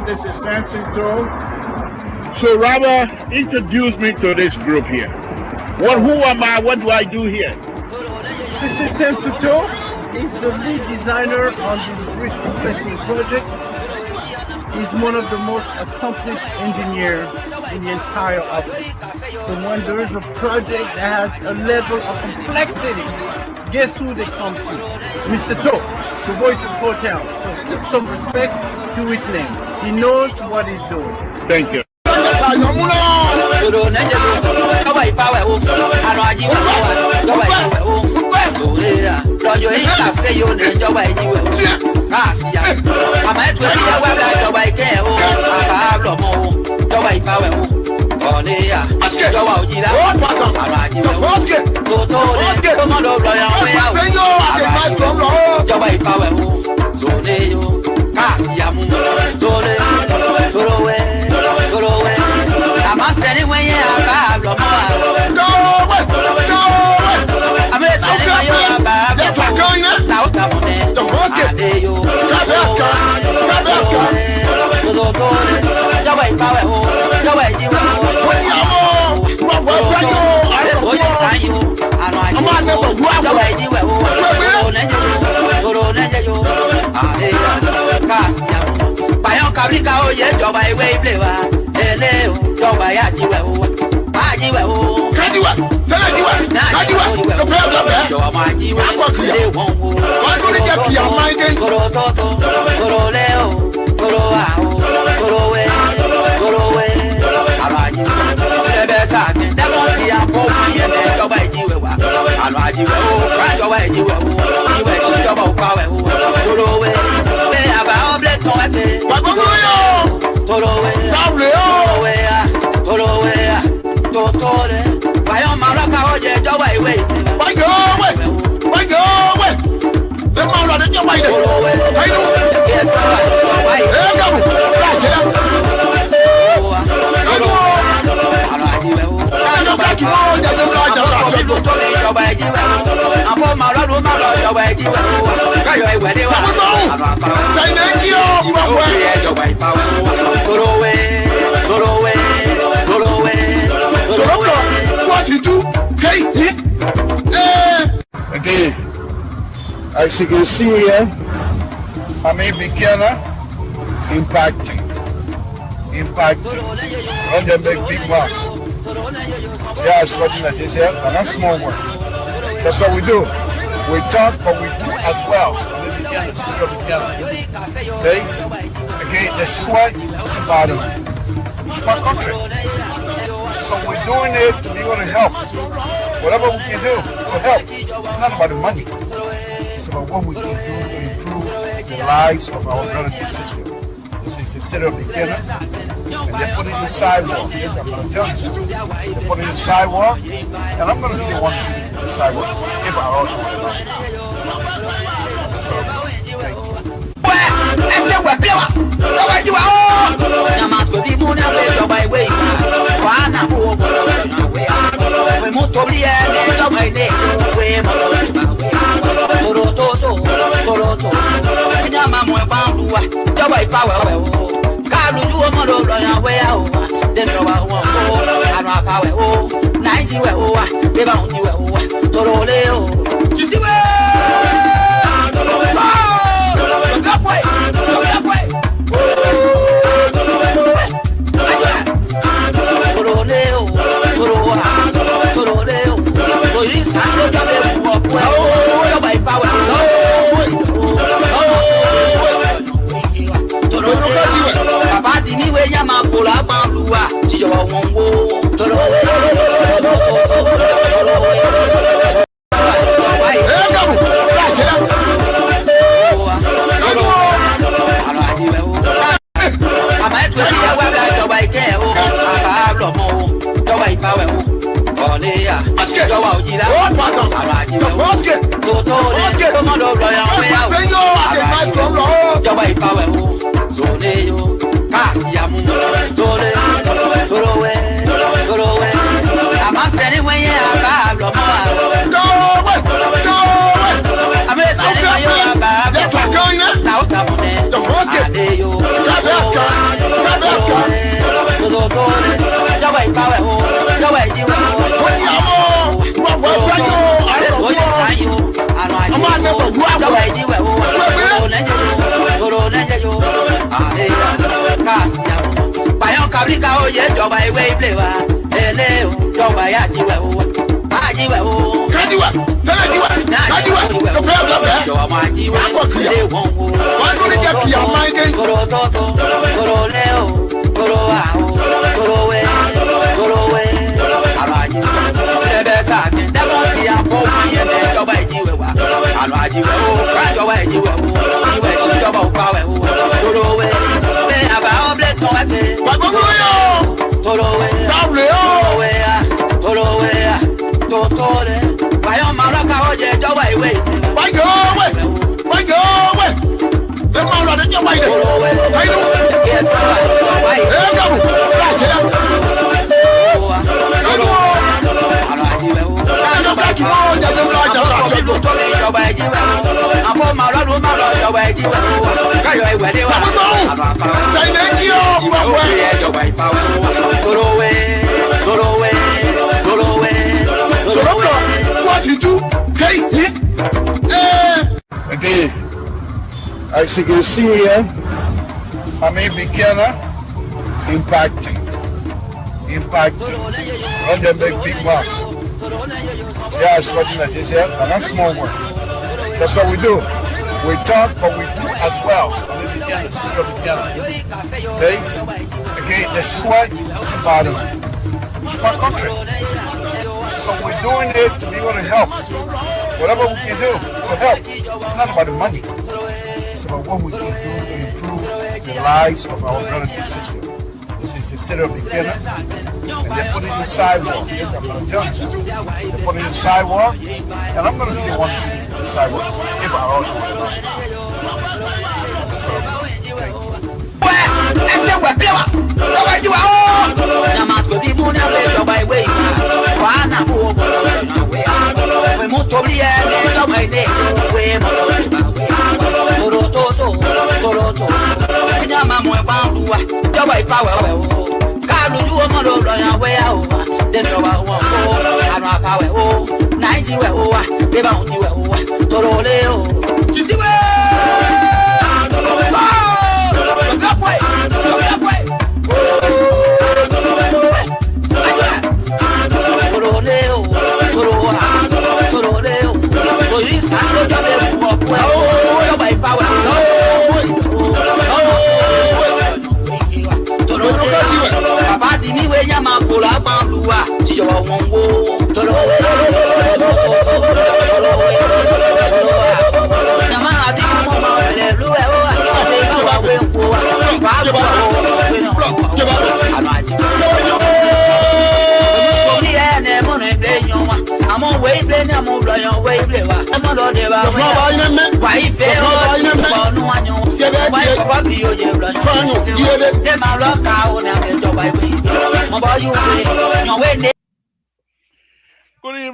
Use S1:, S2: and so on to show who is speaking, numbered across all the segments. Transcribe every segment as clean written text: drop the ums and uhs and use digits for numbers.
S1: This is Samson. So Robert, introduce me to this group here. Who am I? What do I do here?
S2: Mr. Samson is the lead designer on this bridge replacement project. He's one of the most accomplished engineers in the entire office. So when there is a project that has a level of complexity, guess who they come to? Mr. To, the voice of hotel. So put some respect to his name. He knows what he's doing.
S1: Thank you. Okay, as you can see here, I'm a beginner impacting. On the big mark. See how it's working like this here? And that's small one. That's what we do. We talk, but we do as well. Okay? Again, the sweat is the body. It's my country. So we're doing it to be able to help. Whatever we can do to help. It's not about the money. It's about what we can do to improve the lives of our brothers and sisters. This is a city of beginner. And they put it in the sidewalk. Yes, I'm going to tell you. They put it in the sidewalk. And I'm going to do one thing in the sidewalk. If I all do it. So, thank Okay, as you can see here, I'm in beginner, impacting, on the big mark. See how it's working like this here, and that's small work. That's what we do. We talk, but we do as well. I'm in beginner, see your beginner. Okay, the sweat is the bottom. It's my country. So we're doing it to be able to help. Whatever we can do to help. It's not about the money. It's about what we can do to improve the lives of our brothers and sisters. This is the city of beginner. And they put it in the sidewalk. Yes, I'm going to tell you. They put it in the sidewalk. And I'm going to do one thing in the sidewalk. If I all do it. So,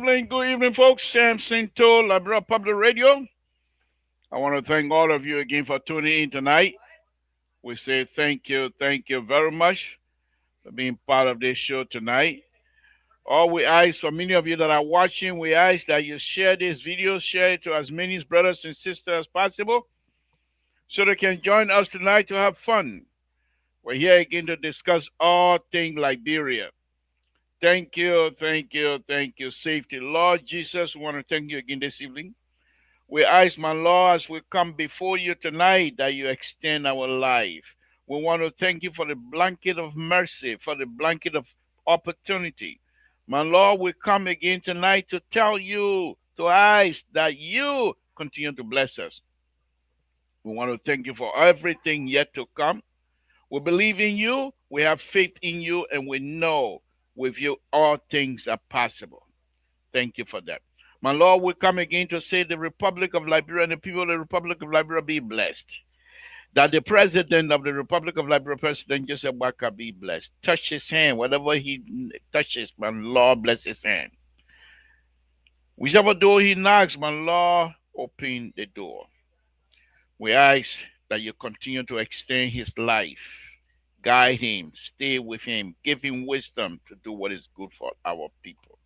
S1: thank you. Good evening, folks. Samson to Labra Public Radio. I want to thank all of you again for tuning in tonight. We say thank you very much for being part of this show tonight. All we ask for many of you that are watching, we ask that you share this video, share it to as many brothers and sisters as possible so they can join us tonight to have fun. We're here again to discuss all things Liberia. Thank you. Safety. Lord Jesus, we want to thank you again this evening. We ask, my Lord, as we come before you tonight, that you extend our life. We want to thank you for the blanket of mercy, for the blanket of opportunity. My Lord, we come again tonight to tell you, to ask that you continue to bless us. We want to thank you for everything yet to come. We believe in you, we have faith in you, and we know with you all things are possible.
S3: Thank you for that. My Lord, we come again to say the Republic of Liberia and the people of the Republic of Liberia be blessed. That the president of the Republic of Liberia, President Joseph Waka, be blessed. Touch his hand, whatever he touches, my Lord, bless his hand. Whichever door he knocks, my Lord, open the door. We ask that you continue to extend his life, guide him, stay with him, give him wisdom to do what is good for our people.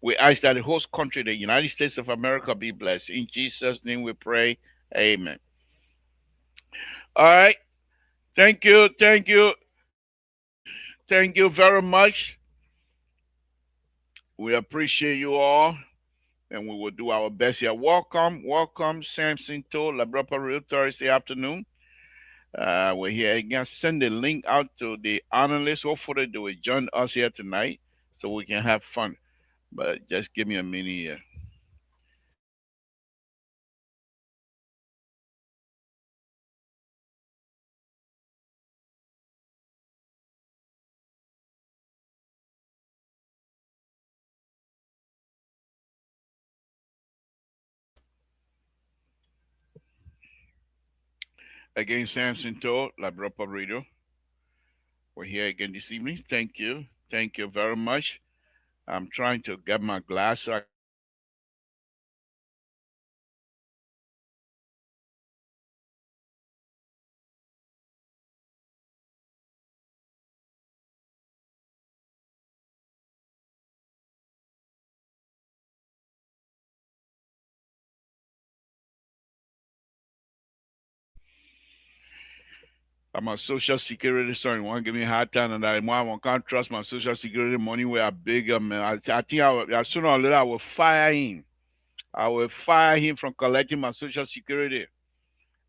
S3: We ask that the host country, the United States of America, be blessed. In Jesus' name we pray. Amen. All right. Thank you. Thank you. Thank you very much. We appreciate you all, and we will do our best here. Welcome, welcome, Samson to La Bropa Real Thursday afternoon. We're here again. Send the link out to the analysts. Hopefully, they will join us here tonight so we can have fun. But just give me a minute here. Again, Samson to La Bropa Radio. We're here again this evening. Thank you. Thank you very much. I'm trying to get my glass so I my social security, sorry, want to give me a hard time and that I can't trust my social security money where I big man. I think sooner or later I will fire him. I will fire him from collecting my social security.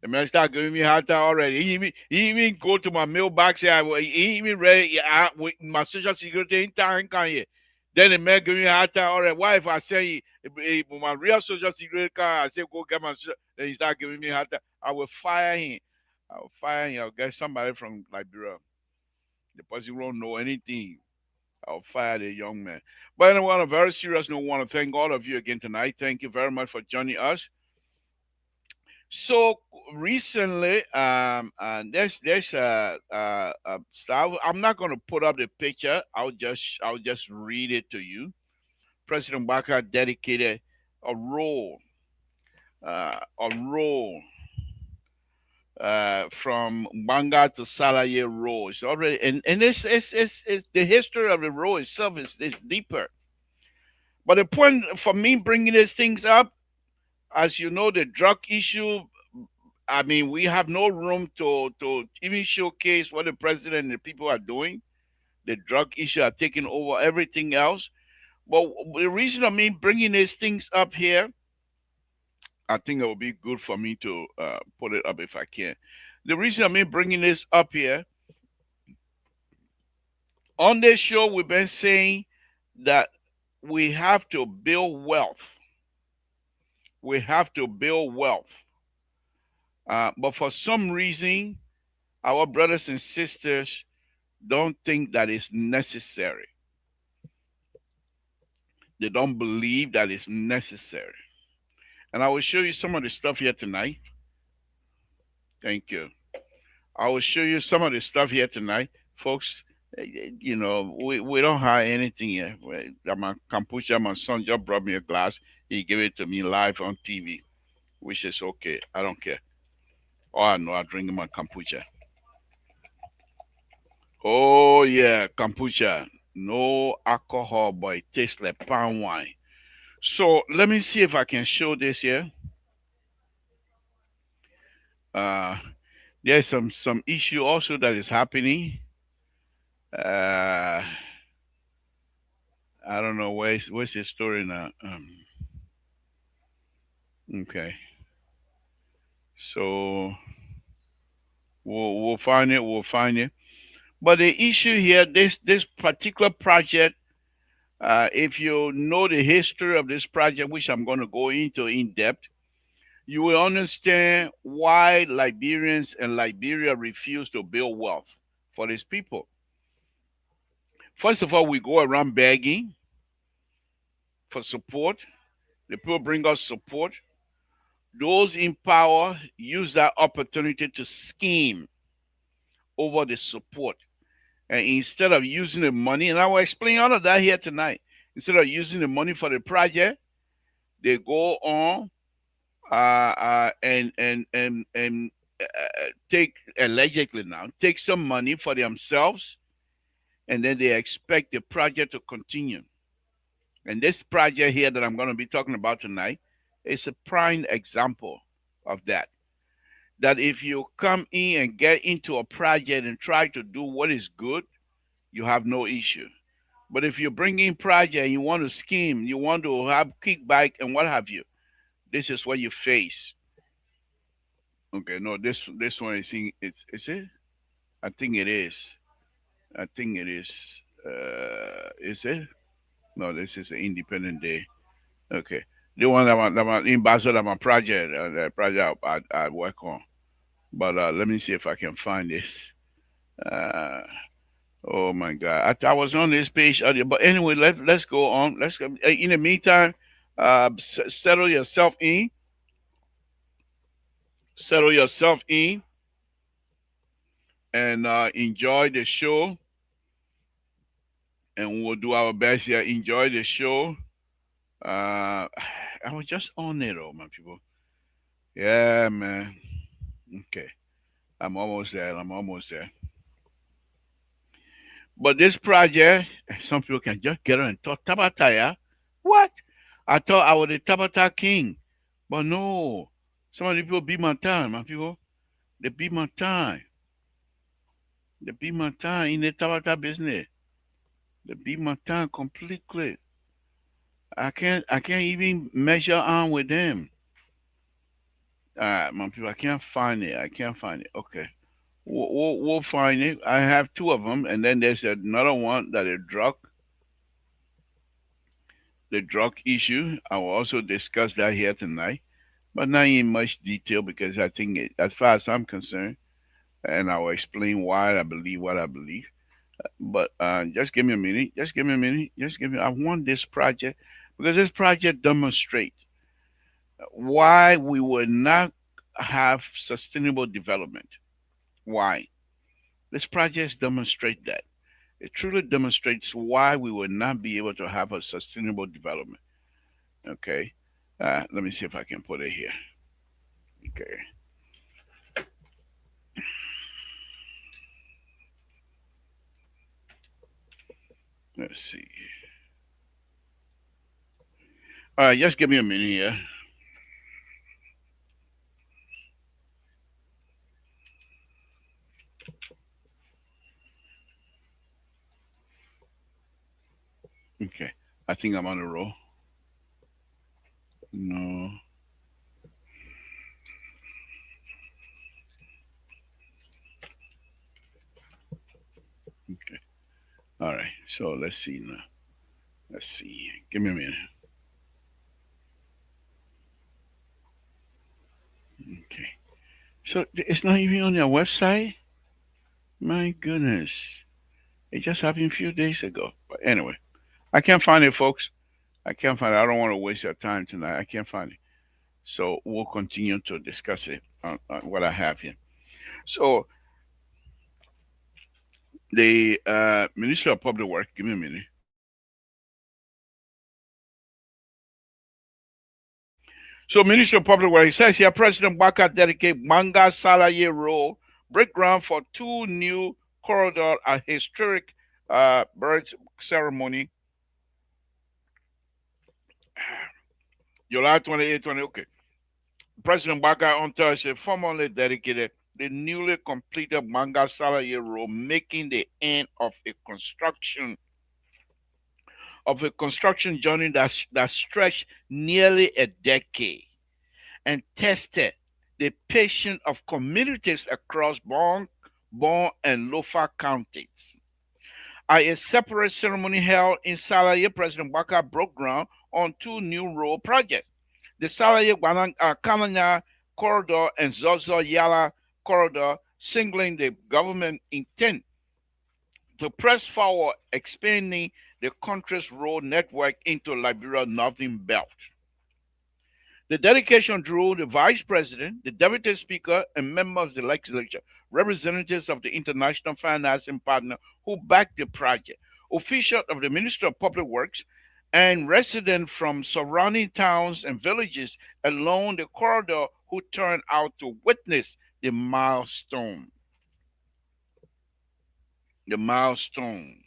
S3: The man start giving me a hard time already. He even go to my mailbox here. He even ready with my social security in time can here. Then the man give me a hard time already. Why if I say my real social security card, I say go get my social, then he start giving me a hard time. I will fire him. I'll fire him. I'll get somebody from Liberia. The person won't know anything. I'll fire the young man. But anyway, on a very serious note, I want to thank all of you again tonight. Thank you very much for joining us. So recently, and so I'm not going to put up the picture. I'll just read it to you. President Baka dedicated a role, from Banga to Salaye Road. It's already and it's the history of the road itself is deeper. But the point for me bringing these things up, as you know, the drug issue. I mean, we have no room to even showcase what the president and the people are doing. The drug issue are taking over everything else. But the reason of me bringing these things up here, I think it will be good for me to put it up if I can. The reason of me bringing this up here, on this show, we've been saying that we have to build wealth. We have to build wealth. But for some reason, our brothers and sisters don't think that it's necessary. They don't believe that it's necessary. And I will show you some of the stuff here tonight. Thank you. I will show you some of the stuff here tonight. Folks, you know, we don't hide anything here. My kombucha, my son just brought me a glass. He gave it to me live on TV, which is okay. I don't care. All I know, I drink my kombucha. Oh, yeah, kombucha. No alcohol, but it tastes like palm wine. So let me see if I can show this here. Uh, there's some issue also that is happening. Uh, I don't know where's the story now. Okay, so we'll find it. We'll find it. But the issue here, this particular project, if you know the history of this project, which I'm going to go into in depth, you will understand why Liberians and Liberia refuse to build wealth for these people. First of all, we go around begging. for support. The people bring us support. Those in power use that opportunity to scheme over the support. And instead of using the money, and I will explain all of that here tonight, instead of using the money for the project, they go on and take allegedly now take some money for themselves, and then they expect the project to continue. And this project here that I'm going to be talking about tonight is a prime example of that. That if you come in and get into a project and try to do what is good, you have no issue. But if you bring in project and you want to scheme, you want to have kickback and what have you, this is what you face. Okay, no, this one is in is it? I think it is. I think it is. Is it? No, this is an independent day. Okay. The one that I'm in Basel that my project, the project I work on. But let me see if I can find this. Uh, oh my God, I was on this page earlier. But anyway, let's go on. Let's go. In the meantime, settle yourself in. Settle yourself in and enjoy the show. And we'll do our best here. Enjoy the show. I was just on it, oh, my people. Yeah, man. Okay. I'm almost there. I'm almost there. But this project, some people can just get on and talk Tabata, yeah? What? I thought I was the Tabata king. But no. Some of the people beat my time, my people. They beat my time. They beat my time in the Tabata business. They beat my time completely. I can't even measure on with them. My people, I can't find it. I can't find it. Okay. We'll find it. I have two of them, and then there's another one that is drug, the drug issue. I will also discuss that here tonight, but not in much detail because I think, as far as I'm concerned, and I will explain why I believe what I believe. But just give me a minute. Just give me a minute. Just give me. I want this project because this project demonstrates why we will not have sustainable development. Why? This project demonstrates that. It truly demonstrates why we will not be able to have a sustainable development. Okay. Let me see if I can put it here. Okay. Let's see. All right, just give me a minute here. Okay. I think I'm on a roll. No. Okay. All right. So let's see now. Let's see. Give me a minute. Okay. So it's not even on their website? My goodness. It just happened a few days ago. But anyway, I can't find it, folks. I can't find it. I don't want to waste your time tonight. I can't find it. So we'll continue to discuss it on what I have here. So the Minister of Public Works, give me a minute. So Minister of Public Works, he says here, President Baka dedicate Manga Salaye Road, break ground for two new corridor at historic birth ceremony. July 28, 20. Okay. President Baka on Thursday formally dedicated the newly completed Manga Salaye Road, making the end of a construction journey that stretched nearly a decade and tested the patience of communities across Bon and Lofa counties. At a separate ceremony held in Salaye, President Baka broke ground on two new road projects, the Salaye Kananya corridor and Zozo Yala corridor, signaling the government intent to press forward expanding the country's road network into Liberia's northern belt. The dedication drew the vice president, the deputy speaker, and members of the legislature, representatives of the international financing partner who backed the project, officials of the Ministry of Public Works, and residents from surrounding towns and villages along the corridor who turned out to witness the milestone. The milestone.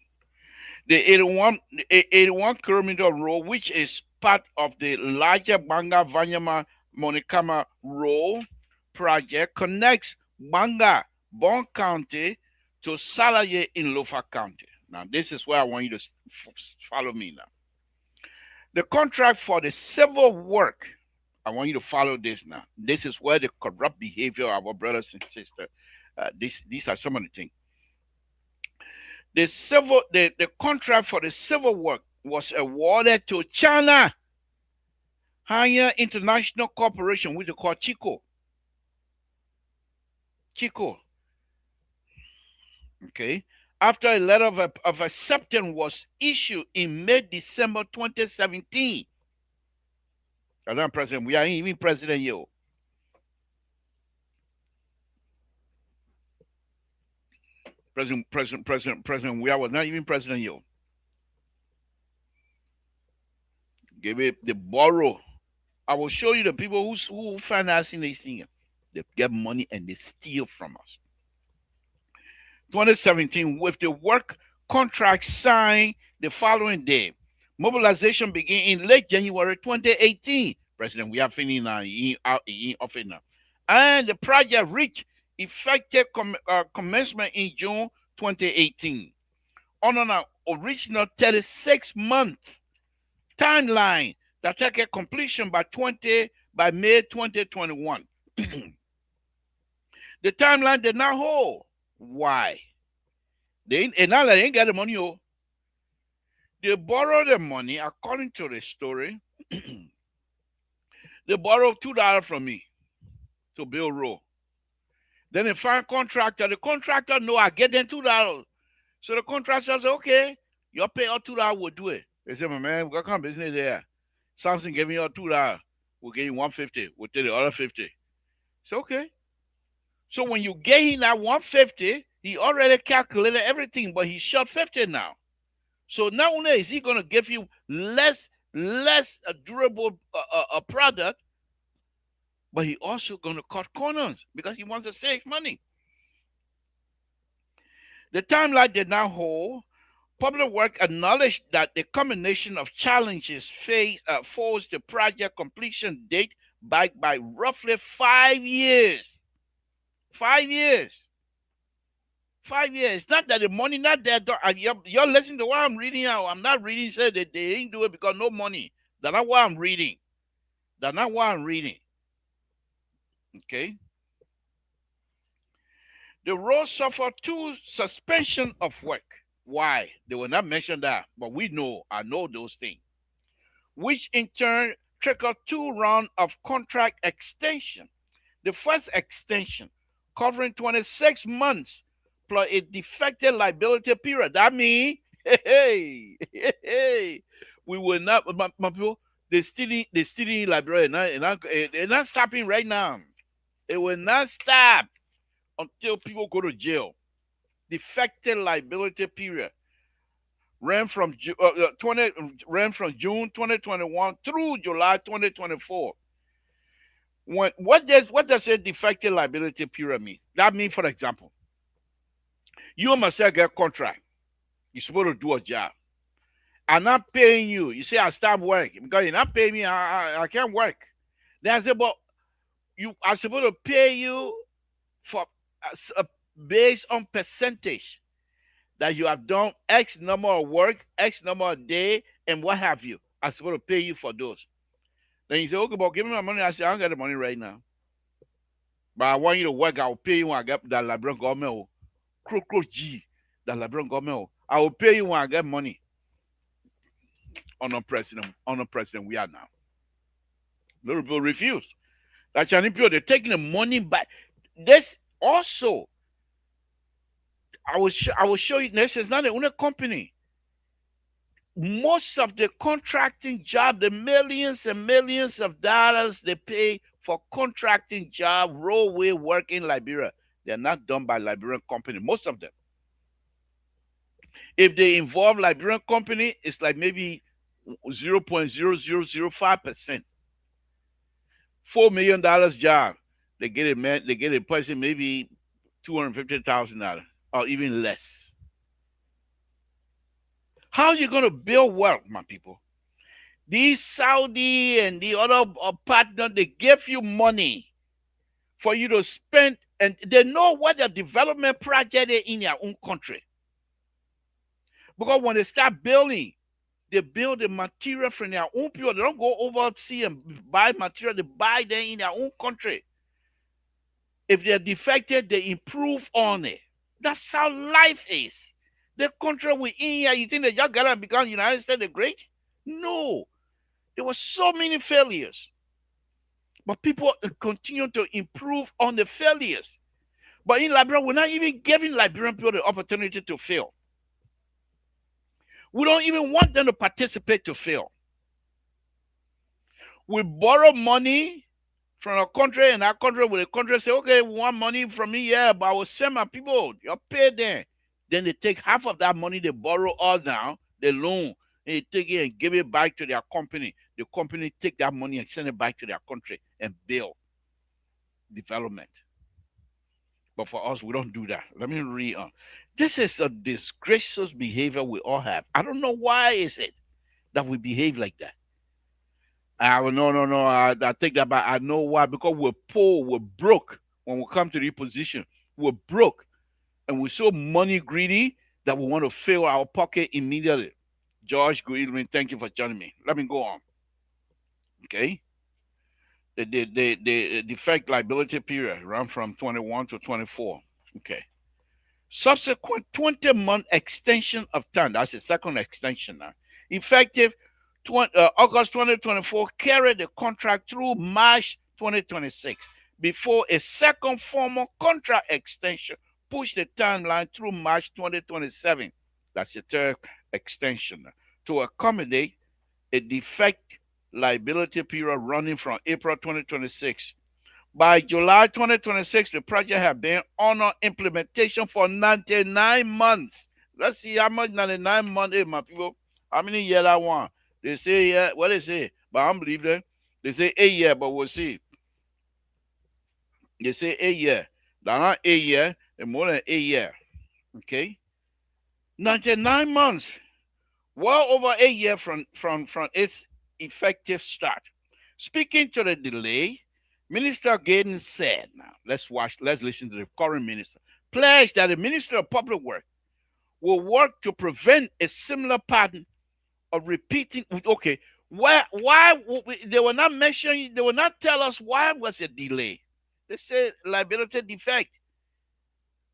S3: The 81 kilometer road, which is part of the larger Banga Vanyama Monikama Road project, connects Banga, Bon County, to Salaye in Lofa County. Now, this is where I want you to follow me now. The contract for the civil work, I want you to follow this now. This is where the corrupt behavior of our brothers and sisters, these are some of the things. The contract for the civil work was awarded to China Higher International Corporation, which is called Chico. Chico. Okay. After a letter of acceptance was issued in May-December 2017. Madam President, we are even President yo. President, we are was not even President yo. Give it the borrow. I will show you the people who financing these things. They get money and they steal from us. 2017, with the work contract signed the following day, mobilization began in late January 2018. President, we are finishing now in office now, and the project reached effective commencement in June 2018 on an original 36-month timeline that took a completion by May 2021. The timeline did not hold. Why? They ain't got the money. Oh. They borrowed the money, according to the story. They borrowed $2 from me to build road. Then they find contractor. The contractor know I get them $2. So the contractor says, okay, you pay all $2, we'll do it. They say, my man, we got come business there. Samson gave me all $2. We'll give you $150. We'll take the other $50. It's okay. So when you get him that $150, he already calculated everything, but he's short $50 now. So not only is he going to give you less durable product, but he also going to cut corners because he wants to save money. The timeline did not hold. Public Works acknowledged that the combination of challenges forced the project completion date back by roughly 5 years. 5 years. 5 years. It's not that the money not there. You're listening to what I'm reading out. I'm not reading say that they ain't do it because no money. That's not what I'm reading. That's not what I'm reading. Okay. The road suffered 2 suspension of work. Why? They will not mention that, but I know those things. Which in turn triggered 2 rounds of contract extension. The first extension covering 26 months plus a defective liability period. That means, we will not, my people, they're stealing liability. They're not stopping right now. It will not stop until people go to jail. Defective liability period ran from June 2021 through July 2024. What does a defective liability period mean? That means, for example, you and myself get a contract. You're supposed to do a job. I'm not paying you. You say I stop working because you're not paying me. I can't work. Then I say, but you are supposed to pay you for based on percentage that you have done X number of work, X number of day, and what have you. I'm supposed to pay you for those. Then you say, okay, but give me my money. I say, I don't got the money right now. But I want you to work. I will pay you when I get that Liberian government. G, that Liberian government. I will pay you when I get money. On the president, we are now. Little people refuse. That Chinese people, they're taking the money back. This also, I will show you. This is not the only company. most of the contracting job, the millions and millions of dollars they pay for contracting job, roadway work in Liberia, they're not done by Liberian company. Most of them, if they involve Liberian company, it's like maybe 0.0005%. $4 million job, they get it, man. They get a person maybe $250,000 or even less. How are you going to build wealth, my people? These Saudi and the other partner, they give you money for you to spend, and they know what the development project is in their own country. Because when they start building, they build the material from their own people. They don't go overseas and buy material. They buy them in their own country. If they're defected, they improve on it. That's how life is. The country we're in here, you think they just got to become United States the Great? No. There were so many failures. But people continue to improve on the failures. But in Liberia, we're not even giving Liberian people the opportunity to fail. We don't even want them to participate to fail. We borrow money from a country, and our country, with the country say, okay, we want money from me, yeah, but I will send my people, you'll pay them. Then they take half of that money they borrow all down, the loan, and they take it and give it back to their company. The company take that money and send it back to their country and build development. But for us, we don't do that. Let me read on. This is a disgracious behavior we all have. I don't know why is it that we behave like that. No. I take that back. I know why. Because we're poor, we're broke. When we come to the position, we're broke, and we're so money greedy that we want to fill our pocket immediately. George Goodwin, thank you for joining me. Let me go on. Okay. The defect liability period run from 21 to 24. Okay. Subsequent 20-month extension of time. That's the second extension now. Effective August 2024, carried the contract through March 2026 before a second formal contract extension pushed the timeline through March 2027. That's the third extension to accommodate a defect liability period running from April 2026. By July 2026, the project had been under implementation for 99 months. Let's see how much 99 months is, my people. How many years I want? They say, yeah, what they say? But I don't believe them. They say 8 years, but we'll see. They say 8 years. That's not 8 years, it's more than 8 years. Okay? 99 months. Well over 8 years from its effective start. Speaking to the delay, Minister Gaden said, now let's listen to the current minister, pledged that the Minister of Public Works will work to prevent a similar pattern of repeating. Okay, why they were not mentioning, they will not tell us why was a delay. They say liability defect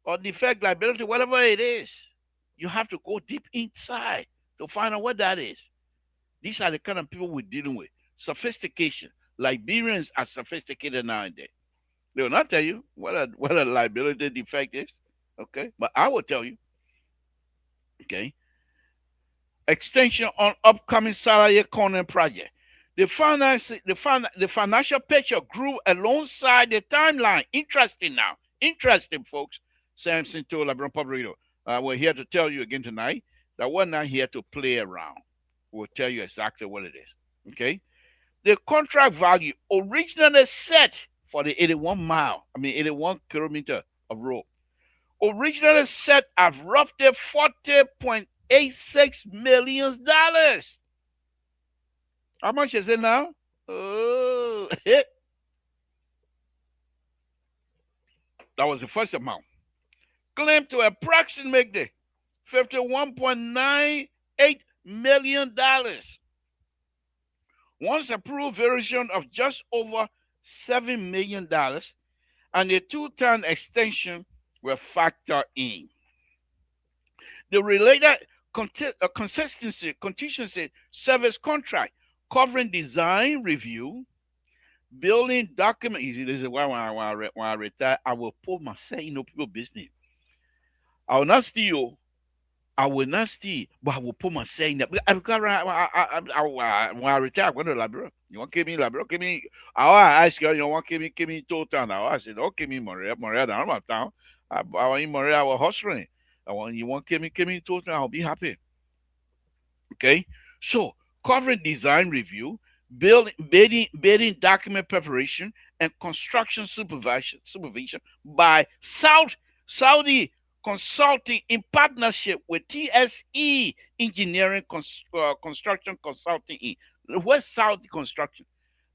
S3: or defect liability, whatever it is. You have to go deep inside to find out what that is. These are the kind of people we're dealing with. Sophistication. Liberians are sophisticated nowadays. They will not tell you what a liability defect is. Okay, but I will tell you. Okay. Extension on upcoming salary corner project. The financial picture grew alongside the timeline. Interesting now. Interesting, folks. Samson told Liberian Public Radio. We're here to tell you again tonight that we're not here to play around. We'll tell you exactly what it is. Okay? The contract value originally set for the 81 kilometer of road, originally set at roughly $40.86 million. How much is it now? Oh, that was the first amount. Claimed to approximately $51.98 million. Once approved version of just over $7 million, and a 2-time extension were factored in. The related contingency service contract covering design review, building document. You see, this is why when I retire, I will put myself in no people business. I will not steal I will not steal, but I will put myself in that. I've got when I retire, I'm going to Liberia. You want to give me Liberia? Give me. I ask you, you want to give me total now? I said, don't give me Montreal. Montreal, I'm not town. I want in Montreal, I was hustling. I want you want to give me total. I'll be happy. Okay, so covering design review, bidding document preparation, and construction supervision by Saudi Consulting in partnership with TSE Engineering Construction Consulting. Where's Saudi Construction?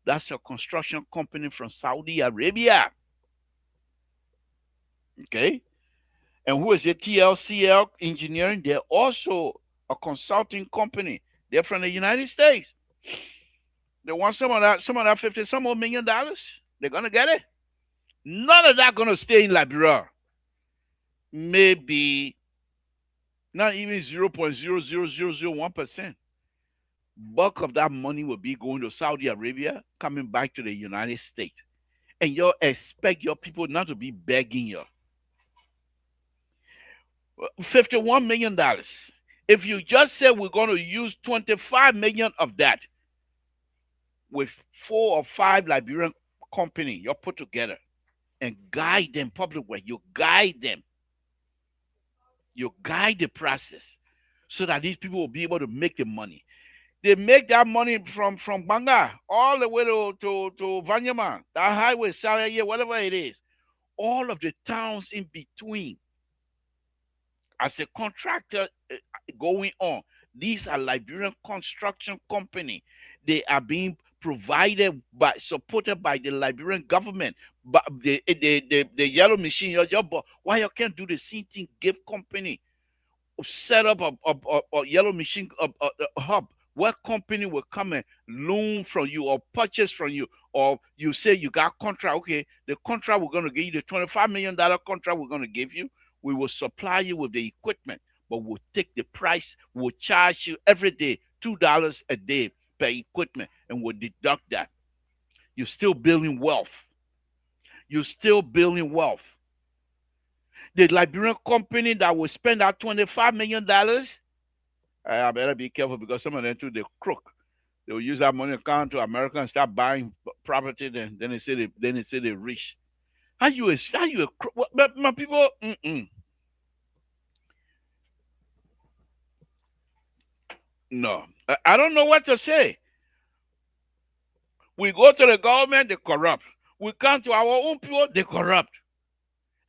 S3: That's a construction company from Saudi Arabia. Okay, and who is it? TLCL Engineering. They're also a consulting company. They're from the United States. They want some of that 50, some more $1 million. They're gonna get it. None of that gonna stay in Liberia. Maybe not even 0.00001%. Bulk of that money will be going to Saudi Arabia, coming back to the United States. And you expect your people not to be begging you. $51 million. If you just say we're going to use 25 million of that with 4 or 5 Liberian company you put together and guide them public way, you guide them, you guide the process so that these people will be able to make the money. They make that money from Banga all the way to Vanyama, that highway, Saraya, whatever it is, all of the towns in between. As a contractor going on, these are Liberian construction company. They are being provided by, supported by the Liberian government. But the yellow machine, your job, why you can't do the same thing? Give company set up a yellow machine a hub where company will come and loan from you or purchase from you, or you say you got contract. Okay, the contract we're going to give you, the $25 million contract we're going to give you, we will supply you with the equipment, but we'll take the price. We'll charge you every day $2 a day per equipment, and we'll deduct that. You're still building wealth. You're still building wealth. The Liberian company that will spend that $25 million, I better be careful because some of them too, they crook. They will use that money to come to America and start buying property. Then they say they're rich. How you a crook? But my people, no, I don't know what to say. We go to the government, they corrupt. We come to our own people, they corrupt.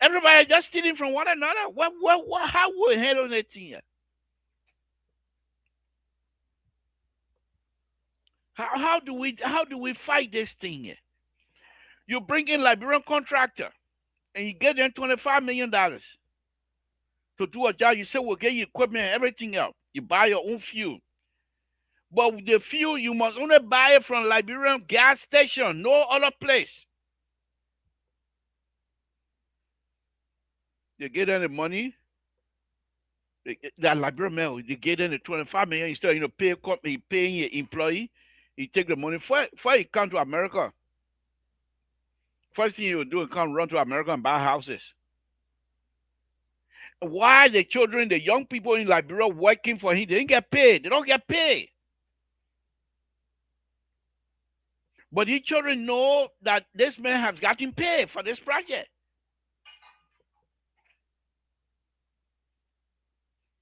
S3: Everybody just stealing from one another. How we handle that thing? How do we fight this thing here? You bring in Liberian contractor and you get them $25 million to do a job. You say we'll get you equipment and everything else. You buy your own fuel. But with the fuel, you must only buy it from Liberian gas station, no other place. They get them the money. That Liberian man, they get them the 25 million instead of paying your employee. He take the money before he come to America. First thing he will do is come run to America and buy houses. Why the children, the young people in Liberia working for him, they didn't get paid. They don't get paid. But these children know that this man has gotten paid for this project.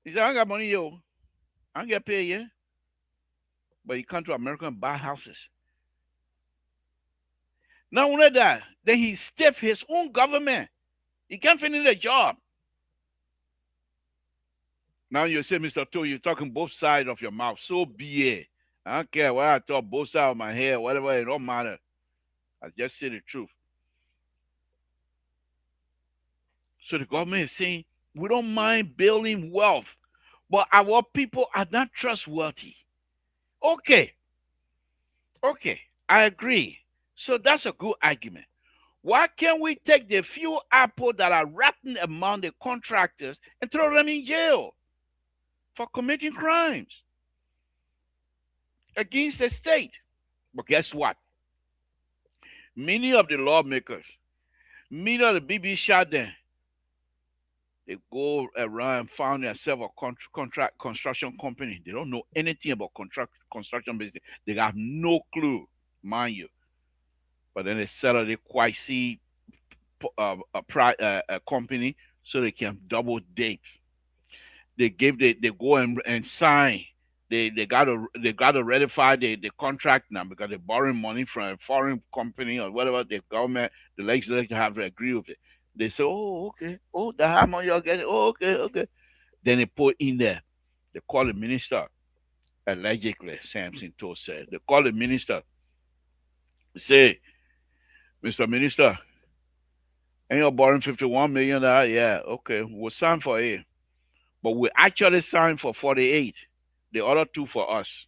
S3: He said, I got money, yo. I don't get paid, yeah. But he come to America and buy houses. Not only that, then he stiff his own government. He can't finish the job. Now you say, Mr. Toe, you're talking both sides of your mouth. So be it. I don't care what I talk, both sides of my hair, whatever, it don't matter. I just say the truth. So the government is saying, we don't mind building wealth, but our people are not trustworthy. Okay, I agree. So that's a good argument. Why can't we take the few apples that are rotten among the contractors and throw them in jail for committing crimes against the state? But guess what? Many of the lawmakers, many of the BB shot them, They go around and found themselves a contract construction company. They don't know anything about construction business. They have no clue, mind you. But then they set up a quasi a company so they can double dip. They go and sign. They gotta ratify the contract now because they're borrowing money from a foreign company or whatever. The government, the legislature have to agree with it. They say, oh, okay, oh, the how much you're getting, oh, okay, okay. Then they put in there. They call the minister. Allegedly, Samson told said they call the minister. Say, Mr. Minister, and you're borrowing $51 million. Yeah, okay, we'll sign for it, but we actually signed for 48. The other two for us.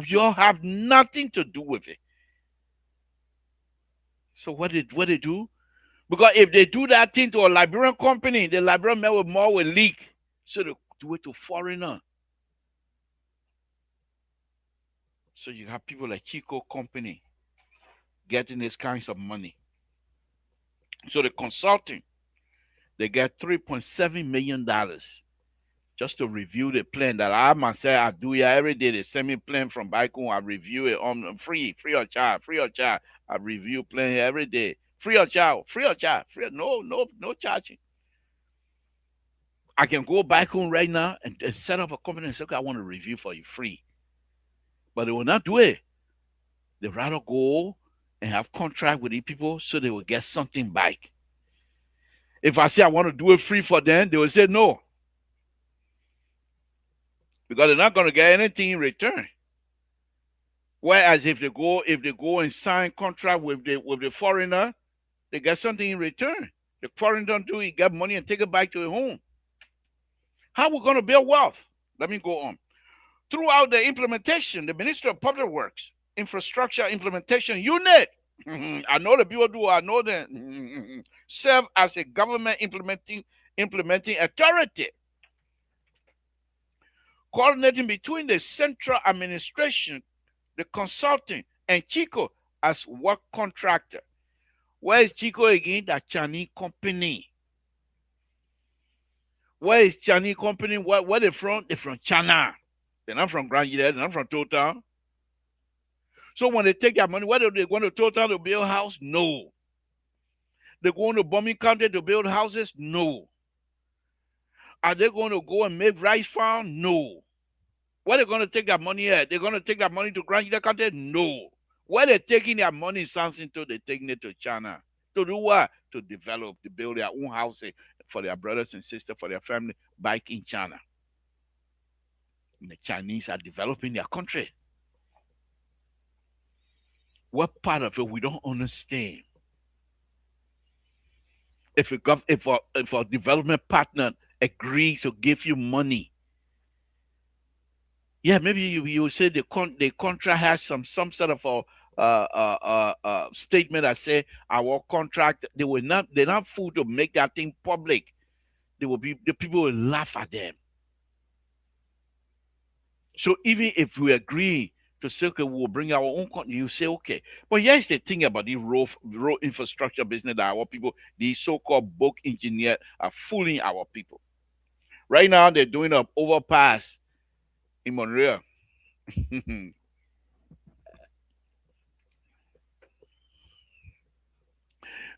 S3: You have nothing to do with it. So what they do? Because if they do that thing to a Liberian company, the Liberian man will more will leak. So they do it to foreigner. So you have people like Chico Company getting these kinds of money. So the consulting, they get $3.7 million just to review the plan that I myself I do here every day. They send me plan from Baikun. I review it on free of charge, free of charge. I review plan here every day, free of charge, free of charge, free. No charging. I can go back home right now and set up a company and say, okay, I want to review for you free. But they will not do it. They rather go and have contract with these people so they will get something back. If I say I want to do it free for them, they will say no. Because they're not going to get anything in return. Whereas if they go and sign contract with the foreigner, they get something in return. The foreigner don't do it, get money and take it back to their home. How are we going to build wealth? Let me go on. Throughout the implementation, the Ministry of Public Works, Infrastructure Implementation Unit, I know the people do, I know them, serve as a government implementing authority, coordinating between the central administration, the consulting, and Chico as work contractor. Where is Chico again? The Chinese company. Where is Chinese company? Where they from? They're from China. They're not from Grand Union. They're not from Total. So when they take their money, whether they go to Total to build a house? No. They go to bombing country to build houses? No. Are they going to go and make rice farm? No. Where they going to take that money at? They're going to take that money to Grand Union country? No. Where they taking their money in Samson to? They're taking it to China. To do what? To develop, to build their own housing for their brothers and sisters, for their family back in China. And the Chinese are developing their country. What part of it we don't understand? If a development partner agrees to give you money, yeah, maybe you say the contract has some sort of a statement that say our contract they're not fool to make that thing public. The people will laugh at them. So even if we agree to say, okay, we'll bring our own company, you say, okay. But here's the thing about the road infrastructure business that our people, the so-called book engineers, are fooling our people. Right now, they're doing an overpass in Monreal.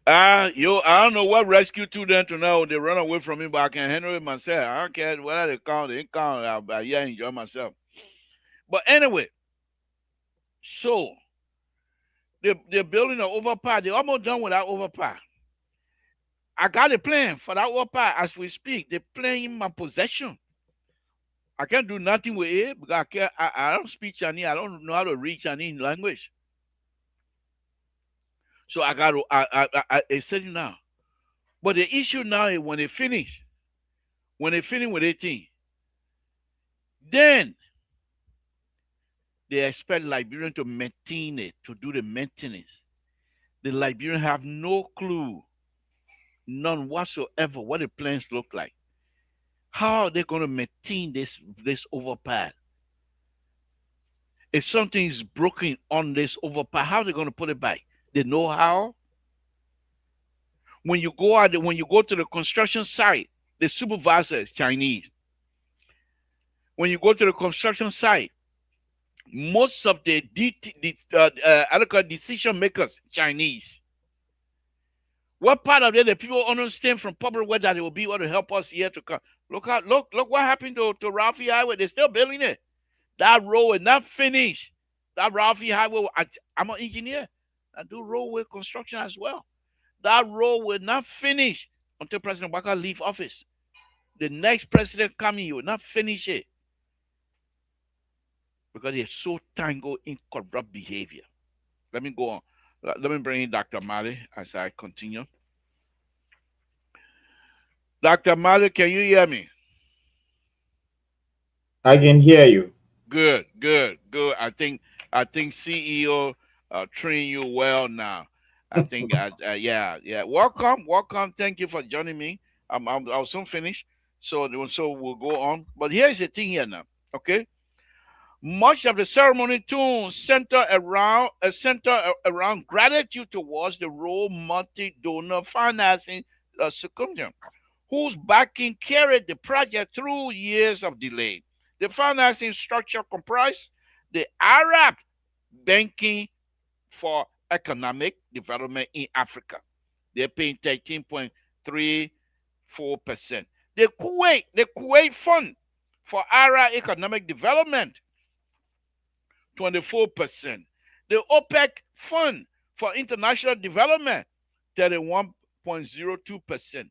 S3: I don't know what rescue to them to know they run away from me, but I can handle it myself. I don't care whether they count, they count. I enjoy myself. But anyway, so they're building an overpass. They're almost done with that overpass. I got a plan for that overpass as we speak. The plan in my possession. I can't do nothing with it because I don't speak Chinese. I don't know how to read Chinese language. So I got to, I said it now. But the issue now is when they finish with 18, then they expect Liberian to maintain it, to do the maintenance. The Liberian have no clue, none whatsoever, what the plans look like. How are they going to maintain this overpass? If something is broken on this overpass, how are they going to put it back? They know how. When you go to the construction site, the supervisor is Chinese. When you go to the construction site, most of I don't call decision makers Chinese. What part of it the people understand from public way that they will be able to help us here to come? Look what happened to Ralphie Highway. They're still building it. That road is not finished. That Ralphie Highway, I'm an engineer. I do roadway construction as well. That road will not finish until President Obama leave office. The next president coming, he will not finish it because they're so tangled in corrupt behavior. Let me go on. Let me bring in Dr. Mali as I continue. Dr. Mali, can you hear me?
S4: I can hear you.
S3: Good. I think CEO train you well now. I think yeah. Welcome. Thank you for joining me. I'll soon finish. So we'll go on. But here's the thing here now. Okay. Much of the ceremony too center around gratitude towards the role multi-donor financing circumstance, whose backing carried the project through years of delay. The financing structure comprised the Arab Banking for Economic Development in Africa. They're paying 13.34%. The Kuwait Fund for Arab Economic Development, 24%. The OPEC Fund for International Development, 31.02%.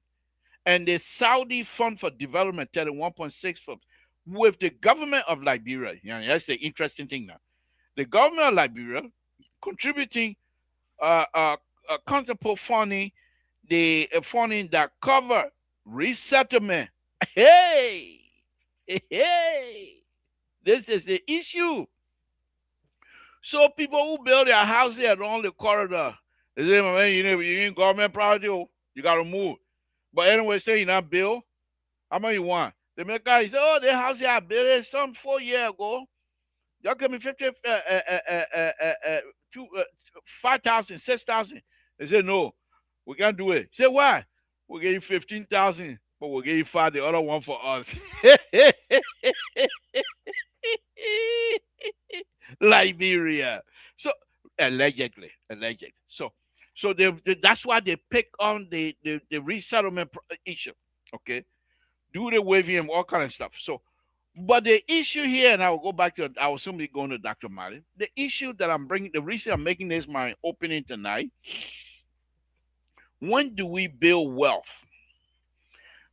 S3: And the Saudi Fund for Development, 31.64%. With the government of Liberia, that's the interesting thing now. The government of Liberia contributing counterpart funding, the funding that cover resettlement. Hey, this is the issue. So people who build their houses along the corridor, they say, man, you ain't government property, you gotta move. But anyway, say you not build, how much you want? The make guy say, oh, the house here I built it some 4 years ago. Y'all give me 50, 5,000, 6,000. They say, no, we can't do it. Say, why? We'll give you 15,000, but we'll give you 5, the other one for us. Liberia. So allegedly. So that's why they pick on the resettlement issue. Okay, do the waiving and all kind of stuff. So, but the issue here, and I will go back to, I will soon be going to Dr. Mali. The issue that I'm bringing, the reason I'm making this my opening tonight. When do we build wealth?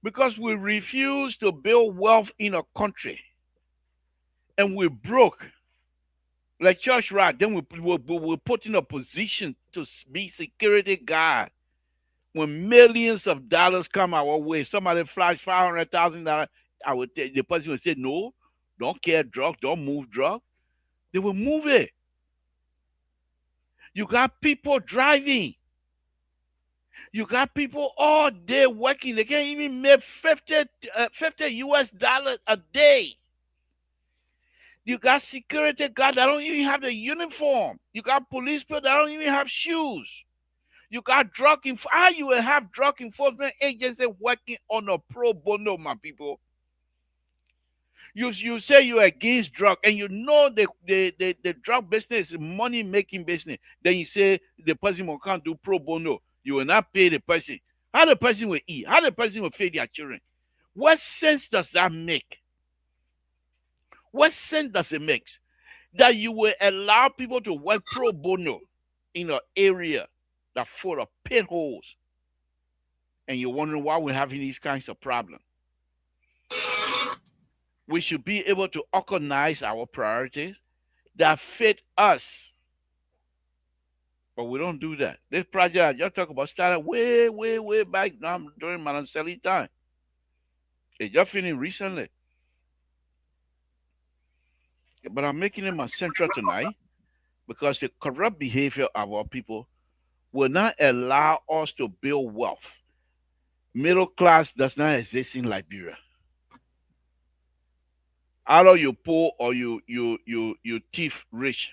S3: Because we refuse to build wealth in a country, and we're broke. Like Church Rat, then we're put in a position to be security guard. When millions of dollars come our way, somebody flash $500,000, the person would say, no, don't care drug, don't move drug. They will move it. You got people driving. You got people all day working. They can't even make 50 US dollars a day. You got security guards that don't even have the uniform. You got police people that don't even have shoes. You got how you will have drug enforcement agency working on a pro bono, my people? You say you're against drug, and you know the drug business is money making business. Then you say the person can't do pro bono. You will not pay the person. How the person will eat? How the person will feed their children? What sense does that make? What sense does it make that you will allow people to work pro bono in an area that's full of pit holes, and you're wondering why we're having these kinds of problems? We should be able to organize our priorities that fit us, but we don't do that. This project I just talked about started way back during Madam Sally time. It just finished recently. But I'm making it my central tonight because the corrupt behavior of our people will not allow us to build wealth. Middle class does not exist in Liberia. Either you poor or you thief rich.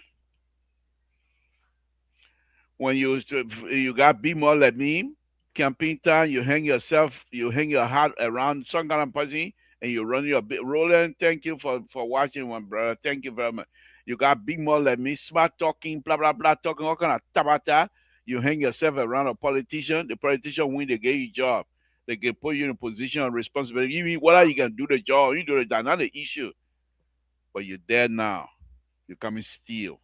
S3: When you got be more like me, campaign time, you hang yourself, you hang your hat around some kind of person, and you run your bit. Roland, thank you for watching, one brother. Thank you very much. You got big more like me, smart talking, blah blah blah, talking all kind of tabata. You hang yourself around a politician. The politician win, they get you job. They can put you in a position of responsibility. Even whether you can do the job, you do it. That's not the issue. But you're there now. You come and steal.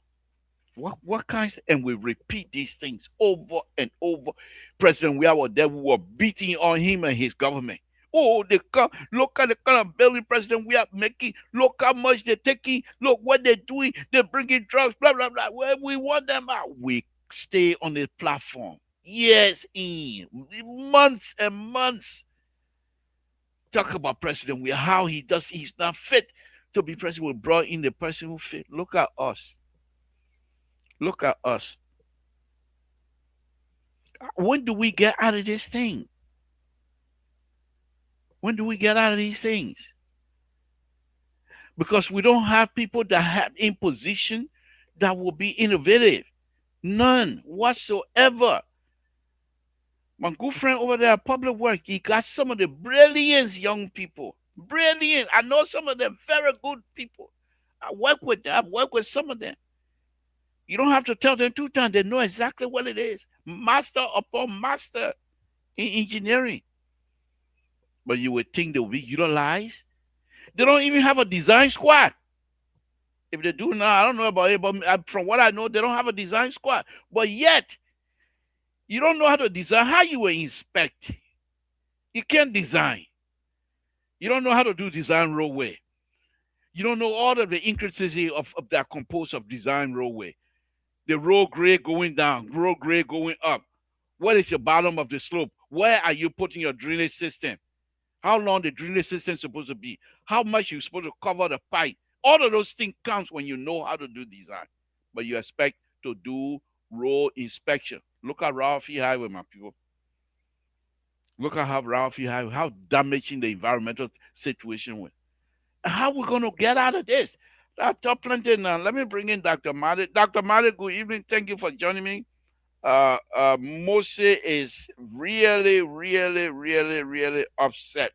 S3: What kinds, and we repeat these things over and over. President, we were there, we were beating on him and his government. Oh, they come, look at the kind of building president we are making. Look how much they're taking. Look what they're doing. They're bringing drugs, blah, blah, blah. Well, we want them out. We stay on the platform. Years in, months and months. Talk about president, we how he does, he's not fit to be president. We brought in the person who fit. Look at us. Look at us. When do we get out of this thing? When do we get out of these things? Because we don't have people that have in position that will be innovative. None whatsoever. My good friend over there at Public Work, he got some of the brilliant young people. Brilliant. I know some of them very good people. I work with them. I've worked with some of them. You don't have to tell them two times. They know exactly what it is. Master upon master in engineering. But you would think they will be utilized. They don't even have a design squad. If they do now, I don't know about it, but from what I know, they don't have a design squad. But yet, you don't know how to design. How you will inspect? You can't design. You don't know how to do design roadway. You don't know all of the intricacies of that composed of design roadway. The road grade going down, road grade going up. What is your bottom of the slope? Where are you putting your drainage system? How long the drainage system is supposed to be? How much you're supposed to cover the pipe? All of those things counts when you know how to do design. But you expect to do road inspection. Look at Ralphie Highway, my people. Look at how Ralphie Highway, how damaging the environmental situation was. How we going to get out of this? Dr. Plenty now. Let me bring in Dr. Madi. Dr. Madi, good evening. Thank you for joining me. Mose is really, really, really, really upset.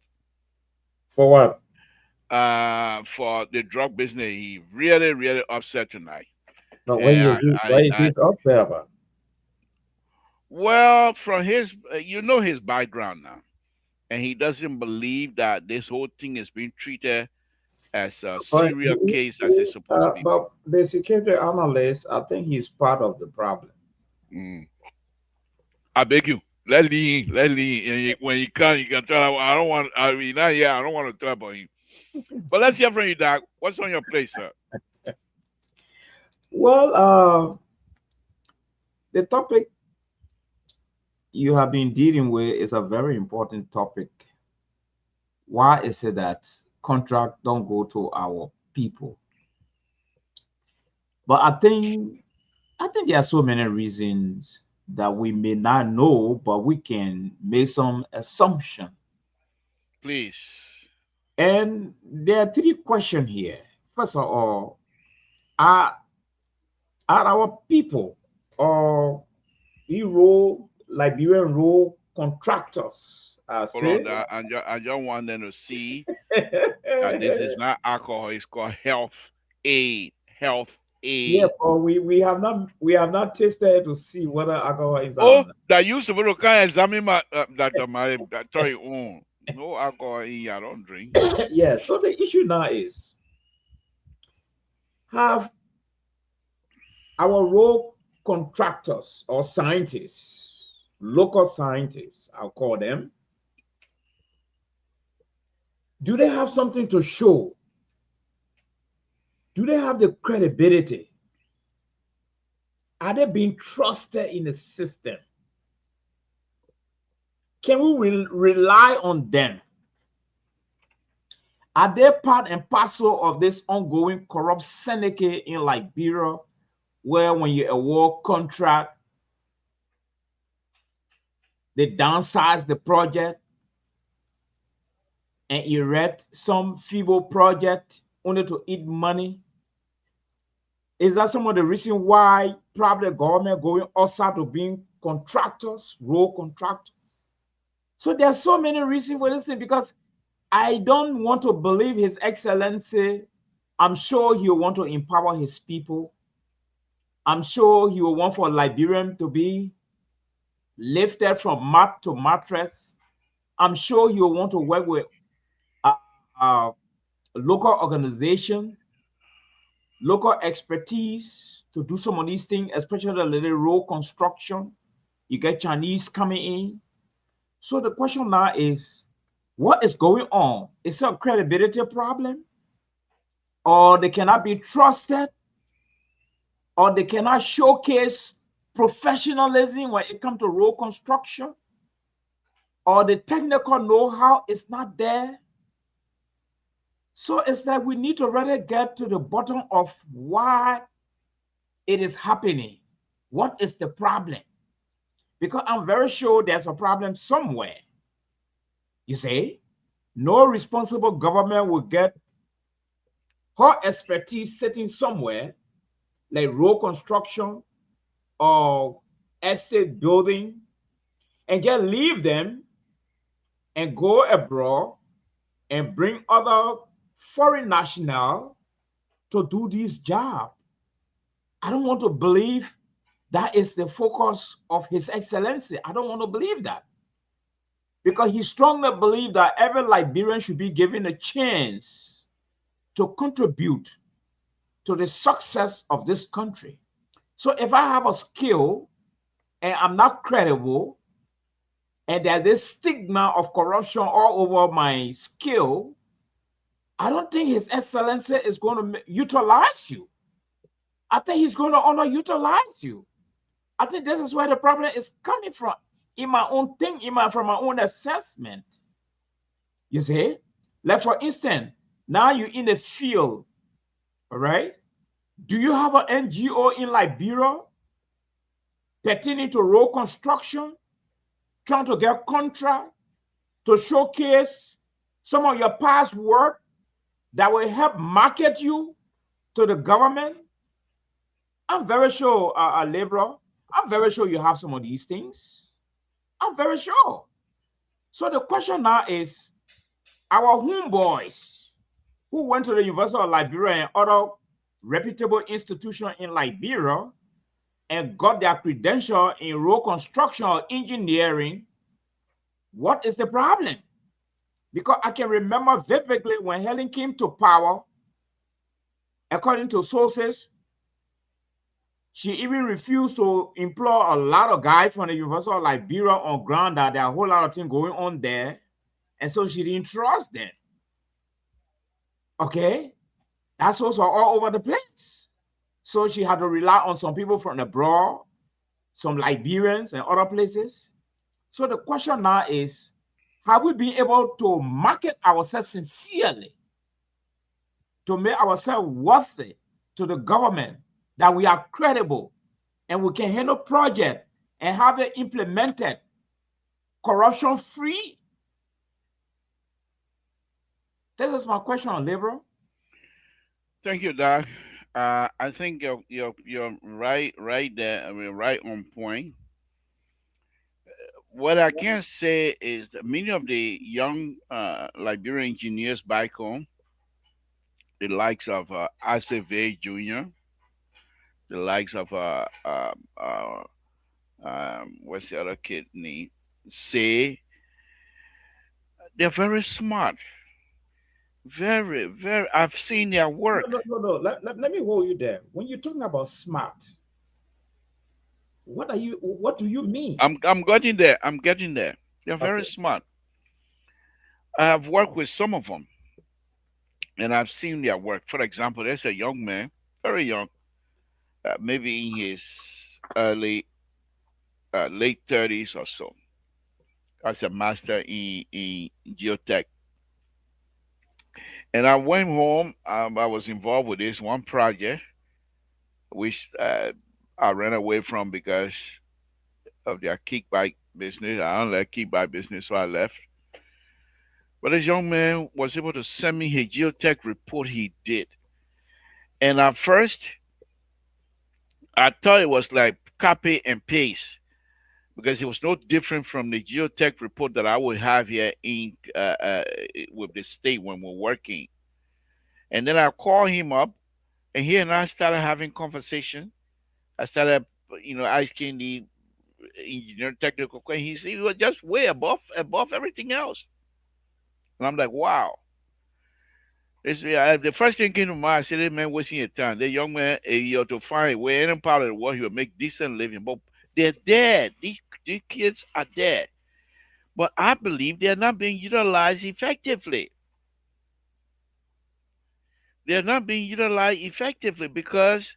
S4: For what?
S3: For the drug business. He really, really upset tonight.
S4: No,
S3: And
S4: why is this upset about?
S3: well, from his, you know his background now, and he doesn't believe that this whole thing is being treated as a
S4: But,
S3: serious case as it's supposed to be.
S4: but the security analyst, I think he's part of the problem.
S3: Mm. I beg you, let Lee in, let Lee in. And when he can, you can tell him, I don't want, I mean, not yeah, I don't want to talk about him. But let's hear from you, Doc. What's on your plate, sir?
S4: Well, the topic you have been dealing with is a very important topic. Why is it that contract don't go to our people? But I think there are so many reasons that we may not know, but we can make some assumption.
S3: Please.
S4: And there are three questions here. First of all, are our people or Euro Liberian road contractors are
S3: Hold on,
S4: saying?
S3: Doc. I just want them to see that this is not alcohol. It's called health aid. Health
S4: Yeah,
S3: aid.
S4: but we have not tasted to see whether alcohol is
S3: Oh,
S4: on.
S3: that you supposed to come examine my Dr. Mary. Sorry, no alcohol in here. I don't drink.
S4: Yeah, so the issue now is, have our road contractors or scientists, local scientists, I'll call them, do they have something to show? Do they have the credibility? Are they being trusted in the system? Can we rely on them? Are they part and parcel of this ongoing corrupt syndicate in Liberia, where when you award contract, they downsize the project and erect some feeble project only to eat money? Is that some of the reason why probably the government going outside to being contractors, road contractors? So there are so many reasons for this thing because I don't want to believe His Excellency. I'm sure He will want to empower His people. I'm sure He will want for Liberian to be lifted from mat to mattress. I'm sure He will want to work with uh, uh, local organization, local expertise to do some of these things, especially the little road construction. You get Chinese coming in. So the question now is, what is going on? Is it a credibility problem? Or they cannot be trusted? Or they cannot showcase professionalism when it comes to road construction? Or the technical know-how is not there? So it's like we need to really get to the bottom of why it is happening. What is the problem? Because I'm very sure there's a problem somewhere. You see, no responsible government will get her expertise sitting somewhere like road construction or estate building and just leave them and go abroad and bring other foreign national to do this job. I don't want to believe that is the focus of His Excellency. I don't want to believe that because he strongly believes that every Liberian should be given a chance to contribute to the success of this country. So if I have a skill and I'm not credible, and there's this stigma of corruption all over my skill, I don't think His Excellency is going to utilize you. I think he's going to underutilize you. I think this is where the problem is coming from. In my own thing, from my own assessment. You see? Like for instance, now you're in the field, all right? Do you have an NGO in Liberia pertaining to road construction, trying to get contract to showcase some of your past work that will help market you to the government? I'm very sure, Labra, I'm very sure you have some of these things. I'm very sure. So the question now is, our homeboys who went to the University of Liberia and other reputable institutions in Liberia and got their credential in road construction or engineering, what is the problem? Because I can remember vividly when Helen came to power, according to sources, she even refused to employ a lot of guys from the University of Liberia on ground that there are a whole lot of things going on there. And so she didn't trust them. Okay? That's also all over the place. So she had to rely on some people from abroad, some Liberians and other places. So the question now is, have we been able to market ourselves sincerely to make ourselves worthy to the government, that we are credible and we can handle project and have it implemented corruption free? This is my question on labor.
S3: Thank you, Doc. I think you're right there. I mean, right on point. What I can say is that many of the young Liberian engineers back home, the likes of Isaac Jr., the likes of what's the other kid name? Say, they're very smart. Very, very. I've seen their
S4: No,
S3: work.
S4: no, no, no. Let me hold you there. When you're talking about smart, what do you mean?
S3: I'm getting there. I'm getting there. They're very
S4: Okay.
S3: smart. I have worked with some of them, and I've seen their work. For example, there's a young man, very young, maybe in his early, late 30s or so, as a master in geotech. And I went home. I was involved with this one project, which I ran away from because of their kickback business. I don't like kickback business, so I left. But this young man was able to send me his geotech report he did. And at first, I thought it was like copy and paste. because it was no different from the geotech report that I would have here in with the state when we're working. And then I called him up, and he and I started having conversation. I started, asking the engineer technical questions. He was just way above everything else. And I'm like, wow. The first thing came to mind. I said, "This man wasting your time. That young man, he ought to find a way any part of the world he will make decent living. But they're dead. These kids are dead. But I believe they're not being utilized effectively. They're not being utilized effectively because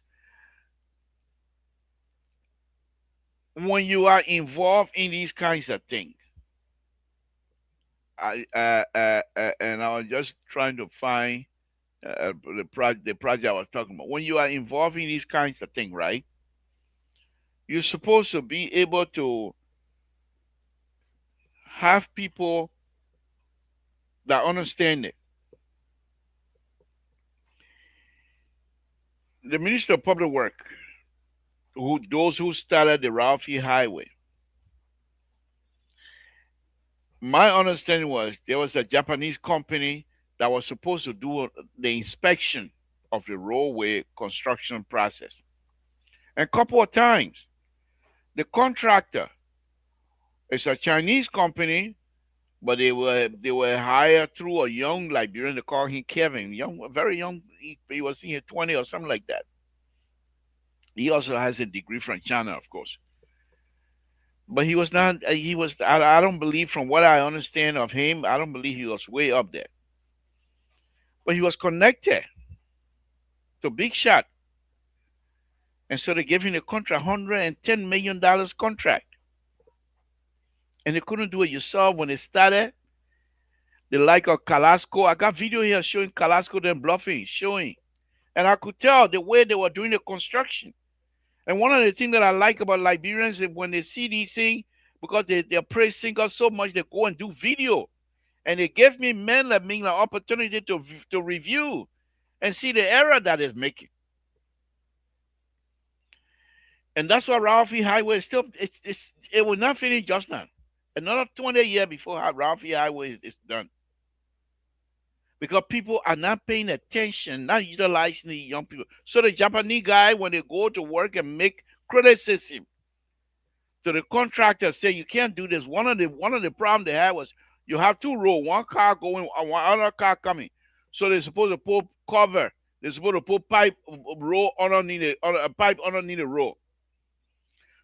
S3: when you are involved in these kinds of things, and I was just trying to find the project I was talking about. When you are involved in these kinds of things, right? You're supposed to be able to have people that understand it. The Minister of Public Work, those who started the Ralphie Highway, my understanding was there was a Japanese company that was supposed to do the inspection of the roadway construction process. And a couple of times, the contractor is a Chinese company, but they were hired through a young Liberian. They call him Kevin, young, very young. He was in his 20 or something like that. He also has a degree from China, of course. But he was not. He was. I don't believe, from what I understand of him, I don't believe he was way up there. But he was connected to Big Shot, and so they gave him a contract, $110 million contract, and they couldn't do it. You saw when they started, the like of Calasco. I got video here showing Calasco them bluffing, showing, and I could tell the way they were doing the construction. And one of the things that I like about Liberians is when they see these things, because they praise singers so much, they go and do video. And they gave me men like me an opportunity to review and see the error that is making. And that's why Ralphie Highway is still, it will not finish just now. Another 20 years before Ralphie Highway is done. Because people are not paying attention, not utilizing the young people. So the Japanese guy, when they go to work and make criticism to the contractor, say you can't do this. One of the problems they had was you have two rows, one car going, one other car coming. So they're supposed to put cover. They're supposed to put pipe row underneath a pipe underneath the row.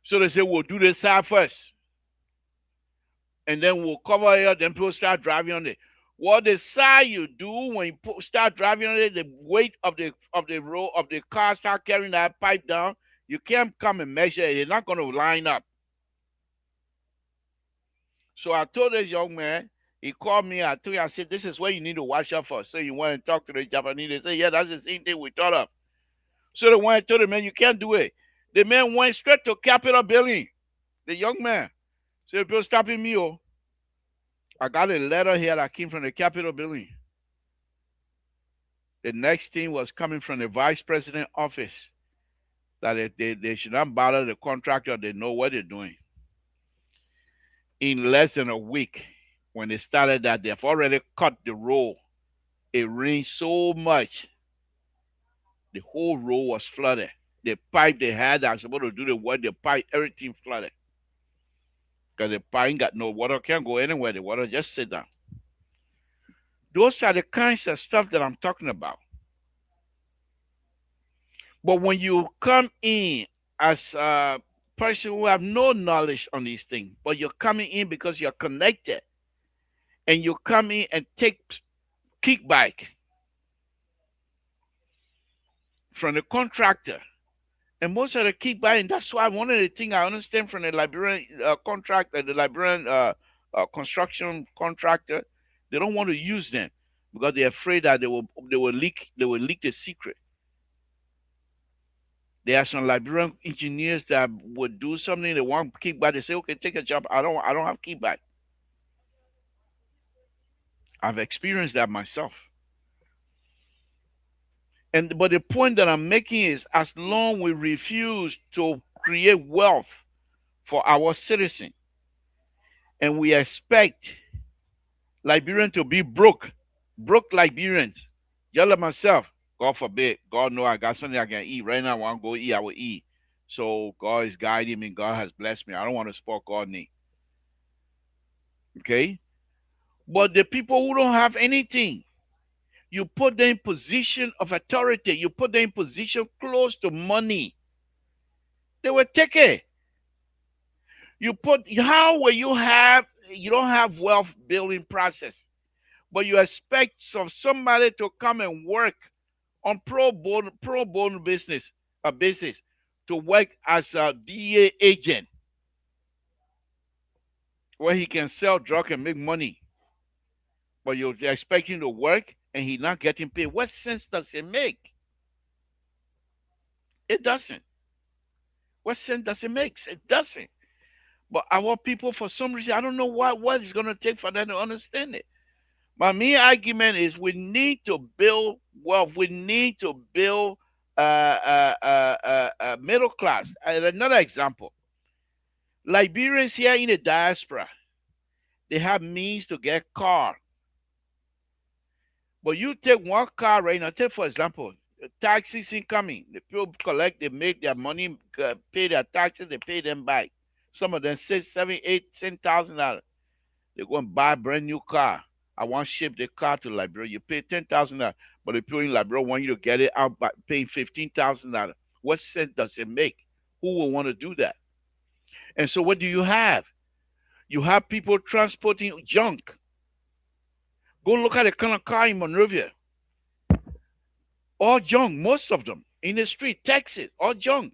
S3: So they say we'll do this side first, and then we'll cover here. Then people start driving on it. What the side you do when you start driving on it, the weight of the row of the car start carrying that pipe down. You can't come and measure it. It's not going to line up. So I told this young man, he called me. I said, this is what you need to watch out for. So you went and talked to the Japanese. They said, yeah, that's the same thing we thought of. So the one told the man, you can't do it. The man went straight to Capitol building. The young man said, people stopping me, oh. I got a letter here that came from the Capitol building. The next thing was coming from the vice president office that they should not bother the contractor. They know what they're doing. In less than a week, when they started that, they've already cut the road. It rained so much, the whole road was flooded. The pipe they had that was supposed to do the work, the pipe, everything flooded. Because the pipe ain't got no water, can't go anywhere. The water just sit down. Those are the kinds of stuff that I'm talking about. But when you come in as a person who have no knowledge on these things, but you're coming in because you're connected, and you come in and take kickback from the contractor, and most of the kickback, and that's why one of the things I understand from the Liberian contractor, the Liberian construction contractor, they don't want to use them because they're afraid that they will leak the secret. There are some Liberian engineers that would do something, they want kickback, they say, okay, take a job. I don't have kickback. I've experienced that myself. But the point that I'm making is, as long we refuse to create wealth for our citizen, and we expect Liberians to be broke Liberians. Just like myself, God forbid, God know I got something I can eat. Right now, I want to go eat, I will eat. So God is guiding me. God has blessed me. I don't want to spoil God's name. Okay? But the people who don't have anything, you put them in position of authority. You put them in position close to money. They will take it. How will you don't have wealth building process, but you expect somebody to come and work on pro bono business, a basis, to work as a DA agent where he can sell drug and make money, but you're expecting to work and he's not getting paid. What sense does it make? It doesn't. What sense does it make? It doesn't. But our people, for some reason, I don't know what it's going to take for them to understand it. My main argument is we need to build wealth. We need to build middle class. Another example: Liberians here in the diaspora, they have means to get car. But you take one car right now. Take for example, taxes incoming. The people collect, they make their money, pay their taxes, they pay them back. Some of them $6, $7, $8, $10,000. They go and buy a brand new car. I want to ship the car to Liberia. You pay $10,000, but the people in Liberia want you to get it out by paying $15,000. What sense does it make? Who will want to do that? And so, what do you have? You have people transporting junk. Go look at the kind of car in Monrovia. All junk, most of them in the street, Texas, all junk.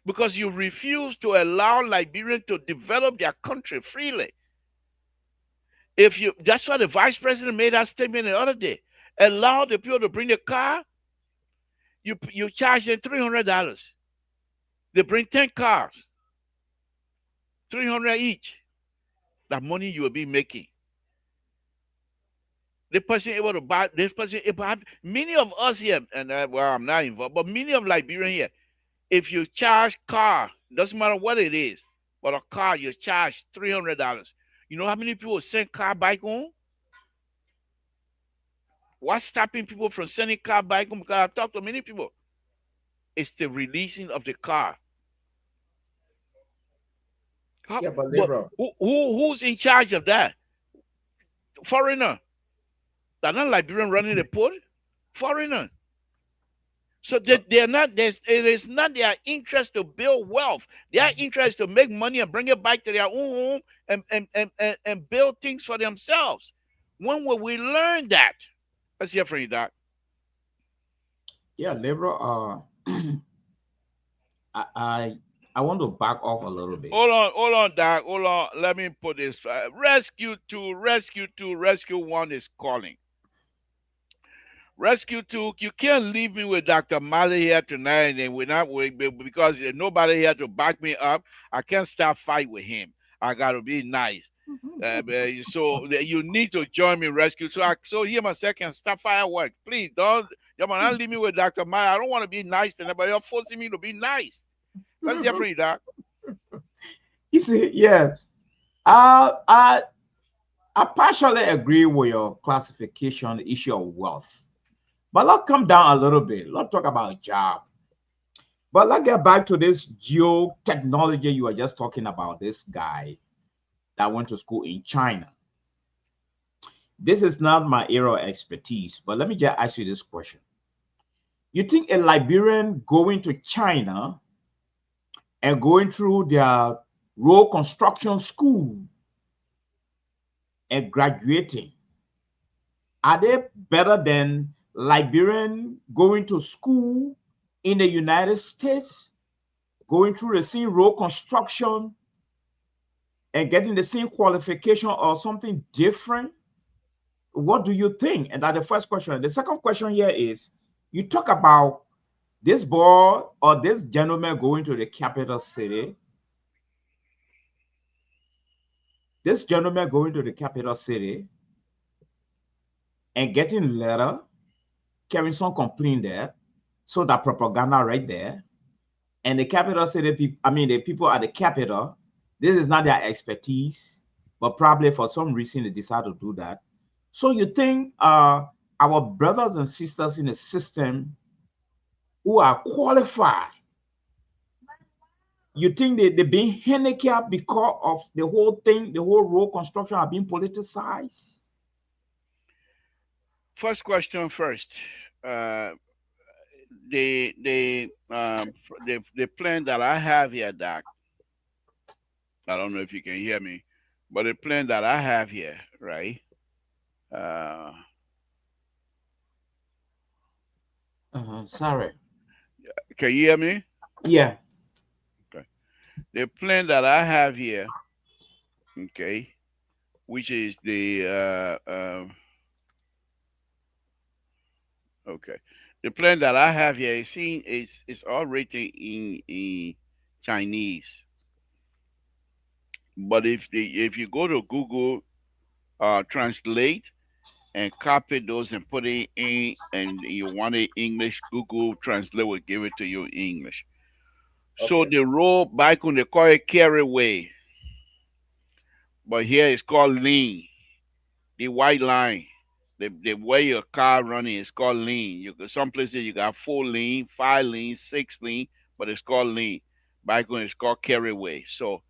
S3: Because you refuse to allow Liberians to develop their country freely. That's why the vice president made that statement the other day. Allow the people to bring the car, you charge them $300. They bring 10 cars, $300 each. That money you will be making. The person able to buy, this person able, many of us here, and well, I'm not involved, but many of Liberians here, if you charge car, doesn't matter what it is, but a car you charge $300. You know how many people send car back home? What's stopping people from sending car back home? Because I talked to many people. It's the releasing of the car.
S4: Yeah, but liberal.
S3: Who's in charge of that? Foreigner. They're not Liberian running the port. Foreigner. So they're not. It is not their interest to build wealth. Their interest is to make money and bring it back to their own home and build things for themselves. When will we learn that? Let's hear from you, Doc.
S4: Yeah, liberal. I want to back off a little bit.
S3: Hold on, Doc. Hold on. Let me put this. Rescue 1 is calling. Rescue 2, you can't leave me with Dr. Mali here tonight, and we're not because there's nobody here to back me up. I can't start fight with him. I gotta be nice. So you need to join me, Rescue. So here my second stop firework. Please don't leave me with Dr. Mali. I don't want to be nice to anybody. You're forcing me to be nice. Let's hear from you, Doc.
S4: You see, yeah. I partially agree with your classification issue of wealth. But let's come down a little bit. Let's talk about job. But let's get back to this geotechnology you were just talking about, this guy that went to school in China. This is not my area of expertise, but let me just ask you this question. You think a Liberian going to China and going through their road construction school and graduating, are they better than Liberian going to school in the United States, going through the same road construction and getting the same qualification or something different? What do you think? And that's the first question. The second question here is, you talk about this boy or this gentleman going to the capital city. This gentleman going to the capital city and getting letter, carrying some complaint there, so that propaganda right there, and the capital city people, I mean, the people at the capital, this is not their expertise, but probably for some reason they decide to do that. So you think our brothers and sisters in the system who are qualified, you think they're being handicapped because of the whole thing, the whole road construction are being politicized?
S3: First question first. Uh, the plan that I have here, Doc. I don't know if you can hear me, but the plan that I have here, right? Uh,
S4: Sorry.
S3: can you hear me?
S4: Yeah.
S3: Okay. The plan that I have here, okay, which is the okay, the plan that I have here is seen it's all written in Chinese. But if you go to Google, translate and copy those and put it in, and you want it English, Google Translate will give it to you in English. So
S4: Okay.
S3: the road back when they call it carriageway, but here it's called lane. The white line, the way your car running is called lane. Some places you got 4 lane, 5 lane, 6 lane, but it's called lane. Back when it's called carriageway. So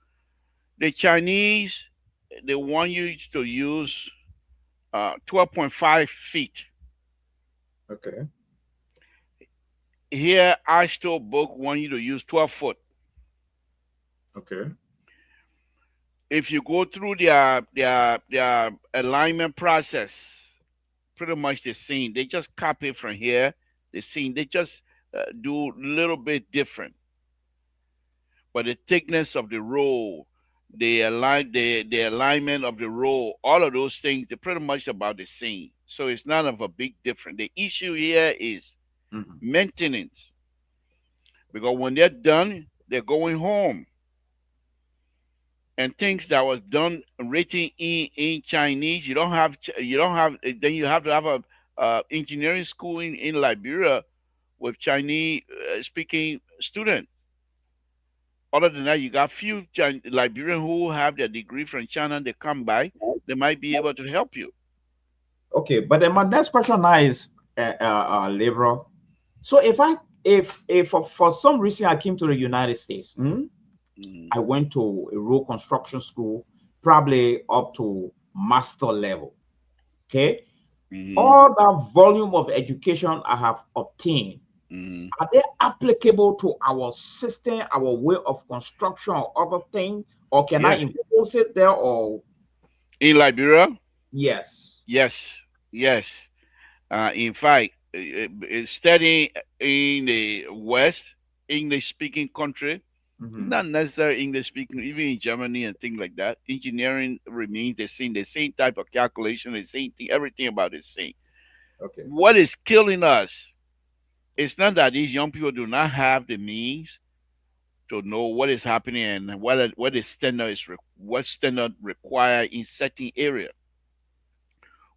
S3: the Chinese, they want you to use 12.5 feet.
S4: Okay.
S3: Here, I still book want you to use 12 foot.
S4: Okay.
S3: If you go through their alignment process, pretty much the same. They just copy from here. The same. They just do a little bit different. But the thickness of the roll, the alignment of the roll, all of those things, they're pretty much about the same. So it's not of a big difference. The issue here is maintenance. Because when they're done, they're going home. And things that was done written in Chinese, you don't have then you have to have a engineering school in Liberia with Chinese speaking students. Other than that, you got few Liberians who have their degree from China. They come by, they might be able to help you.
S4: Okay, but then my next question now is, liberal. So if for some reason I came to the United States,
S3: Mhm.
S4: I went to a road construction school, probably up to master level. Okay,
S3: Mhm.
S4: all that volume of education I have obtained,
S3: Mhm.
S4: are they applicable to our system, our way of construction, or other thing, or can I
S3: Yes.
S4: impose it there? Or
S3: In Liberia,
S4: yes.
S3: yes, yes. In fact, studying in the West, English speaking country,
S4: Mhm.
S3: not necessarily English speaking, even in Germany and things like that, engineering remains the same type of calculation, the same thing, everything about the same.
S4: Okay.
S3: What is killing us? It's not that these young people do not have the means to know what is happening and what is standard what standard required in certain area.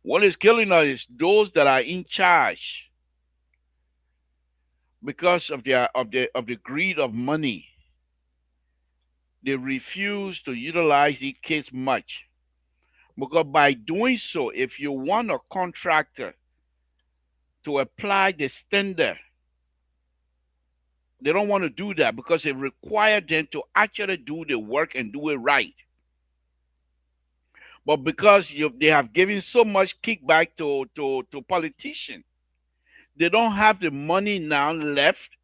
S3: What is killing us is those that are in charge because of the greed of money. They refuse to utilize these kids much because by doing so, if you want a contractor to apply the standard, they don't want to do that because it requires them to actually do the work and do it right. But because they have given so much kickback to politicians, they don't have the money now left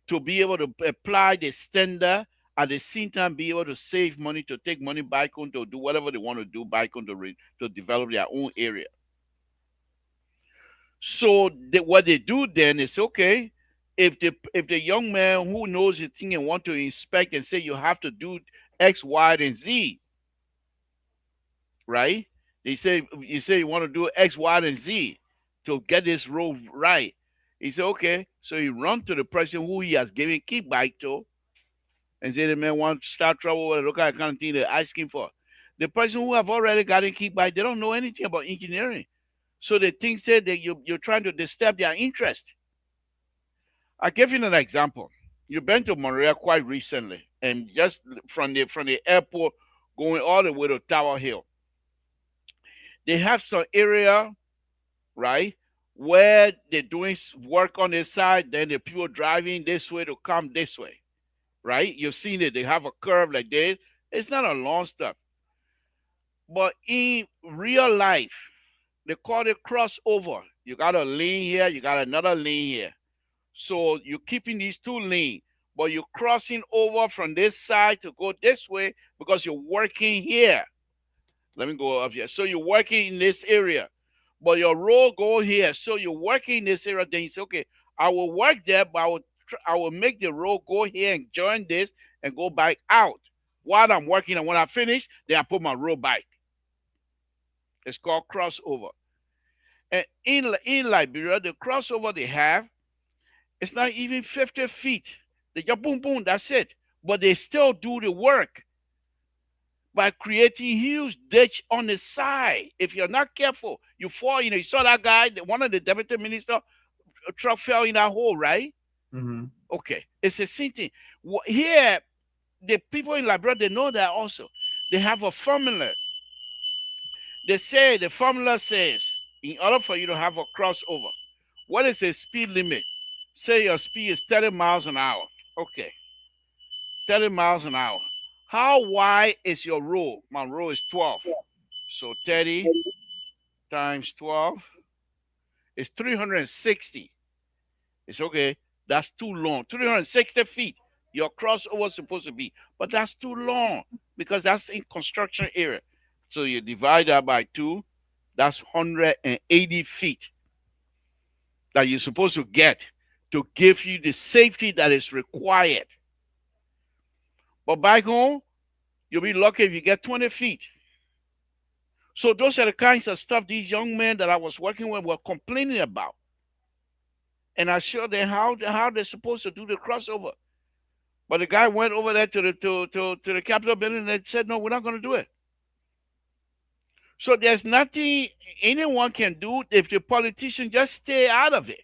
S3: to be able to apply the standard at the same time be able to save money to take money back on to do whatever they want to do back on to develop their own area. So what they do then is okay. If the young man who knows the thing and want to inspect and say you have to do X, Y, and Z, right? They say you say you want to do X, Y, and Z to get this road right. He said, okay. So he run to the person who he has given kickback to and say the man wants to start trouble with look at the kind of thing they're asking for. The person who have already gotten kickback, they don't know anything about engineering. So they think say that you're trying to disturb their interest. I give you an example. You've been to Monrovia quite recently, and just from the airport going all the way to Tower Hill, they have some area, right, where they're doing work on this side, then the people driving this way to come this way, right? You've seen it. They have a curve like this. It's not a long stuff. But in real life, they call it crossover. You got a lane here, you got another lane here. So you're keeping these two lanes, but you're crossing over from this side to go this way because you're working here. Let me go up here. So you're working in this area, but your road go here. So you're working in this area. Then you say, okay, I will work there, but I will make the road go here and join this and go back out while I'm working. And when I finish, then I put my road back. It's called crossover. And in Liberia, the crossover they have, it's not even 50 feet. They just boom, boom, that's it. But they still do the work by creating huge ditch on the side. If you're not careful, you fall. You saw that guy, one of the deputy minister, a truck fell in that hole, right?
S4: Mm-hmm.
S3: Okay, it's the same thing. Here, the people in Liberia, they know that also. They have a formula. They say, the formula says, in order for you to have a crossover, what is the speed limit? Say your speed is 30 miles an hour. Okay, 30 miles an hour. How wide is your road? My road is 12. So 30 times 12 is 360. It's okay. That's too long. 360 feet. Your crossover is supposed to be. But that's too long because that's in construction area. So you divide that by 2. That's 180 feet that you're supposed to get to give you the safety that is required. But back home, you'll be lucky if you get 20 feet. So those are the kinds of stuff these young men that I was working with were complaining about. And I showed them how they're supposed to do the crossover. But the guy went over there to the Capitol building and said, no, we're not going to do it. So there's nothing anyone can do if the politician just stay out of it.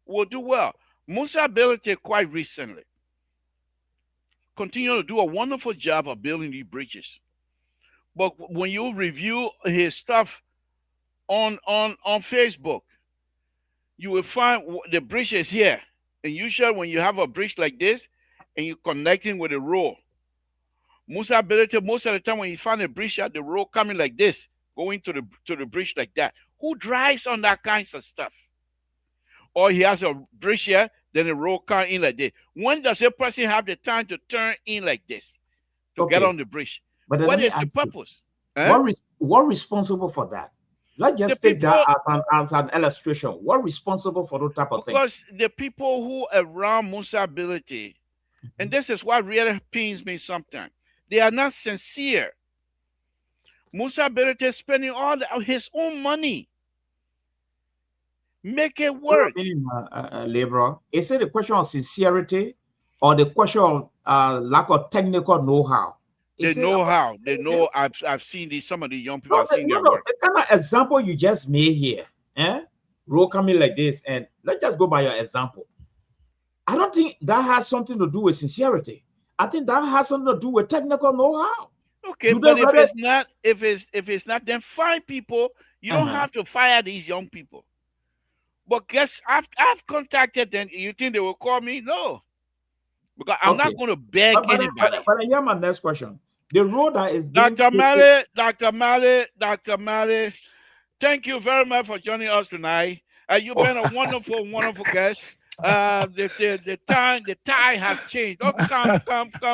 S3: Will do well. Musa Ability quite recently continue to do a wonderful job of building these bridges. But when you review his stuff on Facebook, you will find the bridge is here. And usually when you have a bridge like this and you're connecting with the road, Musa Ability, most of the time when you find a bridge at the road coming like this, going to the bridge like that, who drives on that kinds of stuff? Or he has a bridge here, then the road comes in like this. When does a person have the time to turn in like this to get on the bridge?
S4: But
S3: what is the purpose?
S4: What responsible for that? Let's just take that as an illustration. What responsible for that type of thing?
S3: Because the people who around Musa Ability, and this is what really pains me sometimes, they are not sincere. Musa Ability is spending all his own money. Make it work.
S4: Laborer, is it a question of sincerity or the question of lack of technical know-how?
S3: They know how. They know. I've seen these. Some of the young people. I've seen their work.
S4: The kind of example you just made here, road coming like this, and let's just go by your example. I don't think that has something to do with sincerity. I think that has something to do with technical know-how.
S3: Okay, but if it's not, then fire people. You don't have to fire these young people. But guess I've contacted them. You think they will call me? No, because I'm not going to beg anybody.
S4: But I hear my next question. The road that is
S3: Dr. Mali, thank you very much for joining us tonight. You've been a wonderful guest. The tie has changed. Don't come,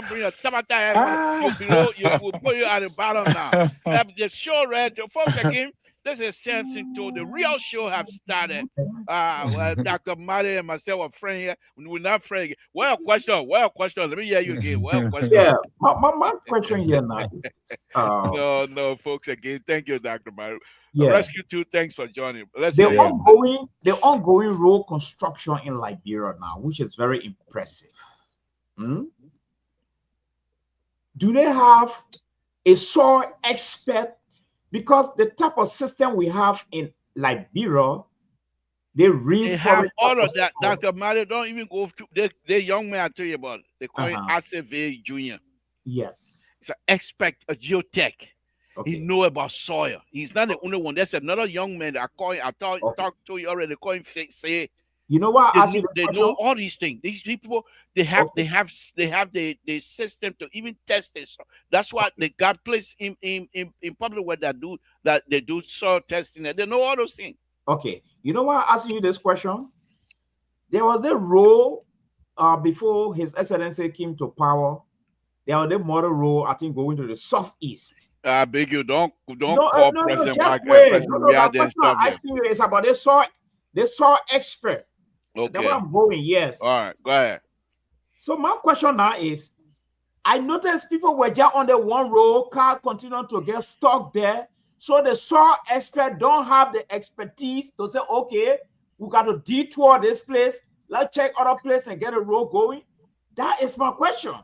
S3: bring a tabata. You will put you at the bottom now. The show read, folks again. This is Samson too. The real show have started. Dr. Mali and myself are friends here. We're not friends again. Well, question. Let me hear you again. Well, question.
S4: Yeah, my question here now is
S3: no, folks again. Thank you, Dr. Mali. Yeah. Rescue 2, thanks for joining.
S4: The ongoing road construction in Liberia now, which is very impressive. Do they have a soil expert? Because the type of system we have in Liberia They
S3: They have
S4: reforest
S3: all
S4: for
S3: of that.
S4: soil.
S3: Dr. Mario don't even go through. They young man I tell you about. They call him
S4: Uh-huh.
S3: ACV Junior.
S4: Yes.
S3: He's an expert, a geotech. He
S4: Okay.
S3: know about soil. He's not the
S4: Okay.
S3: only one. There's another young man that I call him. I
S4: Okay.
S3: talked to you already. They call him say
S4: You know why I ask you this
S3: they know
S4: question?
S3: all these things. These people they have
S4: Okay.
S3: they have they have the system to even test this. That's why
S4: Okay.
S3: they got place in public where they do soil testing and they know all those things.
S4: Okay. You know why I asking you this question? There was a role before His Excellency came to power. There was a model role, I think, going to the southeast.
S3: I beg you, don't
S4: No,
S3: call
S4: no,
S3: President
S4: just
S3: back
S4: wait. No,
S3: President
S4: no, my
S3: Riyadh and
S4: question I'm
S3: stuff here.
S4: asking you is about the soil expert. That's where
S3: Okay.
S4: I'm going, yes.
S3: All right, go ahead.
S4: So my question now is, I noticed people were just on the one road, car continue to get stuck there. So the soil expert don't have the expertise to say, okay, we got to detour this place. Let's check other place and get a road going. That is my question.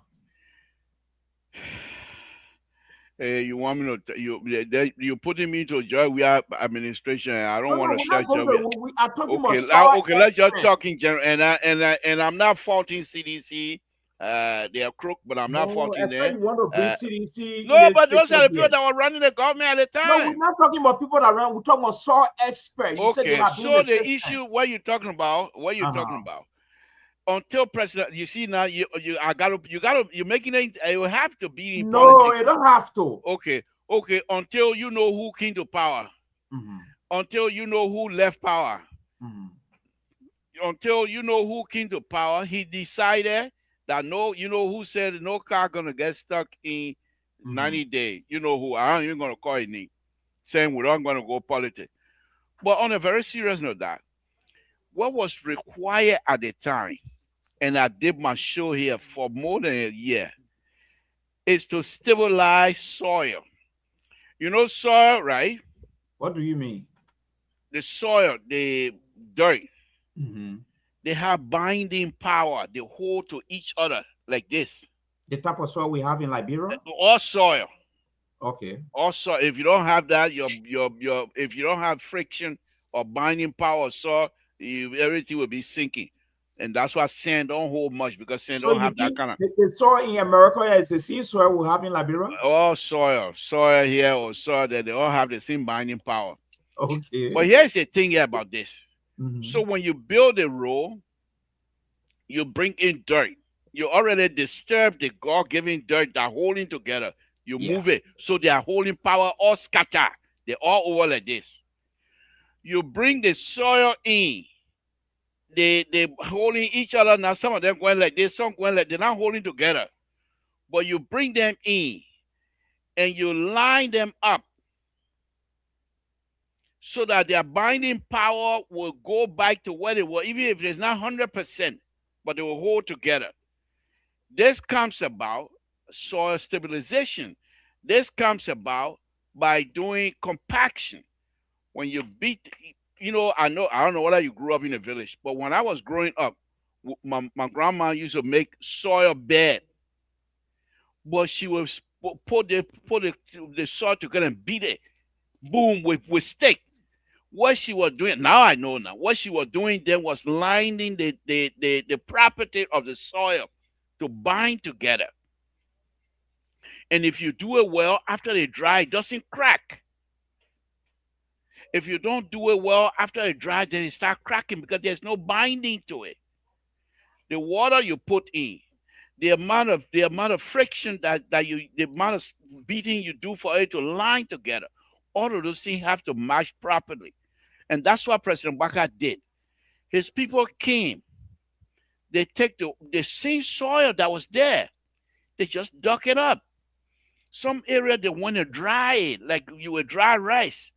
S3: Hey, you want me to you putting me to joy we are administration and I
S4: No,
S3: don't
S4: no,
S3: want to
S4: we're not
S3: share
S4: going
S3: job.
S4: to. We are talking about
S3: Okay,
S4: soil
S3: okay, let's just
S4: expert.
S3: talk in general and I'm not faulting CDC. They are crook, but I'm not
S4: No,
S3: faulting
S4: expect
S3: them.
S4: you want to bring
S3: Uh,
S4: CDC in
S3: no,
S4: a
S3: but those
S4: picture
S3: are the people
S4: here.
S3: that were running the government at the
S4: No, we're
S3: time.
S4: not talking about people that run. We're talking about soil expert. You said they
S3: Okay,
S4: have been in
S3: so
S4: the
S3: the
S4: system.
S3: issue what you're talking
S4: Uh-huh.
S3: about until president you see now you're making it you have to be in
S4: No,
S3: politics.
S4: you don't have to.
S3: Okay, until you know who came to power,
S4: Mm-hmm.
S3: until you know who left power,
S4: Mm-hmm.
S3: until you know who came to power, he decided that no, you know who said no car gonna get stuck in
S4: Mm-hmm.
S3: 90 days. You know who? I ain't even gonna call it name, saying we're not gonna go politics. But on a very serious note, that what was required at the time, and I did my show here for more than a year, is to stabilize soil. You know soil, right?
S4: What do you mean?
S3: The soil, the dirt,
S4: Mm-hmm.
S3: they have binding power. They hold to each other like this.
S4: The type of soil we have in Liberia?
S3: All soil.
S4: Okay.
S3: Also, if you don't have that, if you don't have friction or binding power, so everything will be sinking, and that's why sand don't hold much because sand
S4: So
S3: don't
S4: you
S3: have that
S4: think
S3: kind of
S4: the soil in America is the same soil we have in Liberia?
S3: all soil here or soil that they all have the same binding power.
S4: Okay.
S3: But here's the thing here about this.
S4: Mm-hmm.
S3: So when you build a road, you bring in dirt. You already disturb the God-given dirt that holding together. You
S4: Yeah.
S3: move it so they are holding power all scatter. They're all over like this. You bring the soil in. They holding each other now. Some of them going like this, some going like they're not holding together. But you bring them in and you line them up so that their binding power will go back to what it was, even if it's not 100%, but they will hold together. This comes about soil stabilization. This comes about by doing compaction. When you beat, I don't know whether you grew up in a village, but when I was growing up, my grandma used to make soil bed, but she would put the soil together and beat it, boom, with stick. What she was doing, now I know now, what she was doing then was lining the property of the soil to bind together. And if you do it well, after they dry, it doesn't crack. If you don't do it well, after it dries, then it starts cracking because there's no binding to it. The water you put in, the amount of friction the amount of beating you do for it to line together, all of those things have to match properly. And that's what President Baka did. His people came, they take the same soil that was there, they just dug it up. Some area they want to dry it, like you would dry rice.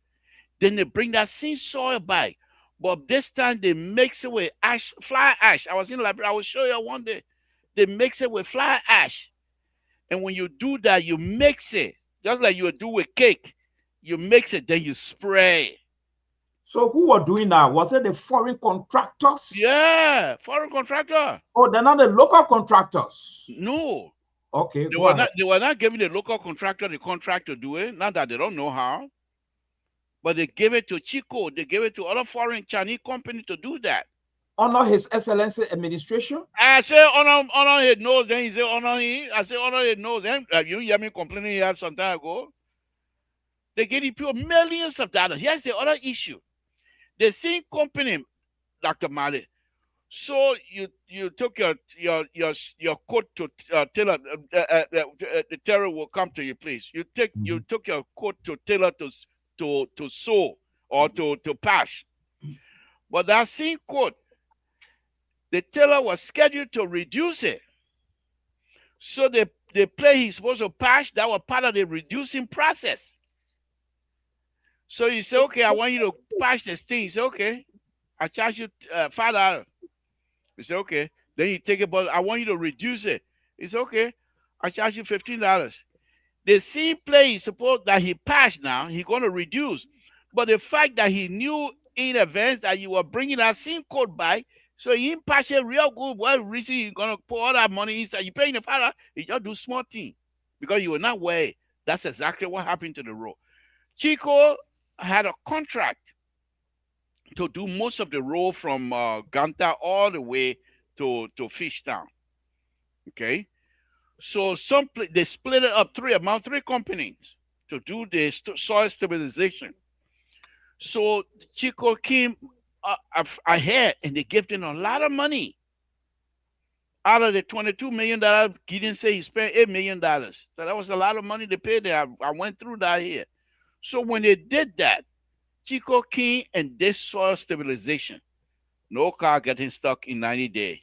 S3: Then they bring that same soil back. But this time they mix it with ash, fly ash. I was in Liberia, I will show you one day. They mix it with fly ash. And when you do that, you mix it, just like you would do with cake. You mix it, then you spray.
S4: So who were doing that? Was it the foreign contractors?
S3: Yeah, foreign contractor.
S4: Oh, they're not the local contractors.
S3: No.
S4: Okay,
S3: They were not giving the local contractor the contract to do it. Not that they don't know how. But they gave it to Chico. They gave it to other foreign Chinese company to do that.
S4: Honor His Excellency administration.
S3: I say honor his nose. Then he say honor him. I say honor his nose. Then you hear me complaining here some time ago. They gave the people millions of dollars. Here's the other issue. The same company, Dr. Mali. So you took your coat to tailor. The tailor will come to your place. You took your coat to tailor to sew or to patch. But that same coat, the tailor was scheduled to reduce it. So the place he's supposed to patch, that was part of the reducing process. So you say, okay, I want you to patch this thing. You say, okay, I charge you $5. You say, okay. Then you take it, but I want you to reduce it. It's okay. I charge you $15. The same place suppose that he patched now, he's going to reduce. But the fact that he knew in advance that you were bringing that same coat by, so he didn't patch it real good. Well, reason you're going to pour all that money inside. You're paying the $5, you just do small thing because you will not wear it. That's exactly what happened to the road. Chico had a contract to do most of the road from Ganta all the way to Fishtown. Okay, so they split it up among three companies to do the soil stabilization. So Chico came ahead and they gave them a lot of money. Out of the $22 million, he didn't say he spent $8 million. So that was a lot of money to pay there. I went through that here. So when they did that, Chico came and did soil stabilization. No car getting stuck in 90 days.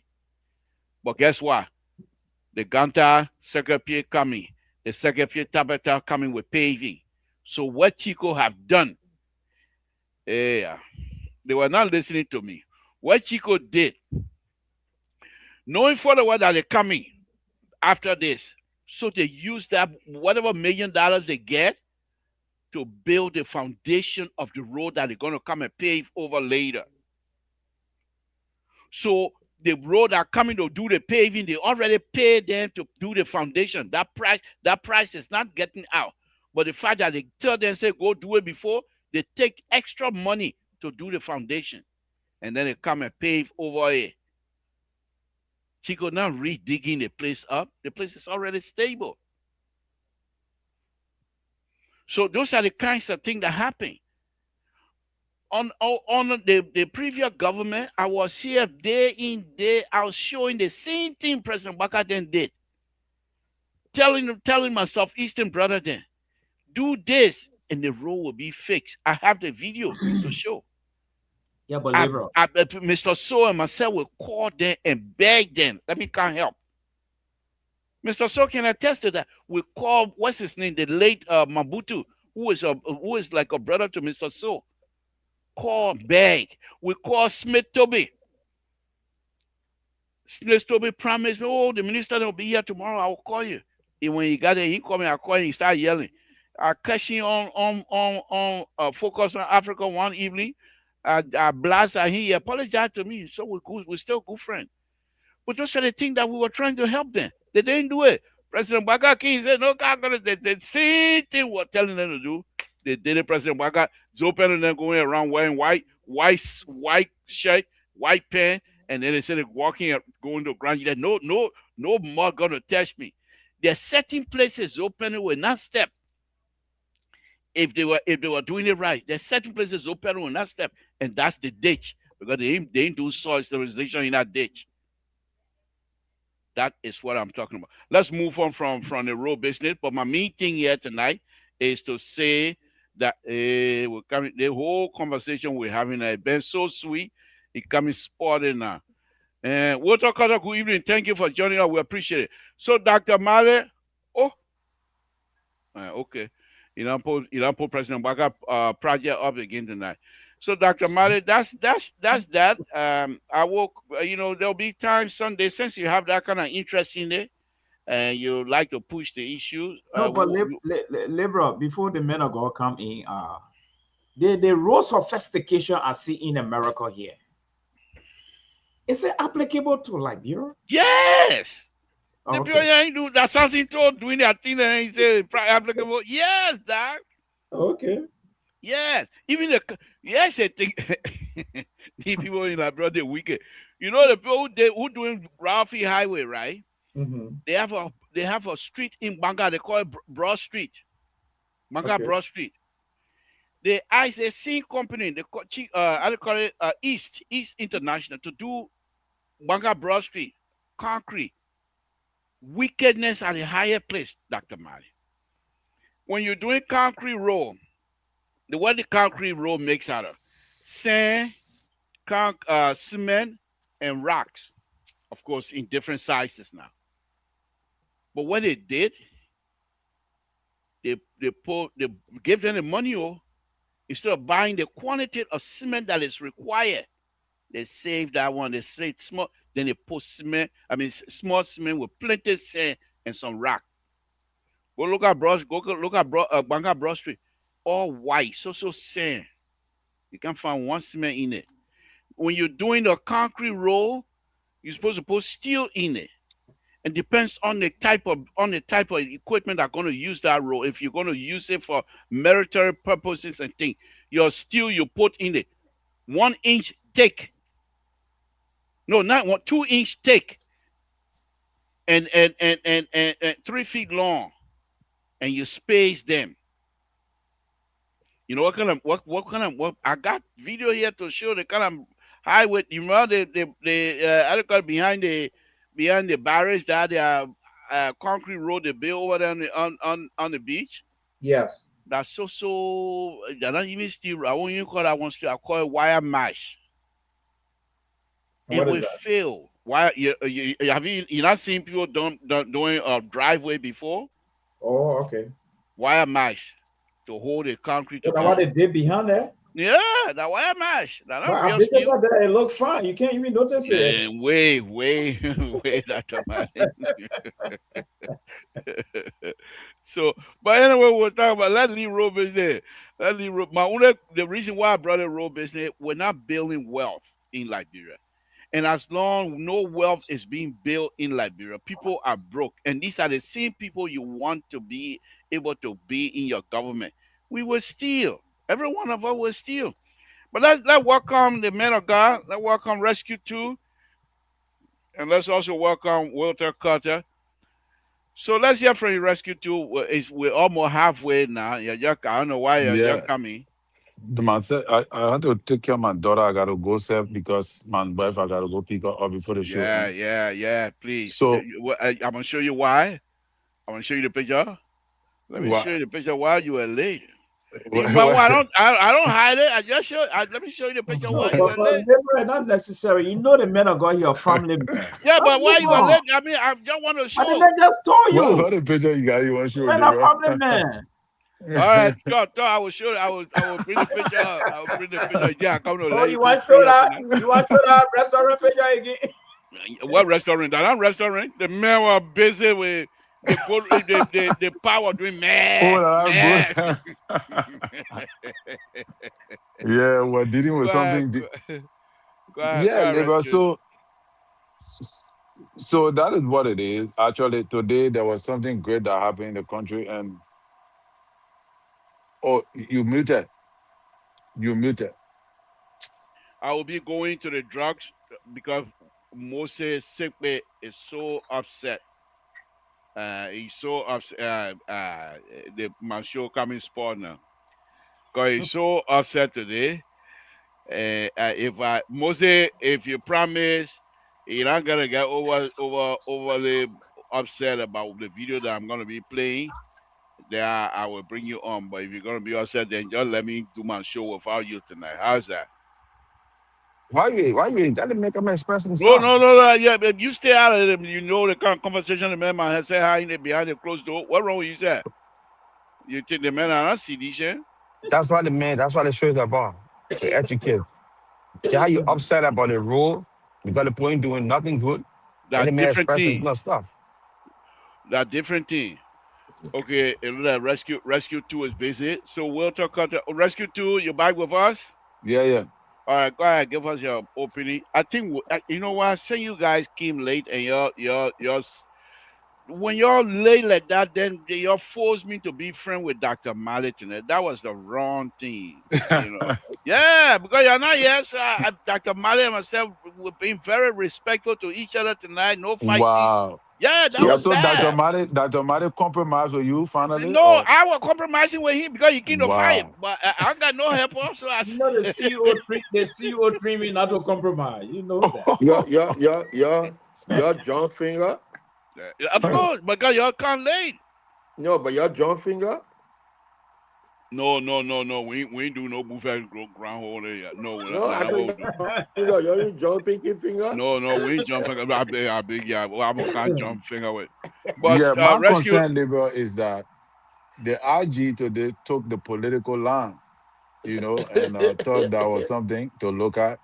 S3: But guess what? The Ganta Secretary coming. The Secretary Tabata coming with paving. So what Chico have done, they were not listening to me. What Chico did, knowing for the word that they're coming after this, so they use that whatever $1 million they get to build the foundation of the road that they're going to come and pave over later. So the road are coming to do the paving, they already paid them to do the foundation. That price is not getting out. But the fact that they tell them, say, go do it before, they take extra money to do the foundation. And then they come and pave over it. Chico now re-digging the place up. The place is already stable. So those are the kinds of things that happen. On the previous government, I was here day in, day out, showing the same thing President Baka then did. Telling my Southeastern brother then, do this and the road will be fixed. I have the video to show.
S4: Yeah, but
S3: Mr. So and myself will call them and beg them. Let me can't help. Mr. So can attest to that. We call, what's his name, the late Mabutu, who is like a brother to Mr. So. Call, beg. We call Smith Toby. Smith Toby promised me, oh, the minister will be here tomorrow. I will call you. And when he got there, he called me. I called him. He started yelling. I catch him on Focus on Africa one evening. I blast at him. He apologized to me. So we're still good friends. But those are the things that we were trying to help them. They didn't do it. President Baka King said, no, God, the same thing we're telling them to do. They did it. President Baka, Zopen and them going around wearing white shirt, white pants, and then they said they're walking up, going to the ground. He said, no more gonna touch me. There are certain places Zopen will not step. If they were doing it right, there are certain places Zopen will not step, and that's the ditch because they didn't do soil sterilization in that ditch. That is what I'm talking about. Let's move on from the road business. But my main thing here tonight is to say that we're coming. The whole conversation we're having has been so sweet. It coming spotted now. And we'll talk about good evening. Thank you for joining us. We appreciate it. So, Dr. Male, okay. You don't put President Baka project up again tonight. So, Dr. Male, that's that. I will, there'll be times Sunday, since you have that kind of interest in it, and you like to push the issue.
S4: No, but Libra, before the men of God come in, the road sophistication I see in America here, is it applicable to Liberia?
S3: Yes.
S4: Okay.
S3: That Samson told doing that thing and he said applicable. Yes, Doc.
S4: Okay.
S3: Yes, even the yes, I think the people in Liberia they wicked. You know the people who doing Ralphie Highway, right?
S4: Mm-hmm.
S3: They have a street in Banga. They call it Broad Street, Banga
S4: Okay.
S3: Broad Street. They asked the same company, how they call it, East International, to do Banga Broad Street, concrete. Wickedness at a higher place, Dr. Mali. When you're doing concrete road, what the concrete road makes out of sand, cement, and rocks, of course, in different sizes now. But what they did, they give them the money, instead of buying the quantity of cement that is required. They save that one. They save small. Then they put cement. I mean, small cement with plenty of sand and some rock. Go look at Banga Broad Street, all white, so sand. You can't find one cement in it. When you're doing the concrete roll, you're supposed to put steel in it. It depends on the type of equipment that's going to use that roll. If you're going to use it for military purposes and things, your steel you put in it 1 inch thick. No, not 2 inch thick, and 3 feet long, and you space them. You know what I got video here to show the kind of highway. You know the I call it behind the barracks that concrete road they built over there on the beach.
S4: Yes.
S3: That's they're not even steel. I won't even call that one steel. I call it wire mesh.
S4: And
S3: It
S4: what is
S3: will
S4: that?
S3: fail. Why you not seen people doing a driveway before?
S4: Oh, okay.
S3: Wire mesh to hold the concrete
S4: So now what
S3: together.
S4: they did behind that?
S3: Yeah, that wire mesh. That
S4: But
S3: not
S4: I
S3: real
S4: visited
S3: steel.
S4: that. It looked fine. You can't even notice it.
S3: Man, way, way that dramatic. So, but anyway, we're talking about let's leave road business. Let's leave the reason why I brought up road business, we're not building wealth in Liberia. And as long no wealth is being built in Liberia, people are broke. And these are the same people you want to be able to be in your government. We will steal. Every one of us will steal. But let's welcome the men of God. Let's welcome Rescue 2. And let's also welcome Walter Carter. So let's hear from you, Rescue 2. We're almost halfway now. I don't know why you're
S5: Yeah,
S3: just coming.
S5: the man said I had to take care of my daughter. I gotta go sir because my wife I gotta go pick her up before the show
S3: Yeah,
S5: end.
S3: yeah, yeah. Please.
S5: So
S3: I'm going to show you why. I'm going to show you the picture. Let me show
S5: what?
S3: you the picture while you were late. But
S5: what
S3: I don't hide it. Let me show you the picture
S4: No,
S3: while you
S4: but
S3: were late.
S4: Deborah, not necessary. You know the men of God, your family man.
S3: Yeah,
S4: Don't
S3: but
S4: move
S3: while you were
S4: on.
S3: late, I mean, I just want to
S4: I didn't
S3: show.
S4: just told
S5: what
S4: you.
S5: the picture you got? You want to show,
S4: Men are
S5: Gabriel?
S4: family men.
S3: All right, sure, I will show. I will bring the picture. I will bring the picture. Yeah, I come to
S4: Oh,
S3: let you
S4: you
S3: to
S4: want to
S3: free
S4: show
S3: up
S4: that?
S3: tonight.
S4: You want to show that restaurant picture again?
S3: What restaurant? That restaurant. The men were busy with the power doing
S5: Oh,
S3: meh
S5: I'm
S3: meh.
S5: good. Yeah, we're dealing with
S3: Go ahead,
S5: something.
S3: go
S5: Yeah,
S3: ahead,
S5: Gabriel.
S3: rescue.
S5: So that is what it is. Actually, today there was something great that happened in the country, and oh, you muted. You muted.
S3: I will be going to the drugs because Moses simply is so upset. He's so upset. My show coming sport now. Cause he's so upset today. If Moses, if you promise, you're not gonna get overly upset about the video that I'm gonna be playing, then I will bring you on. But if you're gonna be upset, then just let me do my show without you tonight. How's that?
S5: Why you that didn't make him express
S3: No,
S5: himself?
S3: no, no, no. Yeah, but you stay out of them. You know the kind of conversation the man might have say hi in there behind the closed door. What wrong with you, sir? You think the man are not see this shit?
S6: That's what the show is about. To educate. See how you upset about the rule because the point doing nothing good. And the
S3: That
S6: man
S3: different
S6: expressing
S3: thing.
S6: no stuff.
S3: That different thing. Okay, rescue two is busy. So we'll talk about rescue two. You back with us?
S5: Yeah, yeah.
S3: All right, go ahead. Give us your opinion. I think you know what. Say you guys came late and when y'all lay like that, then y'all forced me to be friend with Dr. Malik tonight. That was the wrong thing, you know. Yeah, because you're not yes, Dr. Malik and myself were being very respectful to each other tonight. No fighting.
S5: Wow.
S3: Yeah, that
S5: So
S3: was
S5: so Dr.
S3: bad.
S5: Mate compromised with you finally?
S3: No,
S5: Or
S3: I was compromising with him because he came to fight,
S5: wow.
S3: but I got no help. Also,
S4: You know the CEO trained me not to compromise. You know that.
S7: You're John Finger.
S3: of course, because y'all come late.
S7: No, but you're John Finger.
S3: No. We ain't do no buffet groundhog yet. No,
S7: No, I
S3: that
S7: thought
S3: what we
S7: you
S3: do.
S7: John Finger. You're John Pinky Finger.
S3: No, we ain't jump finger. I big, yeah. Well, I can't jump finger with. But
S5: Yeah, my
S3: rescue.
S5: concern, Liberal, is that the IG today took the political line, and thought that was something to look at.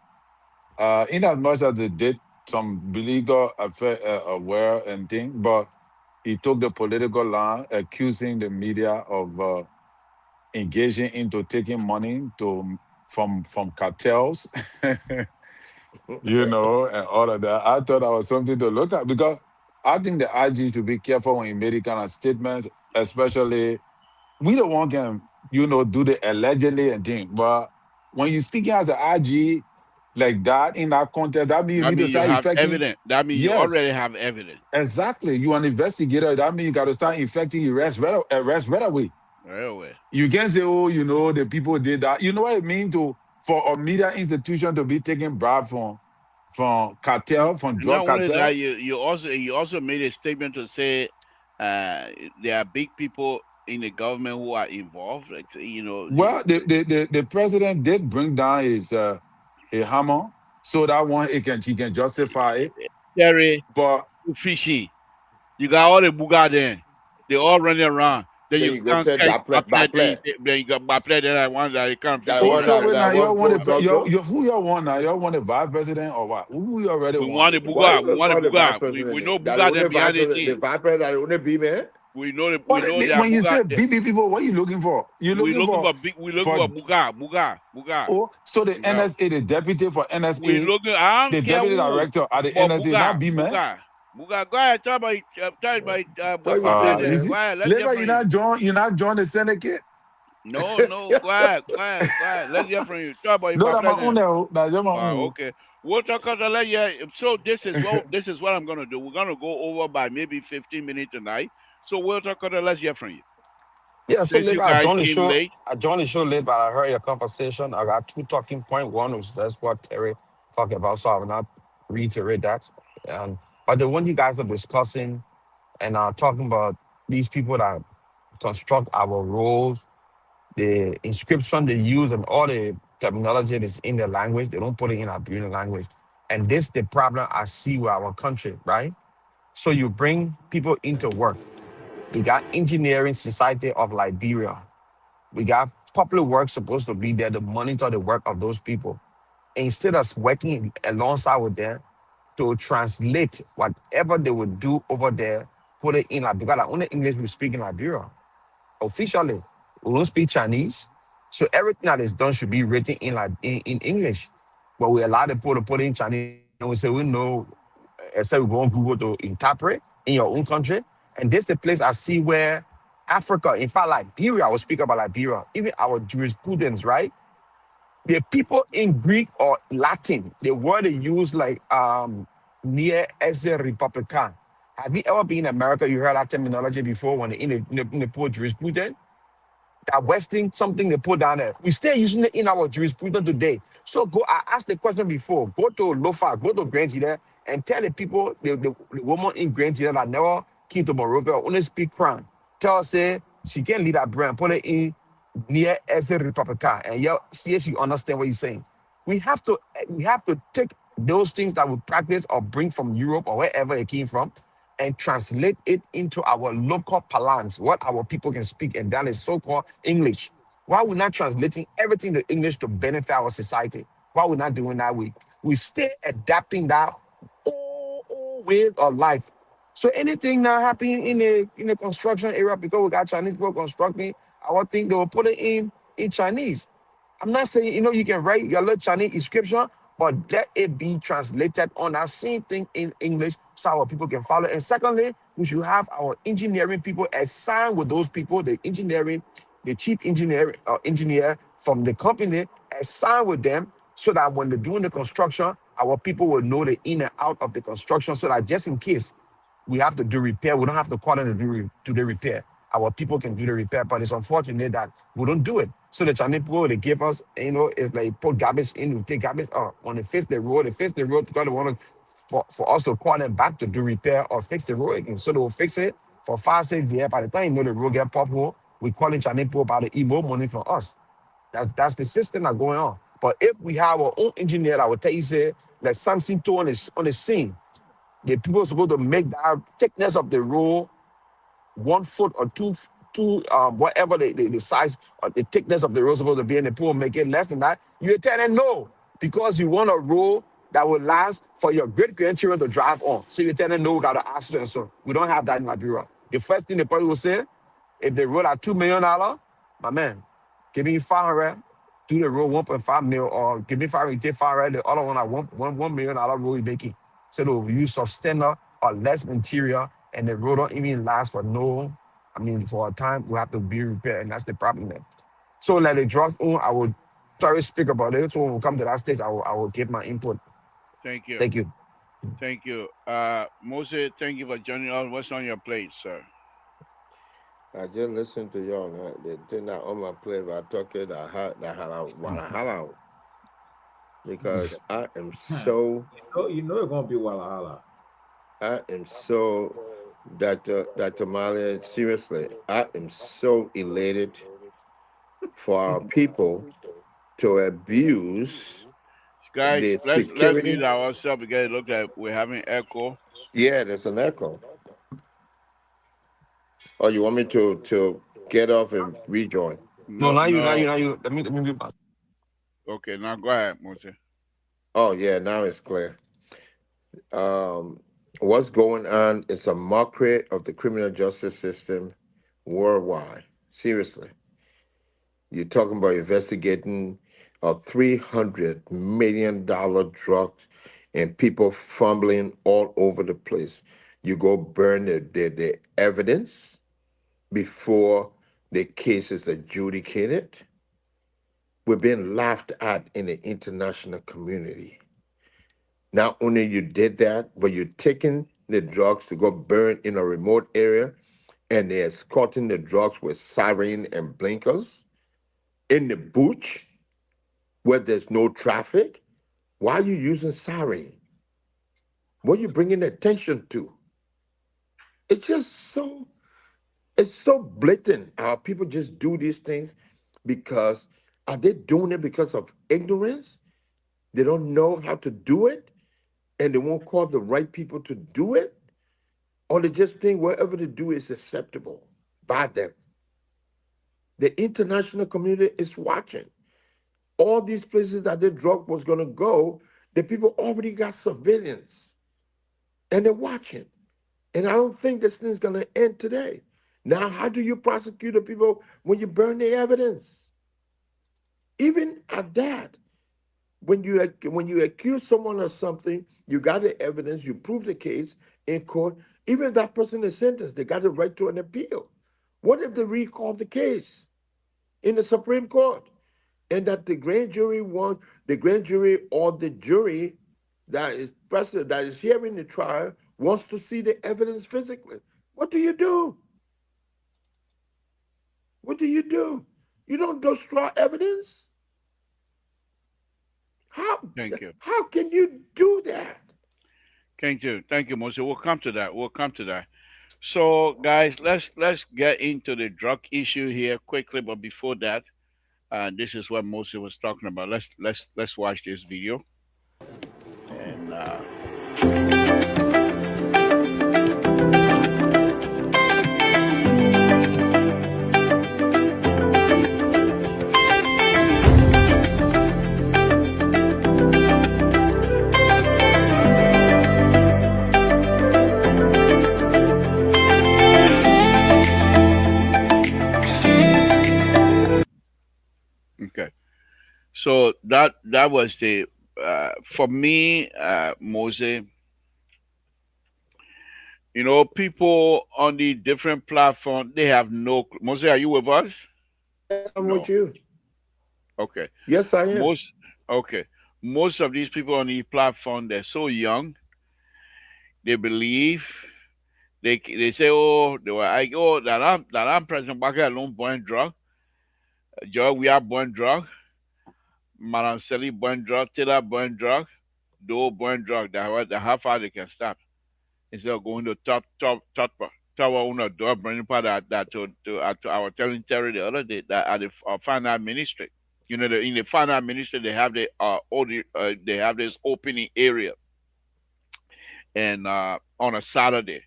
S5: In as much as they did some legal affair aware and thing, but he took the political line, accusing the media of engaging into taking money from cartels, and all of that. I thought that was something to look at because I think the IG should be careful when he made kind of statements, especially we don't want can, do the allegedly and thing. But when you speaking as an IG like that in that context, that means you
S3: I
S5: need to
S3: mean, you
S5: start
S3: have
S5: infecting.
S3: evidence. That means you
S5: Yes,
S3: already have evidence.
S5: exactly. You an investigator. That means you got to start infecting arrest right away.
S3: Anyway,
S5: You can say, oh, the people did that. You know what it means for a media institution to be taking bribe from cartel, from
S3: and not
S5: drug
S3: only that,
S5: cartel.
S3: you also made a statement to say there are big people in the government who are involved. Like
S5: Well, the president did bring down his a hammer so that one he can justify it.
S3: Terry
S5: But
S3: fishing. You got all the buga then. They all running around. Then
S7: Then
S3: you
S7: you go
S3: can't
S7: play
S3: catch
S7: that play,
S3: Baplet.
S7: that play.
S3: Then you got Baplet. Then I want that you can't fish
S7: That
S3: it.
S5: oh,
S7: one
S5: so
S7: that
S5: wait now,
S7: that
S5: y'all
S7: one
S5: want
S7: go
S5: to
S7: Jojo.
S5: who y'all want now? Y'all want the vice president or what? Who you already
S3: We want
S5: want?
S3: the
S7: Why
S3: buga.
S7: you
S3: We
S7: don't
S3: want the
S7: call the vice
S3: buga.
S7: president
S3: We
S7: then?
S3: know
S7: That the
S3: buga
S7: only
S3: them
S7: vice
S3: behind the
S7: president, the
S3: thing.
S7: vice president that the only be man.
S3: We know they are
S5: When you say
S3: buga.
S5: BB people, what you looking for? You
S3: We
S5: looking
S3: looking
S5: for
S3: for big. We looking
S5: for
S3: for buga.
S5: oh, so the
S3: Yeah.
S5: NSA, the deputy for
S3: We
S5: NSA,
S3: looking. I don't
S5: the
S3: care
S5: deputy
S3: who,
S5: director at the
S3: but
S5: NSA, not B man.
S3: buga. Go ahead. Talk about
S7: So you
S3: Baplet
S7: say
S5: You
S3: there.
S7: man.
S5: see,
S3: Go ahead. Let's hear
S5: later
S3: from you.
S5: you're not join the syndicate.
S3: No. Go ahead. Let's hear from you. Talk about your
S5: No, that my
S3: Baplet
S5: own
S3: there.
S5: now. That's my own.
S3: Okay. We'll talk about that. Yeah. So this is what I'm gonna do. We're gonna go over by maybe 15 minutes tonight. So we'll talk about that. Let's hear from you.
S6: Yeah, so
S3: Since
S6: Liv,
S3: you guys came late.
S6: I joined the show late, but I heard your conversation. I got two talking points. One was that's what Terry talked about, so I will not reiterate that. And but the one you guys were discussing and talking about these people that construct our roles, the inscription they use and all the terminology that's in the language, they don't put it in our Brunei language. And this the problem I see with our country, right? So you bring people into work. We got Engineering Society of Liberia. We got public work supposed to be there to monitor the work of those people. Instead of working alongside with them to translate whatever they would do over there, put it in like because the only English we speak in Liberia. Officially, we don't speak Chinese. So everything that is done should be written in in English. But we allow the people to put it in Chinese and we say we know except we go on Google to interpret in your own country. And this is the place I see where Africa, in fact, Liberia, I will speak about Liberia, even our jurisprudence, right? The people in Greek or Latin, the word they use near as a Republican. Have you ever been in America? You heard that terminology before when in the poor jurisprudence? That Western something they put down there. We still using it in our jurisprudence today. So I asked the question before. Go to Lofa, go to Grand there, and tell the people, the woman in Grand that never came to Morovia, only speak Crown. Tell her, say, she can lead that brand, put it in near as a Republican, and yeah, see if she understand what he's saying. We have to take those things that we practice or bring from Europe or wherever it came from and translate it into our local parlance, what our people can speak, and that is so-called English. Why are we not translating everything to English to benefit our society? Why are we not doing that? We stay adapting that old way of life. So anything now happening in the construction area because we got Chinese people constructing our thing, they will put it in Chinese. I'm not saying you can write your little Chinese inscription, but let it be translated on that same thing in English so our people can follow. And secondly, we should have our engineering people assigned with those people, the engineering, the chief engineer from the company, assigned with them so that when they're doing the construction, our people will know the in and out of the construction so that just in case we have to do repair. We don't have to call them to do the repair. Our people can do the repair, but it's unfortunate that we don't do it. So the Chinese people they give us, it's like put garbage in, we take garbage out. When they fix the road because they want to for us to call them back to do repair or fix the road again. So they will fix it for 5, 6 years. By the time the road get pothole, we calling Chinese people about the emo money from us. That's the system that's going on. But if we have our own engineer, I will tell you, say, like Samson told on the scene, the people are supposed to make that thickness of the road 1 foot or whatever the size or the thickness of the road is supposed to be, and the people make it less than that. You tell them no, because you want a road that will last for your great grandchildren to drive on. So you tell them no, we got to ask and so. We don't have that in Liberia. The first thing the person will say, if the road at $2 million, my man, give me 500, do the road 1.5 mil, or give me 500, take 500, the other one at $1 million road you making. So they'll use substandard or less material, and the road don't even last for for a time, we have to be repaired, and that's the problem there. So like the drugs on, I will try to speak about it. So when we come to that stage, I will give my input.
S3: Thank you.
S6: Thank you.
S3: Thank you. Moses, thank you for joining us. What's on your plate, sir?
S7: I just listened to y'all. The thing that on my plate, I talk it, that hala, because I am so,
S4: It's gonna be Walla Hala.
S7: Dr. Malia, seriously, I am so elated for our people to abuse
S3: Guys,
S7: the
S3: let's mute
S7: security.
S3: ourselves because it looks like we're having echo.
S7: Yeah, there's an echo. Or you want me to get off and rejoin?
S6: No,
S3: No,
S6: not you, not you,
S3: no.
S6: not you. Let me be back.
S3: Okay, now go ahead, Moses.
S7: Oh yeah, now it's clear. Um, what's going on is a mockery of the criminal justice system worldwide. Seriously, you're talking about investigating a $300 million drug and people fumbling all over the place. You go burn the evidence before the case is adjudicated. We're being laughed at in the international community. Not only you did that, but you're taking the drugs to go burn in a remote area, and they're escorting the drugs with siren and blinkers in the bush where there's no traffic. Why are you using siren? What are you bringing attention to? It's just so blatant how people just do these things because are they doing it because of ignorance? They don't know how to do it and they won't call the right people to do it, or they just think whatever they do is acceptable by them. The international community is watching. All these places that the drug was going to go, the people already got surveillance and they're watching. And I don't think this thing's going to end today. Now, how do you prosecute the people when you burn the evidence? Even at that, when you accuse someone of something, you got the evidence, you prove the case in court. Even if that person is sentenced, they got the right to an appeal. What if they recall the case in the Supreme Court, and that the grand jury or the jury that is present, that is hearing the trial, wants to see the evidence physically? What do you do? What do you do? You don't destroy evidence. How
S3: Thank you.
S7: how can you do that?
S3: Thank you, Moses. We'll come to that. We'll come to that. So, guys, let's get into the drug issue here quickly. But before that, this is what Moses was talking about. Let's watch this video. And okay, so that was the For me, Mose, people on the different platform, they have no. Mose, are you with us?
S7: Yes, I'm with
S3: No.
S7: you.
S3: Okay.
S7: Yes, I am.
S3: Most. Okay. Most of these people on the platform, they're so young. They believe. They say, oh, they were like, oh, that I'm President Baka alone born drug. Joe, we are born drug. Maranceli born drug. Taylor born drug. Do born drug. That how far they can stop instead of going to tower owner door bringing part that to our telling Terry the other day that at the finance ministry. In the finance ministry they have the they have this opening area and on a Saturday.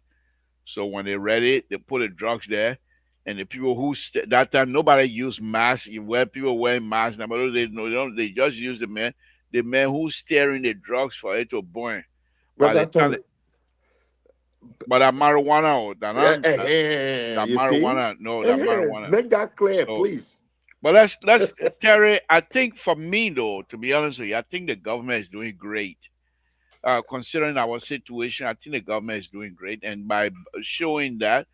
S3: So when they ready, they put the drugs there. And the people that time nobody used masks. You wear people wearing masks now, but they no, they don't. They just use the man who's steering the drugs for it to burn. By
S7: But
S3: the
S7: I
S3: time,
S7: told
S3: but that marijuana, that
S7: you see?
S3: marijuana, no, that marijuana.
S7: Make that clear,
S3: So,
S7: please.
S3: but let's Terry. I think for me though, to be honest with you, I think the government is doing great. Considering our situation, I think the government is doing great, and by showing that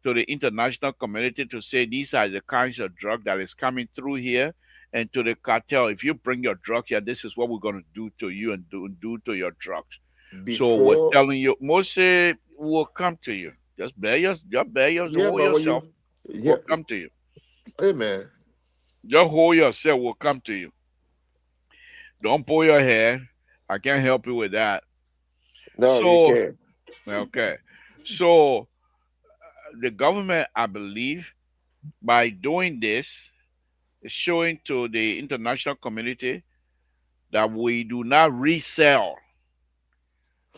S3: to the international community to say these are the kinds of drug that is coming through here, and to the cartel, if you bring your drug here, this is what we're going to do to you and do to your drugs. So we're
S7: Before,
S3: telling you, Moses will come to you. Just
S7: yeah,
S3: hold
S7: but when
S3: yourself.
S7: you, yeah,
S3: Will come to you.
S7: hey man,
S3: Just hold yourself. Will come to you. Don't pull your hair. I can't help you with that.
S7: no, you
S3: So
S7: can't.
S3: okay. So the government, I believe, by doing this, is showing to the international community that we do not resell.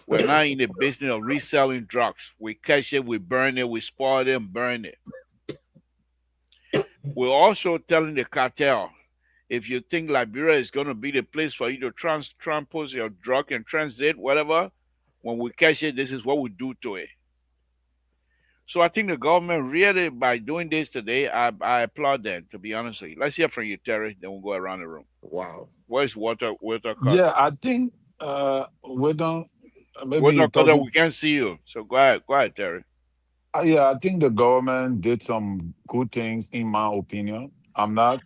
S3: We're not in the business of reselling drugs. We catch it, we burn it, we spoil it, and burn it. We're also telling the cartel, if you think Liberia is going to be the place for you to transpose your drug and transit, whatever, when we catch it, this is what we do to it. So I think the government really, by doing this today, I applaud them, to be honest with you. Let's hear from you, Terry, then we'll go around the room.
S7: Wow.
S3: Where's Walter
S5: Yeah,
S3: Carter?
S5: I think we don't maybe
S3: Walter
S5: you're
S3: Carter,
S5: talking.
S3: we can't see you. So go ahead, Terry.
S5: Yeah, I think the government did some good things in my opinion. I'm not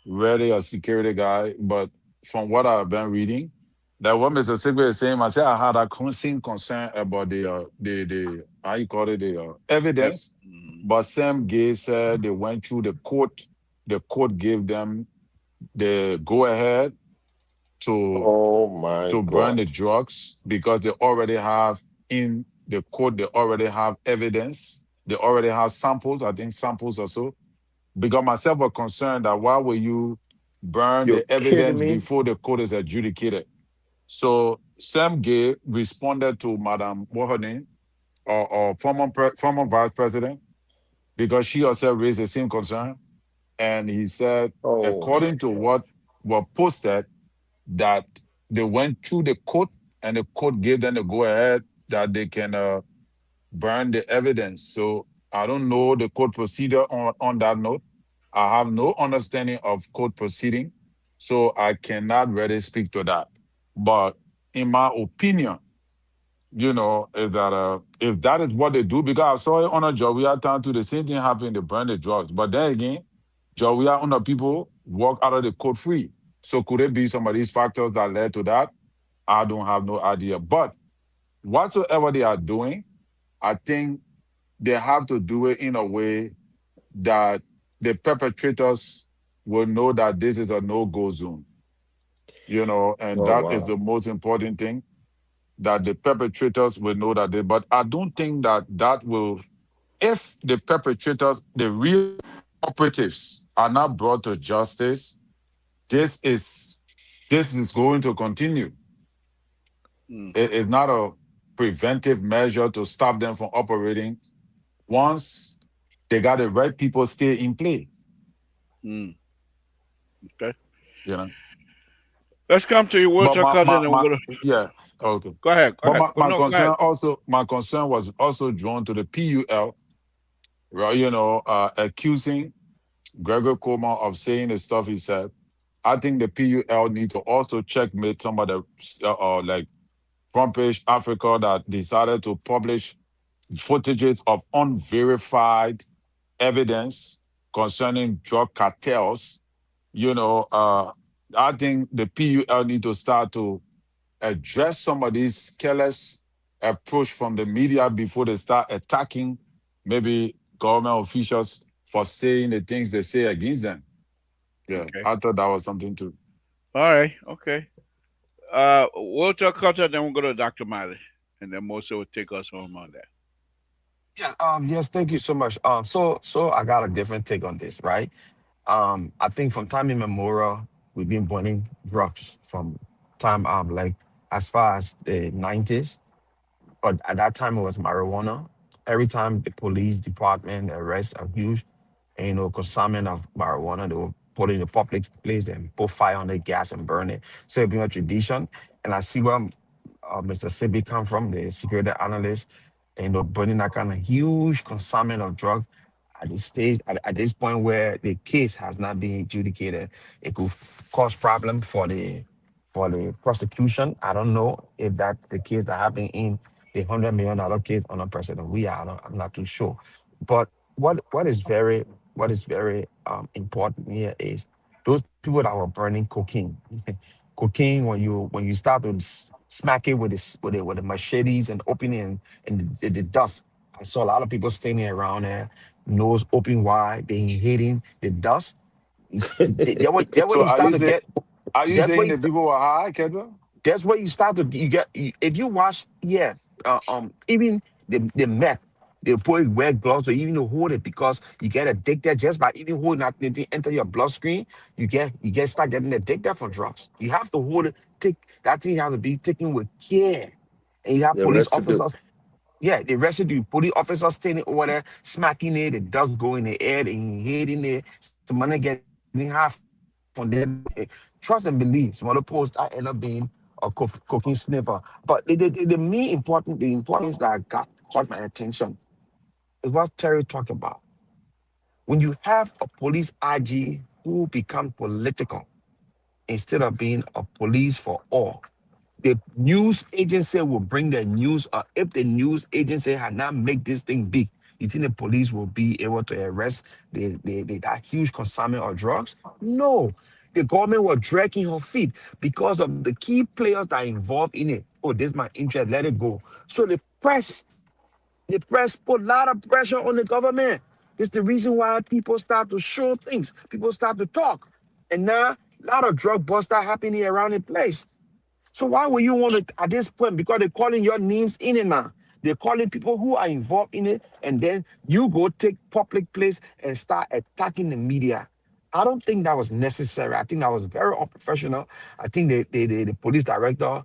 S5: really a security guy, but from what I've been reading, that what Mr. Sigwe is saying, I say I had a same concern about the how you call it the evidence,
S3: Mhm.
S5: but Sam Gay said they went through the court. The court gave them the go ahead to
S7: Oh my
S5: burn
S7: God.
S5: the drugs because they already have in the court. They already have evidence. They already have samples. I think samples also because myself were concerned that why will you burn
S7: You're
S5: the
S7: kidding
S5: evidence
S7: me?
S5: before the court is adjudicated? So Sam Gay responded to Madam what her name or former vice president because she also raised the same concern, and he said
S7: Oh my
S5: according to
S7: God.
S5: what were posted that they went through the court and the court gave them the go ahead that they can burn the evidence. So I don't know the court procedure on that note. I have no understanding of court proceeding, so I cannot really speak to that. But in my opinion, is that if that is what they do, because I saw it on a job, we had time to the same thing happen, they burn the drugs. But then again, job we are under people walk out of the court free. So could it be some of these factors that led to that? I don't have no idea. But whatsoever they are doing, I think they have to do it in a way that the perpetrators will know that this is a no-go zone, and
S7: Oh
S5: that is
S7: wow.
S5: the most important thing, that the perpetrators will know that but I don't think that will, if the perpetrators, the real operatives are not brought to justice, this is this is going to continue.
S3: Mm,
S5: It is not a preventive measure to stop them from operating once they got the right people still in play.
S3: mm, okay.
S5: You know.
S3: Let's come to you,
S5: But
S3: Walter Carter, and we'll go to.
S5: yeah, okay.
S3: Go ahead. Go
S5: But
S3: ahead.
S5: my
S3: No, go ahead.
S5: concern was also drawn to the PUL, well, accusing Gregor Coleman of saying the stuff he said. I think the PUL need to also checkmate some of the like front page Africa that decided to publish footages of unverified evidence concerning drug cartels. You know, I think the PUL need to start to address some of these careless approach from the media before they start attacking maybe government officials for saying the things they say against them. Yeah,
S3: Okay.
S5: I thought that was something to.
S3: All right. Okay. We'll talk culture, then we'll go to Dr. Miley, and then Mosa will take us home on that.
S6: Yeah. Yes. Thank you so much. So I got a different take on this, right? I think from time immemorial, we've been burning drugs from time like as far as the 90s, but at that time it was marijuana. Every time the police department arrests a huge, consignment of marijuana, they will put it in a public place and put fire on the gas and burn it. So it's been a tradition. And I see where Mr. Sibi come from, the security analyst, burning that kind of huge consignment of drugs at this stage, at this point where the case has not been adjudicated. It could cause problem for the prosecution. I don't know if that's the case that happened in the $100 million case on a President we are. I'm not too sure. But what is very important here is those people that were burning cocaine. Cocaine, when you start to smack it with with the machetes and opening and the dust. I saw a lot of people standing around there, nose open wide, they inhaling the dust. That way
S5: So
S6: you start to get.
S5: are you
S6: That's where
S5: saying
S6: you
S5: the
S6: start.
S5: people were high, Kendra?
S6: That's where you start to if you watch, yeah, even the meth, they put wear gloves to even hold it because you get addicted just by even holding that thing to enter your bloodstream. You get start getting addicted for drugs. You have to hold it. Take that thing has to be taken with care, and you have
S7: The
S6: police
S7: residue.
S6: officers. Yeah, the residue, police officers standing over there, smacking it, the dust go in the air, they inhaling it, some money getting half on there. Trust and believe, some other posts I end up being a cooking sniffer. But the important things that caught my attention is what Terry talked about. When you have a police IG who become political instead of being a police for all, the news agency will bring the news. If the news agency had not make this thing big, you think the police will be able to arrest that huge consignment of drugs? No. The government was dragging her feet because of the key players that are involved in it. Oh, this is my interest, let it go. So the press put a lot of pressure on the government. It's the reason why people start to show things. People start to talk. And now a lot of drug busts are happening around the place. So why would you want to at this point? Because they're calling your names in it now. They're calling people who are involved in it, and then you go take public place and start attacking the media. I don't think that was necessary. I think that was very unprofessional. I think the police director,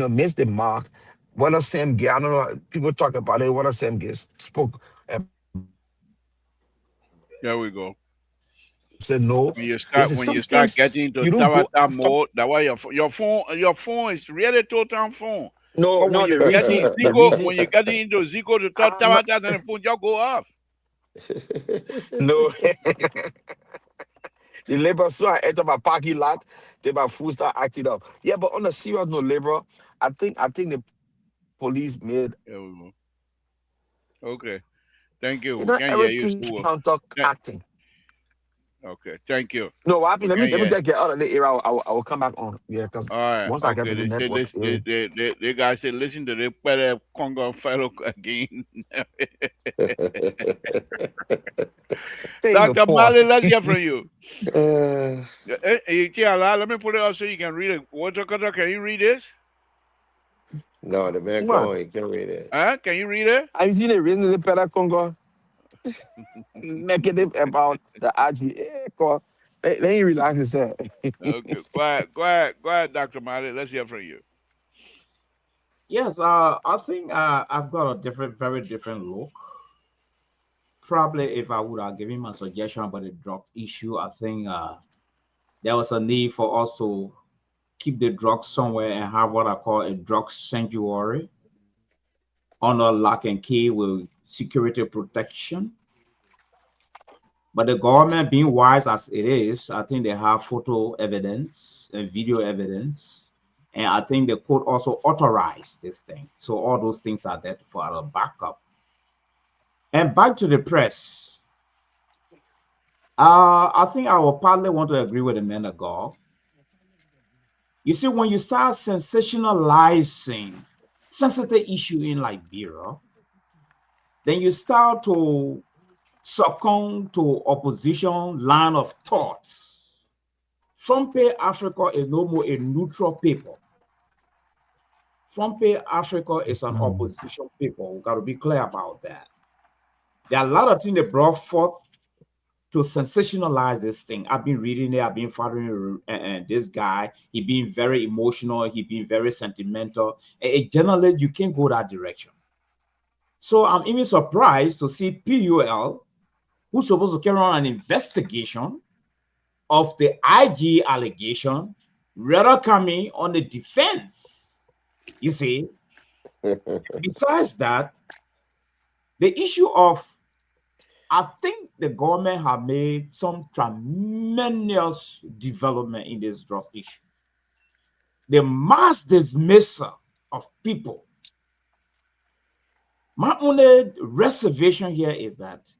S6: missed the mark. What a Sam Gay, I don't know. People talk about it. What a Sam Gay spoke about it.
S3: There we go.
S6: Said no.
S3: When you
S6: This
S3: start
S6: is
S3: when you
S6: some
S3: start
S6: things
S3: getting into
S6: you don't go
S3: Tabata
S6: after.
S3: mode, that why your phone is really total phone.
S6: No,
S3: But when
S6: no.
S3: you
S6: The
S3: get
S6: reason,
S3: in
S6: the
S3: Zico,
S6: reason
S3: when you get into Zico to talk
S6: I'm not.
S3: Tabata, then the phone just go off.
S6: No. The labor so I enter my parking lot, then my food start acting up. Yeah, but on a serious note, labor, I think the police made a mistake.
S3: There we go. Okay. Thank
S6: It's
S3: you.
S6: not
S3: We can hear you
S6: everything
S3: too well.
S6: counter
S3: Th-
S6: acting.
S3: Okay. Thank you.
S6: No, what happened?
S3: We
S6: Let me
S3: can
S6: let me
S3: hear.
S6: just get out of the era. I will come back on. Yeah, because
S3: All right.
S6: once I get
S3: Okay.
S6: to the
S3: They say
S6: network,
S3: this. They guys say listen to the better Congo fellow again.
S6: stay in your
S3: Dr.
S6: pause.
S3: Mali, let's hear from you.
S7: Uh,
S3: Let me put it out so you can read it. Water cutter, can you read this?
S7: no, the man
S6: Come on.
S7: going, he can't read it.
S3: Huh? Can you read it?
S6: I've seen a reason the better Congo negative about the IG. Let me relax yourself.
S3: Okay. Go ahead, Dr. Mali. Let's hear from you.
S4: Yes, I think I've got a different, very different look. Probably if I would have given my suggestion about the drugs issue, I think there was a need for us to keep the drugs somewhere and have what I call a drug sanctuary under lock and key with security protection. But the government, being wise as it is, I think they have photo evidence and video evidence. And I think the court also authorized this thing. So all those things are there for our backup. And back to the press. I think I will partly want to agree with the man of God. You see, when you start sensationalizing sensitive issue in Liberia, then you start to succumb to opposition line of thoughts. Front page Africa is no more a neutral paper. Front page Africa is an opposition paper. We got to be clear about that. There are a lot of things they brought forth to sensationalize this thing. I've been reading it. I've been following this guy. He being very emotional. He being very sentimental. A journalist, you can't go that direction. So I'm even surprised to see PUL, who's supposed to carry on an investigation of the IG allegation, rather coming on the defense. You see, besides that, the issue of, I think the government have made some tremendous development in this drug issue. The mass dismissal of people. My only reservation here is that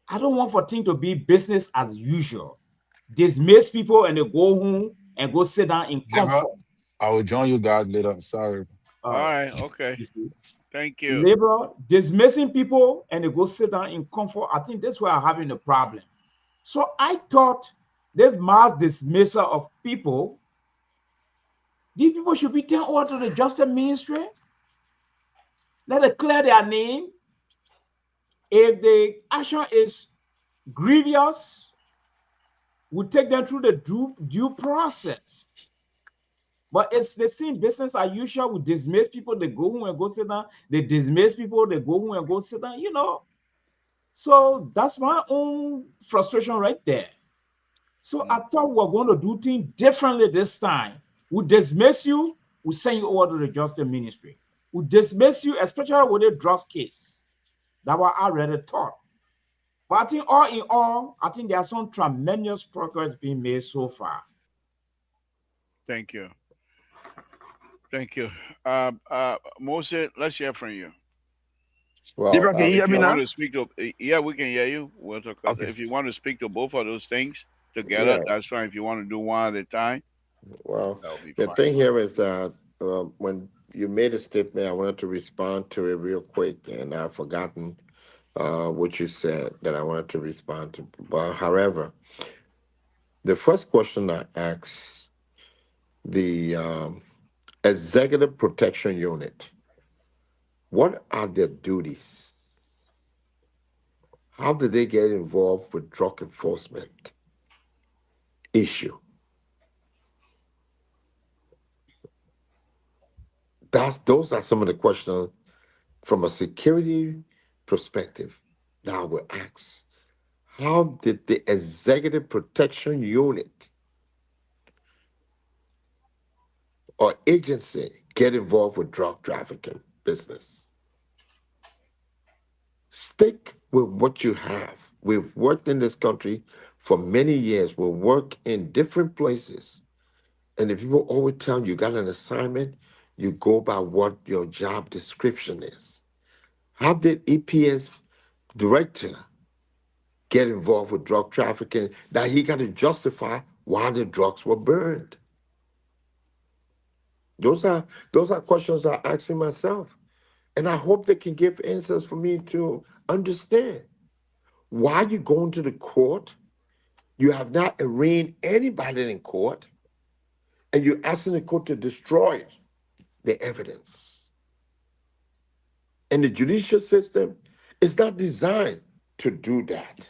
S4: I don't want for things to be business as usual. Dismiss people and they go home and go sit down in
S5: Never.
S4: comfort.
S5: I will join you guys later. Sorry.
S3: All
S4: Uh,
S3: right. Okay.
S4: you see,
S3: Thank you.
S4: labor dismissing people and they go sit down in comfort. I think that's where I'm having a problem. So I thought this mass dismissal of people, these people should be turned over to the justice ministry. Let it clear their name. If the action is grievous, we take them through the due process. But it's the same business as usual. We dismiss people, they go home and go sit down. They dismiss people, they go home and go sit down, you know. So that's my own frustration right there. So I thought we were going to do things differently this time. We dismiss you, we send you over to the justice ministry. We dismiss you, especially with a drugs case. That was already taught. But I think all in all, I think there's some tremendous progress being made so far.
S3: Thank you. Thank you. Moses, let's hear from you.
S7: Well,
S6: Deborah, can you hear
S3: If
S6: me
S3: you
S6: now?
S3: want to speak to, yeah, we can hear you.
S6: Okay.
S3: If you want to speak to both of those things together,
S7: yeah.
S3: that's fine. If you want to do one at a time,
S7: Well,
S3: that'll be
S7: the
S3: fine.
S7: thing here is that when you made a statement, I wanted to respond to it real quick, and I've forgotten what you said that I wanted to respond to. But however, the first question I asked the Executive Protection Unit, what are their duties? How did they get involved with drug enforcement issue? Those are some of the questions from a security perspective that I would ask. How did the Executive Protection Unit or agency get involved with drug trafficking business? Stick with what you have. We've worked in this country for many years. We work in different places. And if people always tell you got an assignment, you go by what your job description is. How did EPS director get involved with drug trafficking that he got to justify why the drugs were burned? Those are questions I'm asking myself. And I hope they can give answers for me to understand. Why you going to the court? You have not arraigned anybody in court, and you're asking the court to destroy the evidence. And the judicial system is not designed to do that.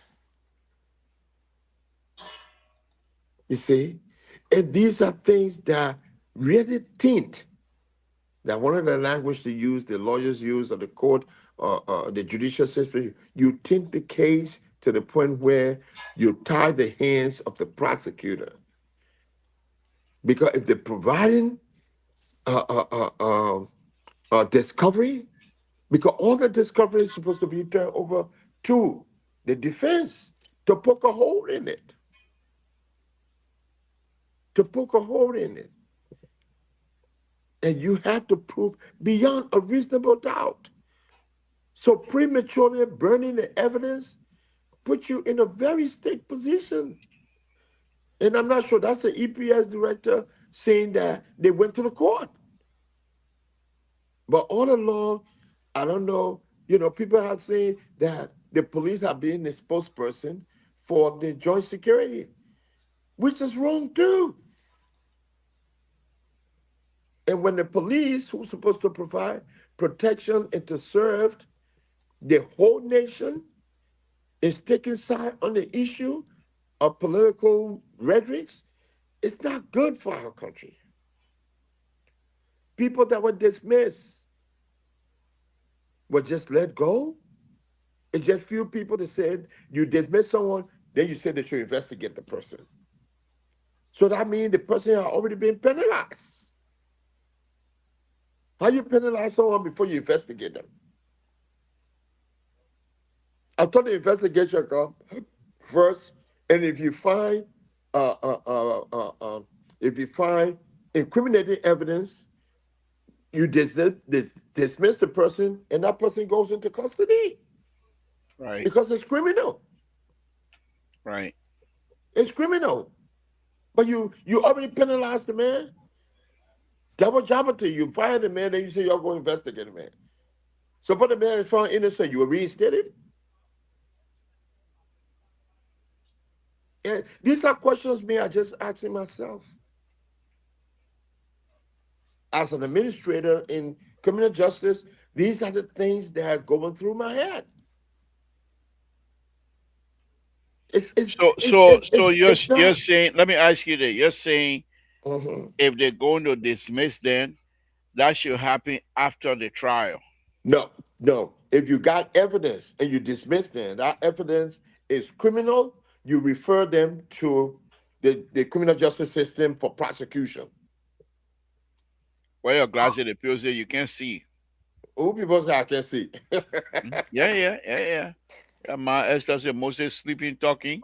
S7: You see? And these are things that really tint. That one of the language to use, the lawyers use, or the court, or the judicial system, you tint the case to the point where you tie the hands of the prosecutor. Because if they're providing discovery, because all the discovery is supposed to be turned over to the defense, to poke a hole in it, to poke a hole in it. And you have to prove beyond a reasonable doubt. So prematurely burning the evidence puts you in a very stick position. And I'm not sure that's the EPS director saying that they went to the court. But all along, I don't know, people have said that the police are being the spokesperson for the joint security, which is wrong too. And when the police, who's supposed to provide protection and to serve the whole nation, is taking side on the issue of political rhetorics, it's not good for our country. People that were dismissed were just let go. It's just few people that said you dismiss someone, then you said that you investigate the person. So that means the person has already been penalized. How you penalize someone before you investigate them? I thought the investigation come first, and uh, uh, uh, uh, uh, if you find incriminating evidence, you dismiss the person, and that person goes into custody
S3: Right.
S7: because it's criminal.
S3: Right.
S7: It's criminal. But you already penalized the man. Double jeopardy. You fire the man, then you say you're going to investigate the man. So, but the man is found innocent. You will reinstate him. And these are questions me I just asking myself as an administrator in criminal justice. These are the things that are going through my head. It's it's
S3: So
S7: it's
S3: so
S7: it's
S3: so
S7: it's,
S3: you're
S7: it's
S3: you're
S7: not.
S3: saying, let me ask you that. You're saying
S7: Mhm.
S3: if they're going to dismiss, then that should happen after the trial.
S7: No, no. If you got evidence and you dismiss them, that evidence is criminal. You refer them to the criminal justice system for prosecution.
S3: Wear your glasses, the people say you can't see.
S7: Who people say I can see?
S3: Yeah, yeah, yeah, yeah. My Esther said Moses sleeping, talking.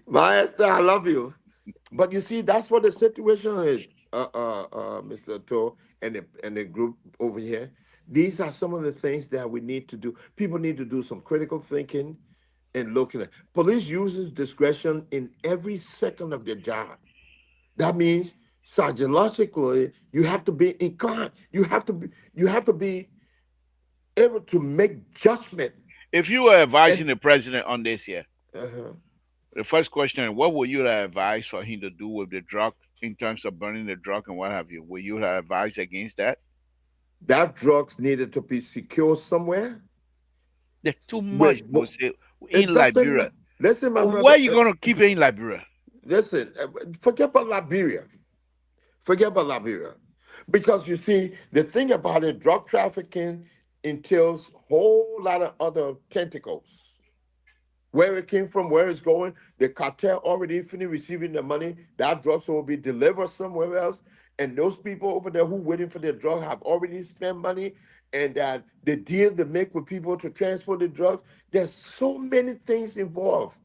S7: My Esther, I love you. But you see, that's what the situation is, Mr. To and the group over here. These are some of the things that we need to do. People need to do some critical thinking and looking at. Police uses discretion in every second of their job. That means psychologically, you have to be inclined. You have to be able to make judgment.
S3: If you were advising
S7: And
S3: the president on this here,
S7: uh
S3: the first question, what would you advise for him to do with the drug in terms of burning the drug and what have you? Would you advise against that?
S7: that drugs needed to be secure somewhere.
S3: There's too
S7: With
S3: much, Moses,
S7: it
S3: in
S7: doesn't.
S3: Liberia.
S7: Listen, my
S3: Where
S7: brother.
S3: you gonna keep it in Liberia?
S7: Listen. Forget about Liberia. Forget about Liberia, because you see the thing about it, drug trafficking entails whole lot of other tentacles. Where it came from, where it's going, the cartel already finished receiving the money. That drugs will be delivered somewhere else, and those people over there who waiting for their drug have already spent money, and that the deal they make with people to transport the drugs. There's so many things involved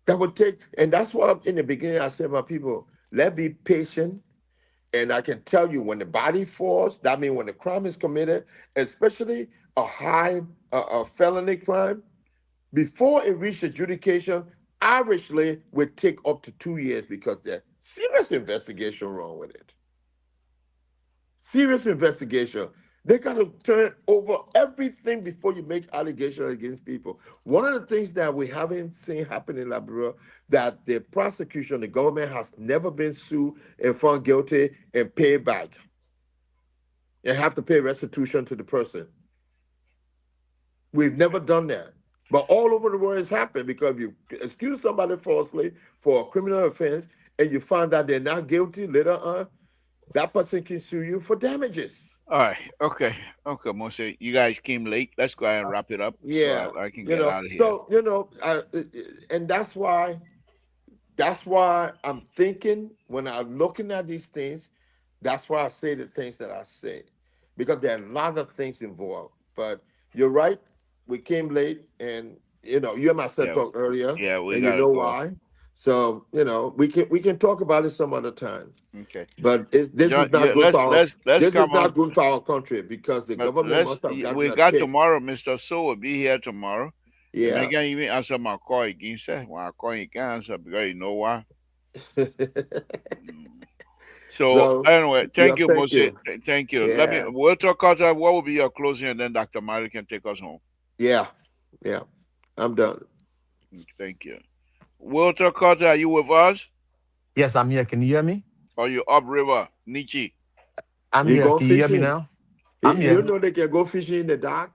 S7: that would take, and that's why in the beginning I said, my people, let's be patient. And I can tell you, when the body falls, that means when the crime is committed, especially a high a felony crime, before it reaches adjudication, averagely would take up to 2 years because there's serious investigation wrong with it. Serious investigation. They got to turn over everything before you make allegations against people. One of the things that we haven't seen happen in Liberia, that the prosecution, the government has never been sued and found guilty and paid back and have to pay restitution to the person. We've never done that. But all over the world it's happened, because if you excuse somebody falsely for a criminal offense and you find that they're not guilty later on, that person can sue you for damages.
S3: All right, okay, okay, Moses. You guys came late. Let's go ahead and wrap it up so
S7: Yeah,
S3: I can get out of here.
S7: so and that's why I'm thinking when I'm looking at these things. That's why I say the things that I say, because there are a lot of things involved. But you're right. We came late, and you and myself
S3: Yeah,
S7: talked earlier,
S3: yeah, we
S7: and you
S3: gotta
S7: know
S3: go.
S7: why. So we can talk about it some other time.
S3: Okay.
S7: But this
S3: Yeah,
S7: is not
S3: yeah.
S7: good for our
S3: Let's
S7: this is
S3: come on.
S7: not good for our country because the government must have gotten
S3: We
S7: a
S3: got
S7: kick.
S3: tomorrow. Mr. So will be here tomorrow. The man
S7: Yeah.
S3: can't even answer my call again, sir. When I call, he can't answer because you know why. Mm. So
S7: So
S3: anyway,
S7: yeah,
S3: thank you,
S7: thank
S3: Moses.
S7: you.
S3: Thank you. Let me.
S7: Yeah.
S3: We'll talk about what will be your closing, and then Dr. Mary can take us home.
S7: Yeah. Yeah. I'm done.
S3: Thank you. Walter Carter, are you with us?
S6: Yes, I'm here. Can you hear me?
S3: Or you upriver, Nietzsche?
S6: I'm
S7: You
S6: here.
S7: go
S6: Can you hear me
S7: fishing.
S6: now? I'm
S7: You
S6: here.
S7: know they can go fishing in the dark.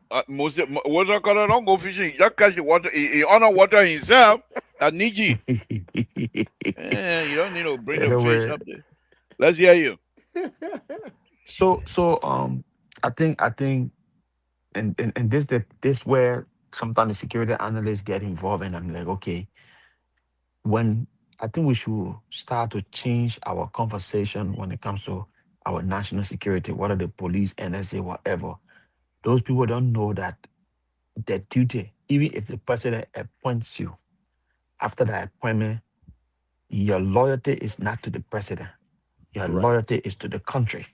S3: Walter Carter don't go fishing. He just catch the water. He honor water himself. That Nietzsche. You don't need to bring the fish
S6: Anyway,
S3: up there. Let's hear you.
S6: so I think and this where sometimes the security analysts get involved, and I'm like, okay, when I think we should start to change our conversation when it comes to our national security, whether the police, NSA, whatever. Those people don't know that their duty, even if the president appoints you, after that appointment, your loyalty is not to the president. Your
S7: Right.
S6: loyalty is to the country.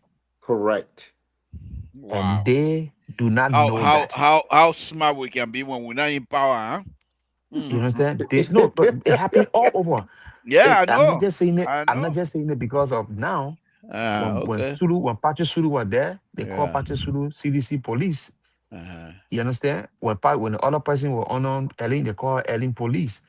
S7: Correct.
S6: And
S3: Wow.
S6: they do not
S3: How
S6: know
S3: how
S6: that.
S3: how how smart we can be when we're not in power, huh?
S6: You
S3: Mm.
S6: understand? They no, but it happened all over.
S3: Yeah, I
S6: I'm not
S3: know.
S6: just saying it.
S3: I
S6: I'm not
S3: know.
S6: just saying it because of now.
S3: Okay.
S6: When Patrick Sulu were there, they called
S3: Yeah.
S6: Patrick Sulu CDC police.
S3: Uh-huh.
S6: You understand? When the other person was on Ellen, they call Ellen police.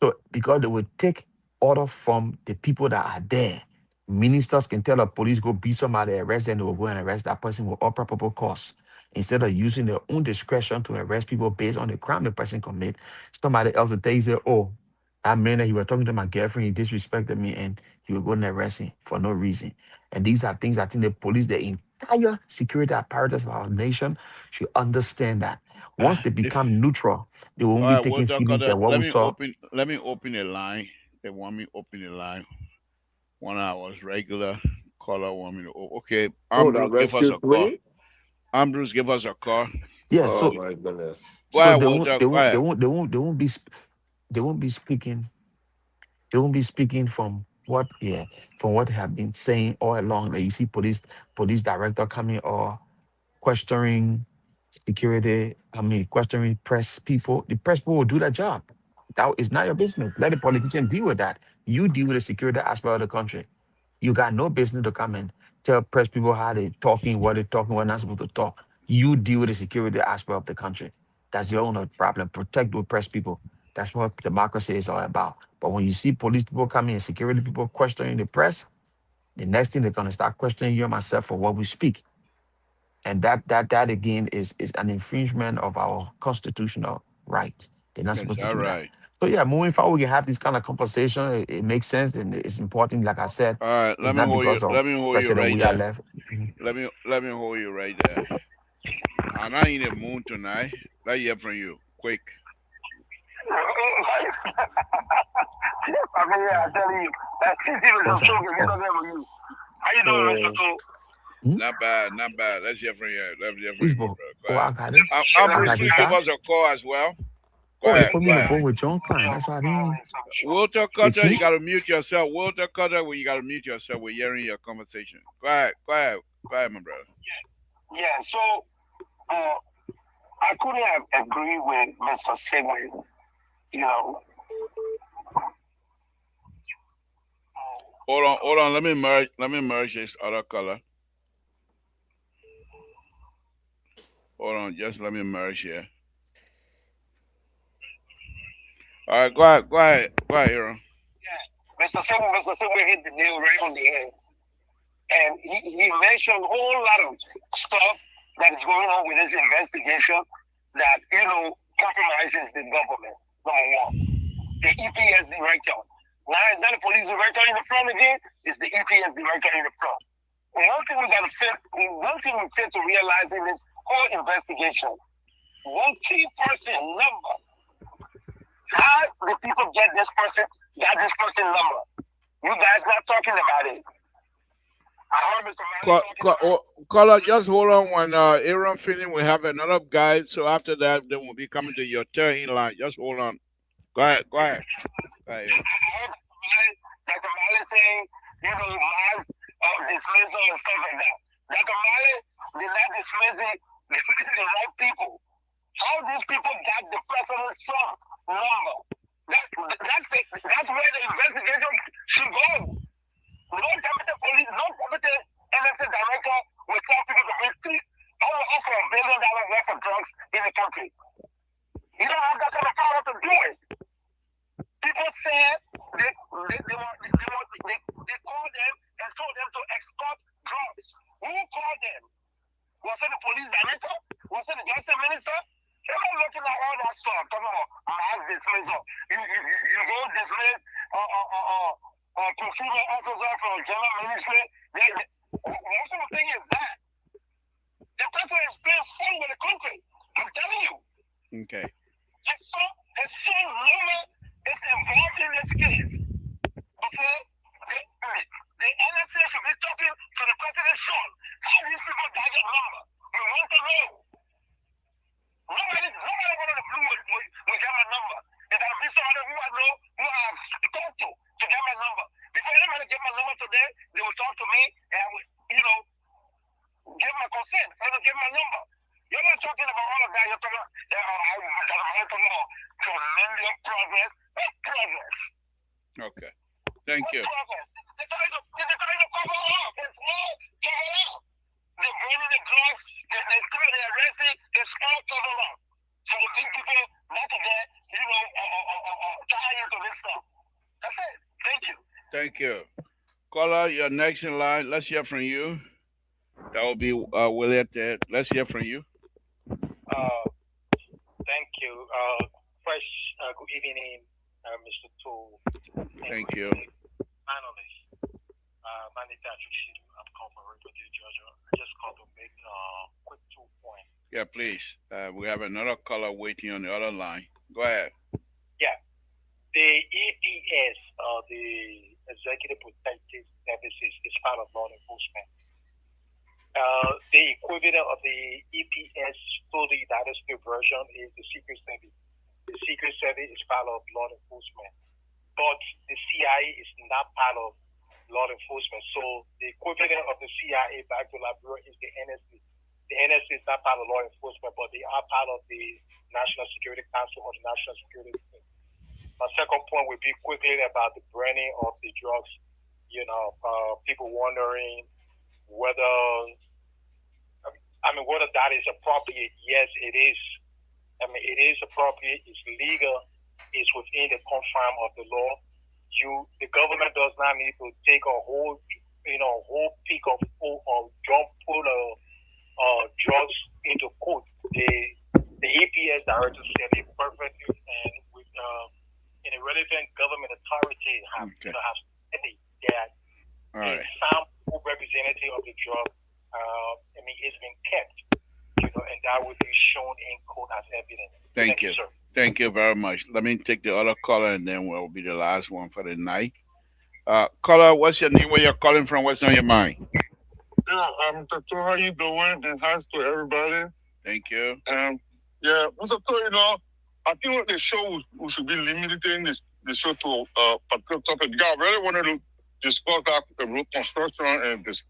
S6: So because they will take order from the people that are there. Ministers can tell the police go beat somebody, arrest them, they will go and arrest that person with all probable cause. Instead of using their own discretion to arrest people based on the crime the person commit, somebody else will tell you, say, oh, that man that he was talking to my girlfriend, he disrespected me, and he will go and arrest him for no reason. And these are things I think the police, the entire security apparatus of our nation should understand that. Once they
S3: If
S6: become neutral, they won't
S3: all
S6: be
S3: right,
S6: taking
S3: Walter
S6: feelings
S3: Carter,
S6: that what we saw.
S3: let me open a line. They want me open a line. 1 hour's regular caller want me to okay.
S7: Oh, the
S3: Ambrose give us
S7: rescue
S3: a call.
S7: three?
S3: Ambrose give us a call.
S6: Yeah,
S7: Oh
S6: so
S3: Okay.
S7: my goodness.
S3: Go
S6: so
S3: ahead,
S6: they won't
S3: Walter.
S6: they
S3: Go
S6: won't they
S3: ahead.
S6: won't they won't they won't be they won't be speaking they won't be speaking from what from what they have been saying all along. Like you see police director coming or questioning security, questioning press people. The press people will do their job. That is not your business. Let the politician deal with that. You deal with the security aspect of the country. You got no business to come and tell press people how they talking, what not supposed to talk. You deal with the security aspect of the country. That's your own problem. Protect the press people. That's what democracy is all about. But when you see police people coming and security people questioning the press, the next thing they're gonna start questioning you and myself for what we speak. And that again is an infringement of our constitutional right. They're not
S3: Yes,
S6: supposed to
S3: all
S6: do that.
S3: right.
S6: So yeah, moving forward, we can have this kind of conversation. It makes sense and it's important. Like I said,
S3: All right,
S6: it's not because of
S3: let me hold you
S6: President
S3: right
S6: we are
S3: there.
S6: left. Mhm.
S3: Let me hold you right there. I'm not in the mood tonight. Let hear from you. Quick.
S8: I mean, yeah, I'm telling you. Since he was
S6: What's
S8: a
S6: that?
S8: sugar, you
S6: Oh.
S8: know that with you. How you doing, Mr. Two?
S6: Hmm?
S3: Not bad, not bad. Let's hear from you. Let's hear from
S6: Which
S3: you, my
S6: book?
S3: brother. Go
S6: Oh,
S3: ahead.
S6: I got it.
S8: Let
S6: I
S8: me
S3: Ambrose
S6: got
S3: too
S6: this
S3: give
S8: start.
S3: us
S6: ass.
S3: a call as well. Go
S6: Oh, they
S3: ahead,
S6: put
S3: go
S6: me in a
S3: ahead.
S6: boat with John Klein. That's why I didn't.
S3: Walter
S6: The
S3: Cutter, you
S6: chief?
S3: gotta mute yourself. Walter Cutter, well, you gotta mute yourself. We're hearing your conversation. Go ahead, go ahead, go ahead, my brother.
S8: Yeah, so I couldn't have agreed with Mr. Sigmund, you know.
S3: Hold on. Let me merge this other color. Hold on, just let me merge here. All right, go ahead, Aaron.
S8: Yeah, Mr. Sigmund hit the nail right on the head. And he mentioned a whole lot of stuff that is going on with this investigation that, compromises the government, number one. The EPS director. Now it's not the police director in the front again, it's the EPS director in the front. One thing we fail to realize in this whole investigation, one key person number. How the people got this person number? You guys not talking about it. I heard Mr. Manley talking about.
S3: Caller, just hold on. When Aaron finish, we have another guy. So after that, then we'll be coming to your turn in line. Just hold on. Go ahead. Go ahead. Go ahead.
S8: I heard Dr. Mali saying, mass dismissal and stuff like that. Dr. Mali did not dismiss the right people. How these people got the president's son's number? That's where the investigation should go. No deputy police, no deputy NSA director will tell people to bring over $1 billion worth of drugs in the country. You don't have that kind of power to do it. People said they called them and told them to escort drugs. Who called them? Was it the police director? Was it the justice minister? They're not looking at all that stuff. Come on, mass dismissal. You go dismiss procurement officer from general ministry. Most of the thing is that the president is playing fun with the country. I'm telling you.
S3: Okay.
S8: His son number is involved in this case. Okay? The NSA should be talking to the president's son. How these people got your number? We want to know. Nobody wanted to blue will get my number. If I be somebody who I know, who I have talked to get my number. Before anybody get my number today, they will talk to me and I will, give my consent for them to give my number. You're not talking about all of that. You're talking about tremendous progress. What progress?
S3: Okay. Thank you.
S8: Progress? They're trying to cover up. It's all cover up. They're burning the drugs. They're arresting. It's all cover up. So we think people not to get, tied into this stuff. That's it. Thank you.
S3: Thank you. Caller, you're next in line. Let's hear from you. That will be William. Let's hear from you.
S9: Thank you. Good evening, Mr. Tool.
S3: Thank you.
S9: Analyst. My name is Patrick Shidu. I'm calling from Richmond, Georgia. I just called to make a quick 2 points.
S3: Yeah, please. We have another caller waiting on the other line. Go ahead.
S9: Yeah. The EPS, the Executive Protective Services, is part of law enforcement. The equivalent of the EPS to the United States version is the Secret Service. The Secret Service is part of law enforcement, but the CIA is not part of law enforcement. So the equivalent of the CIA back to Liberia is the NSA. The NSA is not part of law enforcement, but they are part of the National Security Council or the National Security Team. My second point would be quickly about the burning of the drugs. People wondering whether that is appropriate. Yes, it is. It is appropriate. It's legal. It's within the confines of the law. The government does not need to take a whole peak of jump full of drugs into court. The EPS director said it perfectly, and with in a relevant government authority have studied that the sample representative of the drug is being kept, and that will be shown in court as evidence.
S3: Thank you.
S9: Sir.
S3: Thank you very much. Let me take the other caller, and then we'll be the last one for the night. Caller, what's your name? Where you're calling from? What's on your mind?
S10: Yeah, Dr. How you doing? And hi to everybody.
S3: Thank you.
S10: Yeah, Mr. Tour, I think the show we should be limiting the show to a particular topic. Yeah, I really wanted to discuss that road construction and this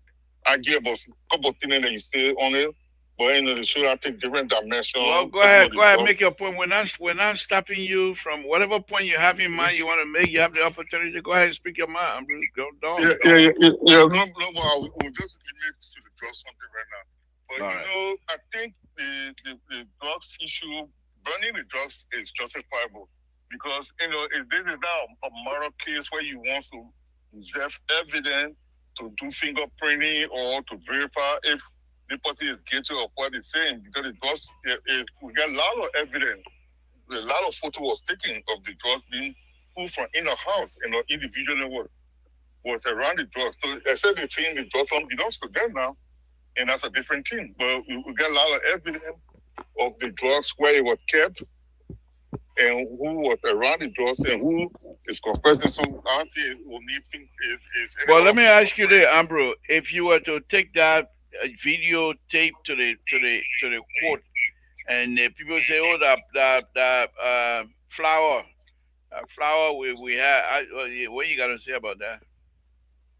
S10: idea about a couple of things that you say on it. But the show I take different dimensions.
S3: Well, go ahead, make your point. We're not stopping you from whatever point you have in mind you want to make. You have the opportunity to go ahead and speak your mind. I'm really don't.
S10: Yeah. No, we'll just limit to the drugs something right now. But
S3: right.
S10: I think the drugs issue, burning the drugs is justifiable because if this is now a moral case where you want to reserve evidence to do fingerprinting or to verify if the person is guilty of what he's saying, because the drugs, we got a lot of evidence. A lot of photo was taken of the drugs being pulled from in a house, individually was around the drugs. So I said the thing, the drug farm belongs to them now, and that's a different thing. But we got a lot of evidence of the drugs, where it was kept, and who was around the drugs, and who is confessing. So I think we need to is any
S3: Well,
S10: of
S3: let
S10: us
S3: me
S10: to
S3: ask you this,
S10: cooperate.
S3: Ambro. If you were to take that video tape to the court, and people say, "Oh, that flower, flower we had," what you got to say about that?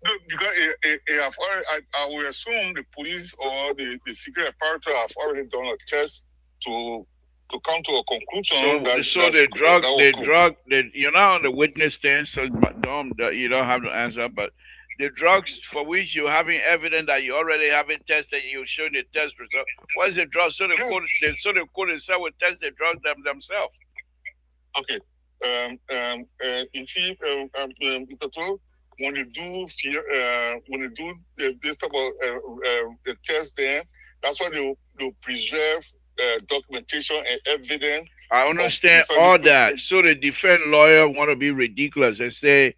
S10: No, because it have already, I will assume the police or the secret apparatus have already done a test to to come to a conclusion
S3: So
S10: that was good.
S3: you're not on the witness stand, so you don't have to answer. But the drugs for which you having evidence that you already haven't tested, you showing the test result. What is the drug? So the court itself will test the drugs themselves.
S10: Okay. You see, Mr. Toro, when you do this type of the test, then that's why they'll preserve documentation and evidence.
S3: I understand all that. So the defense lawyer want to be ridiculous and say,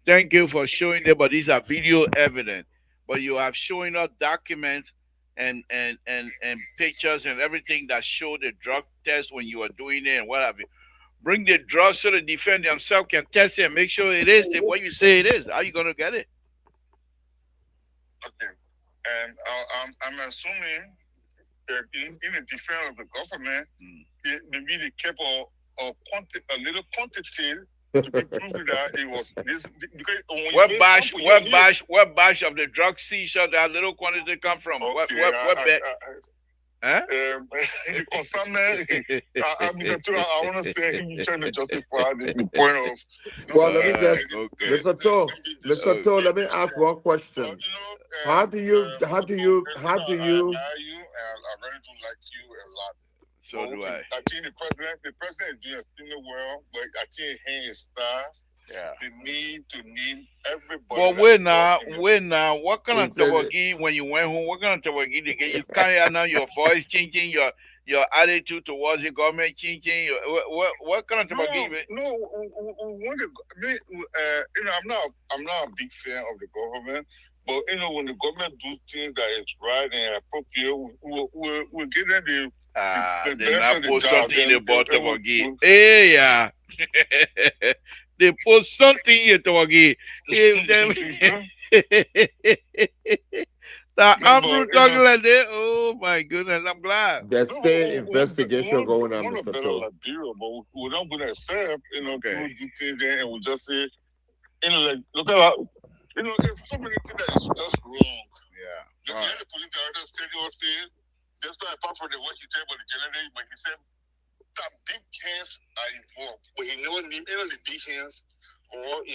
S3: "Thank you for showing them, but these are video evidence. But you have showing us documents and pictures and everything that show the drug test when you are doing it and what have you. Bring the drugs so the defense themselves can test it and make sure it is what you say it is. How you gonna get it?"
S10: Okay. And I'm assuming that in the defense of the government, maybe they kept a little quantity to be proven that it was this. Because
S3: what batch of the drug seizure that little quantity come from?
S10: Okay, the concernment, I want to say he's trying to justify the point of.
S7: Well, let me just, Mr. Toe, let me ask one question. How do you?
S10: I really do like you a lot.
S3: So do I.
S10: I think the president is doing extremely well, but I think he and his staff, they need to name everybody.
S3: But wait now. What kind of tawagi when you went home? What kind of tawagi they get? You can't now your voice changing, your attitude towards the government changing. What kind of tawagi?
S10: No, I'm not a big fan of the government. But when the government do things that is right and appropriate, we'll give them the
S3: they not put something in the bottom again. Hey, yeah. They put something in the again. Now, I'm talking like that. Oh my goodness, I'm glad.
S7: There's still investigation going on, Mr. Toe.
S10: Liberia, but we're not going to accept, do things there and we just say, look at there's so many things that is just wrong.
S3: Yeah.
S10: The police director said, despite apart from what he said about the general, but he said that big hands are involved, but he never named any of the big hands. Now he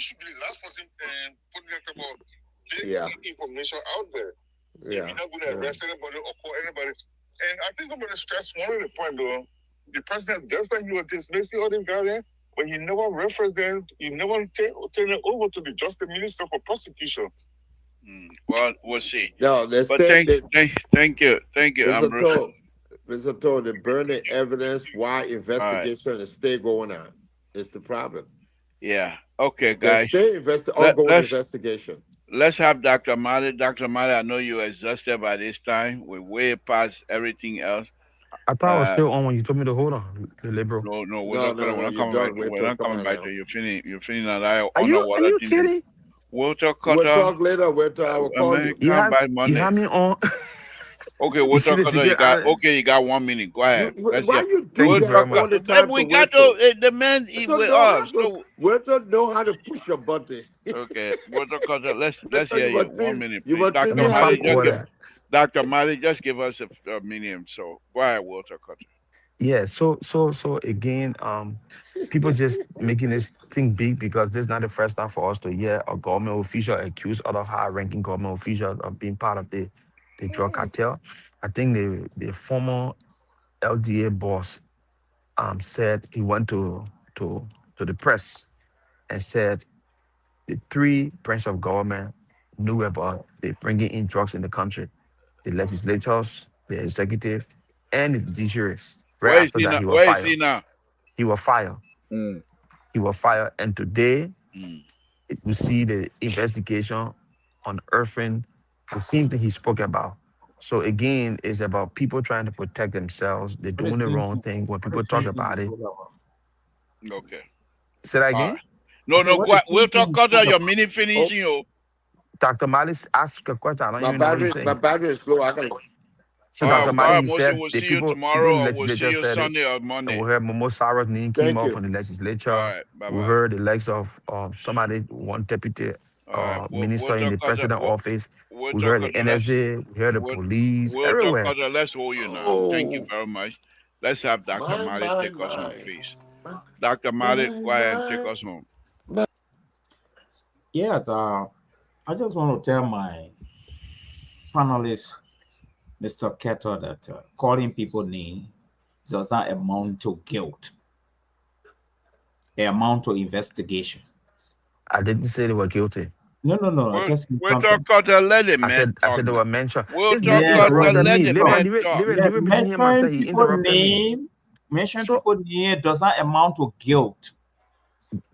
S10: should be the last person putting that type of information out there.
S7: Yeah.
S10: You're not going to arrest anybody or call anybody. And I think I'm going to stress one of the point though. The president, that's why he was dismissing all these guys there, but he never referenced them. He never turn it over to the Justice Minister for prosecution.
S3: Well, we'll see.
S7: No,
S3: but thank you,
S7: Mr. Toe, the burning evidence why investigation is still going on. It's the problem.
S3: Yeah. Okay, guys.
S7: Ongoing investigation.
S3: Let's have Dr. Mali. Dr. Mali, I know you're exhausted by this time. We're way past everything else.
S6: I thought I was still on when you told me to hold on, the liberal.
S3: No, we're not coming back. We're not coming back to you. You're finished now.
S6: Are you kidding?
S3: We'll talk
S7: later. I will call you.
S6: You have me on.
S3: Okay, we'll talk. You got 1 minute. Go ahead.
S7: Why you do that all the time?
S3: We got to the man with us.
S7: We don't know how to push your button.
S3: Okay, we'll talk. Let's hear you. 1 minute. Dr. Mali, just give us a minute. So go ahead, Walter Cutter.
S6: Yeah, so again, people just making this thing big because this is not the first time for us to hear a government official accuse other high-ranking government officials of being part of the drug cartel. I think the former LDA boss said he went to the press and said the three branches of government knew about the bringing in drugs in the country: the legislators, the executive, and the judiciary.
S3: Where is he now?
S6: He was fired. He was fired. And today, we see the investigation unearthing the same thing he spoke about. So again, it's about people trying to protect themselves. They're doing the wrong thing when people talk about it.
S3: Okay.
S6: Say that
S3: All right.
S6: again.
S3: No,
S4: I said,
S3: no,
S4: what
S3: go,
S4: is
S3: we'll talk
S4: Samson
S3: after
S4: talking
S3: your
S4: about?
S3: mini finishing. Oh,
S6: Dr. Malice asked a question. I don't even know what he's
S7: My
S6: saying.
S7: battery is low. I gotta.
S6: So
S3: all
S6: Dr.
S3: right,
S6: Malice, he
S3: Motion,
S6: said
S3: we'll
S6: the
S3: see you
S6: people in
S3: tomorrow,
S6: the
S3: or we'll see
S6: legislature
S3: you
S6: said it.
S3: Sunday or
S6: And
S3: Monday.
S6: we heard Momo Sarah's name came
S7: Thank
S6: out
S7: you.
S6: from the
S3: All
S6: legislature.
S3: right, bye
S6: We
S3: bye.
S6: heard the likes of somebody, one deputy
S3: All right,
S6: minister
S3: we'll
S6: in
S3: talk
S6: the
S3: after.
S6: president office.
S3: We'll
S6: We
S3: talk
S6: heard the
S3: after. Let's
S6: NSA. We heard the
S3: we'll,
S6: police
S3: we'll talk
S6: everywhere.
S3: after. Let's hold you now. Thank you
S7: Oh,
S3: very much. Let's have Dr.
S7: my,
S3: Mali
S7: my,
S3: take us home,
S7: my,
S3: please. Dr. Mali, go ahead and take
S7: my.
S3: us home.
S4: Yes, I just want to tell my panelist, Mr. Keto, that calling people name does not amount to guilt. It amount to investigation.
S6: I didn't say they were guilty.
S4: No. I just said
S3: We'll talk
S4: something.
S3: after. Let the
S6: I
S3: man
S6: said
S3: talk
S6: they
S3: now.
S6: were mentioned.
S3: We'll
S6: This
S3: talk
S6: man
S4: Yeah,
S3: after.
S6: interrupted
S3: Let
S6: me.
S3: the
S6: Leave
S3: man
S6: it,
S3: talk.
S6: leave it between him and
S4: mentioning
S6: say he
S4: people
S6: interrupted me.
S4: name, mention
S6: So
S4: people name does not amount to guilt.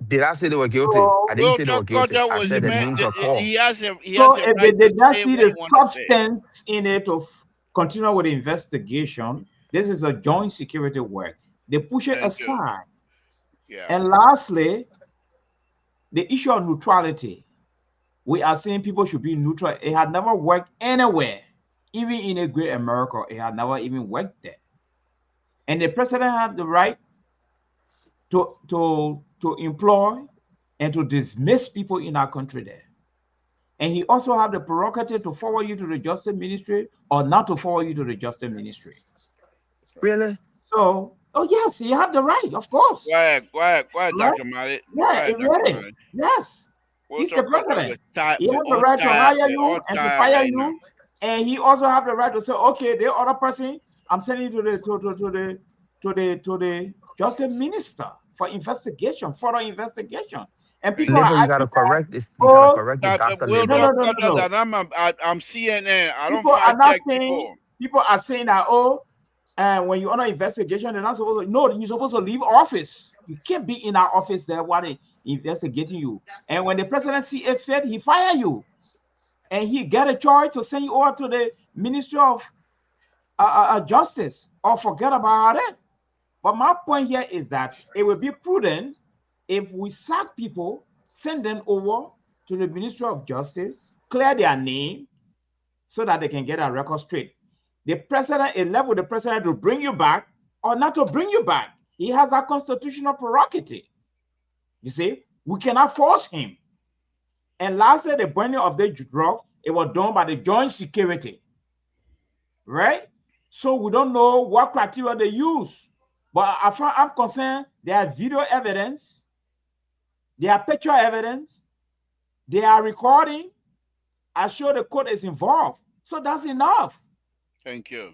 S6: did I say they were guilty? I
S4: So,
S6: didn't
S3: We'll
S6: say they were
S3: talk
S6: guilty.
S3: after
S6: I
S3: with
S6: said
S3: the
S6: the
S3: man.
S6: names are called.
S3: He has a
S4: so
S3: right
S4: if they
S3: to
S4: did not
S3: say
S4: see
S3: what he
S4: the
S3: want to say.
S4: substance in it to continue with the investigation, this is a joint security work. They push it
S3: Thank you.
S4: aside.
S3: Yeah.
S4: And lastly, the issue of neutrality. We are saying people should be neutral. It had never worked anywhere, even in a great America. It had never even worked there. And the president has the right to employ and to dismiss people in our country there. And he also have the prerogative to forward you to the justice ministry or not to forward you to the justice ministry.
S6: Really?
S4: So, oh yes, he have the right, of course.
S3: Go ahead,
S4: Right?
S3: Dr. Mali. Go
S4: Yeah,
S3: ahead, Dr.
S4: really.
S3: Mali.
S4: Yes.
S3: We'll
S4: He's the
S3: talk after.
S4: president. He
S3: We're
S4: has the
S3: all
S4: right to
S3: tired.
S4: hire
S3: We're
S4: you
S3: all
S4: and to
S3: tired
S4: fire
S3: right now.
S4: you. And he also have the right to say, okay, the other person, I'm sending you to the justice minister for investigation, further investigation. And people
S6: Labor,
S4: are
S6: you
S4: acting
S6: gotta
S4: like,
S6: correct this. You gotta
S4: oh,
S6: correct the
S3: That,
S6: doctor
S3: we'll
S6: labor.
S3: talk
S4: no.
S3: after that. I'm CNN. I don't
S4: People are
S3: fact
S4: not
S3: check
S4: saying,
S3: people.
S4: are saying that, oh, and when you're on an investigation, they're not supposed to, no, you're supposed to leave office. You can't be in our office there while they investigating you. And when the president see it fit, he fire you. And he get a charge to send you over to the Ministry of Justice or forget about it. But my point here is that it would be prudent if we sack people, send them over to the Ministry of Justice, clear their name so that they can get a record straight. The president, it left with the president to bring you back or not to bring you back. He has a constitutional prerogative. You see, we cannot force him. And lastly, the burning of the drugs, it was done by the joint security, right? So we don't know what criteria they use. But as far as I'm concerned, there are video evidence, there are picture evidence, they are recording. I sure the court is involved. So that's enough.
S3: Thank you.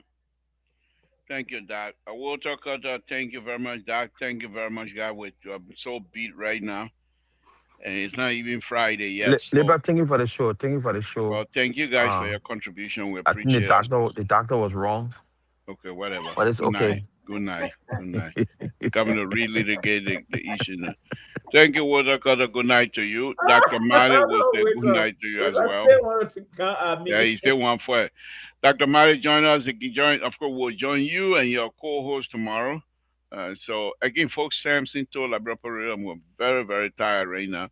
S3: Thank you, Doc. I will talk after. Thank you very much, Doc. Thank you very much, guy. I'm so beat right now. And it's not even Friday yet.
S6: Labor, thank you for the show. Thank you for the show.
S3: Well, thank you guys for your contribution. We
S6: I think
S3: appreciate it.
S6: the doctor was wrong.
S3: Okay, whatever.
S6: But it's okay.
S3: Good night. Coming to relitigate the issue now. Thank you, Walter Carter. Good night to you. Dr. Mali will say good night to you as well. Yeah, he still one for it. Dr. Mali, join us. Of course, we'll join you and your co-host tomorrow. So again, folks, Samson told Laboratory, we're very, very tired right now.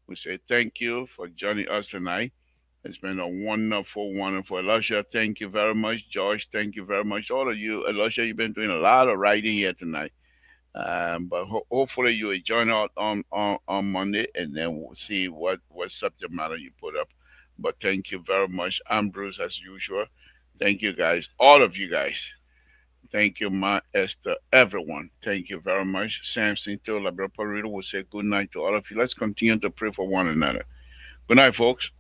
S3: We say thank you for joining us tonight. It's been a wonderful. Elisha, thank you very much. George, thank you very much. All of you. Elisha, you've been doing a lot of writing here tonight. But hopefully you will join out on Monday, and then we'll see what subject matter you put up. But thank you very much. I'm Bruce, as usual. Thank you, guys. All of you guys. Thank you, Ma Esther, everyone. Thank you very much. Samson, to Laboratory will say good night to all of you. Let's continue to pray for one another. Good night, folks.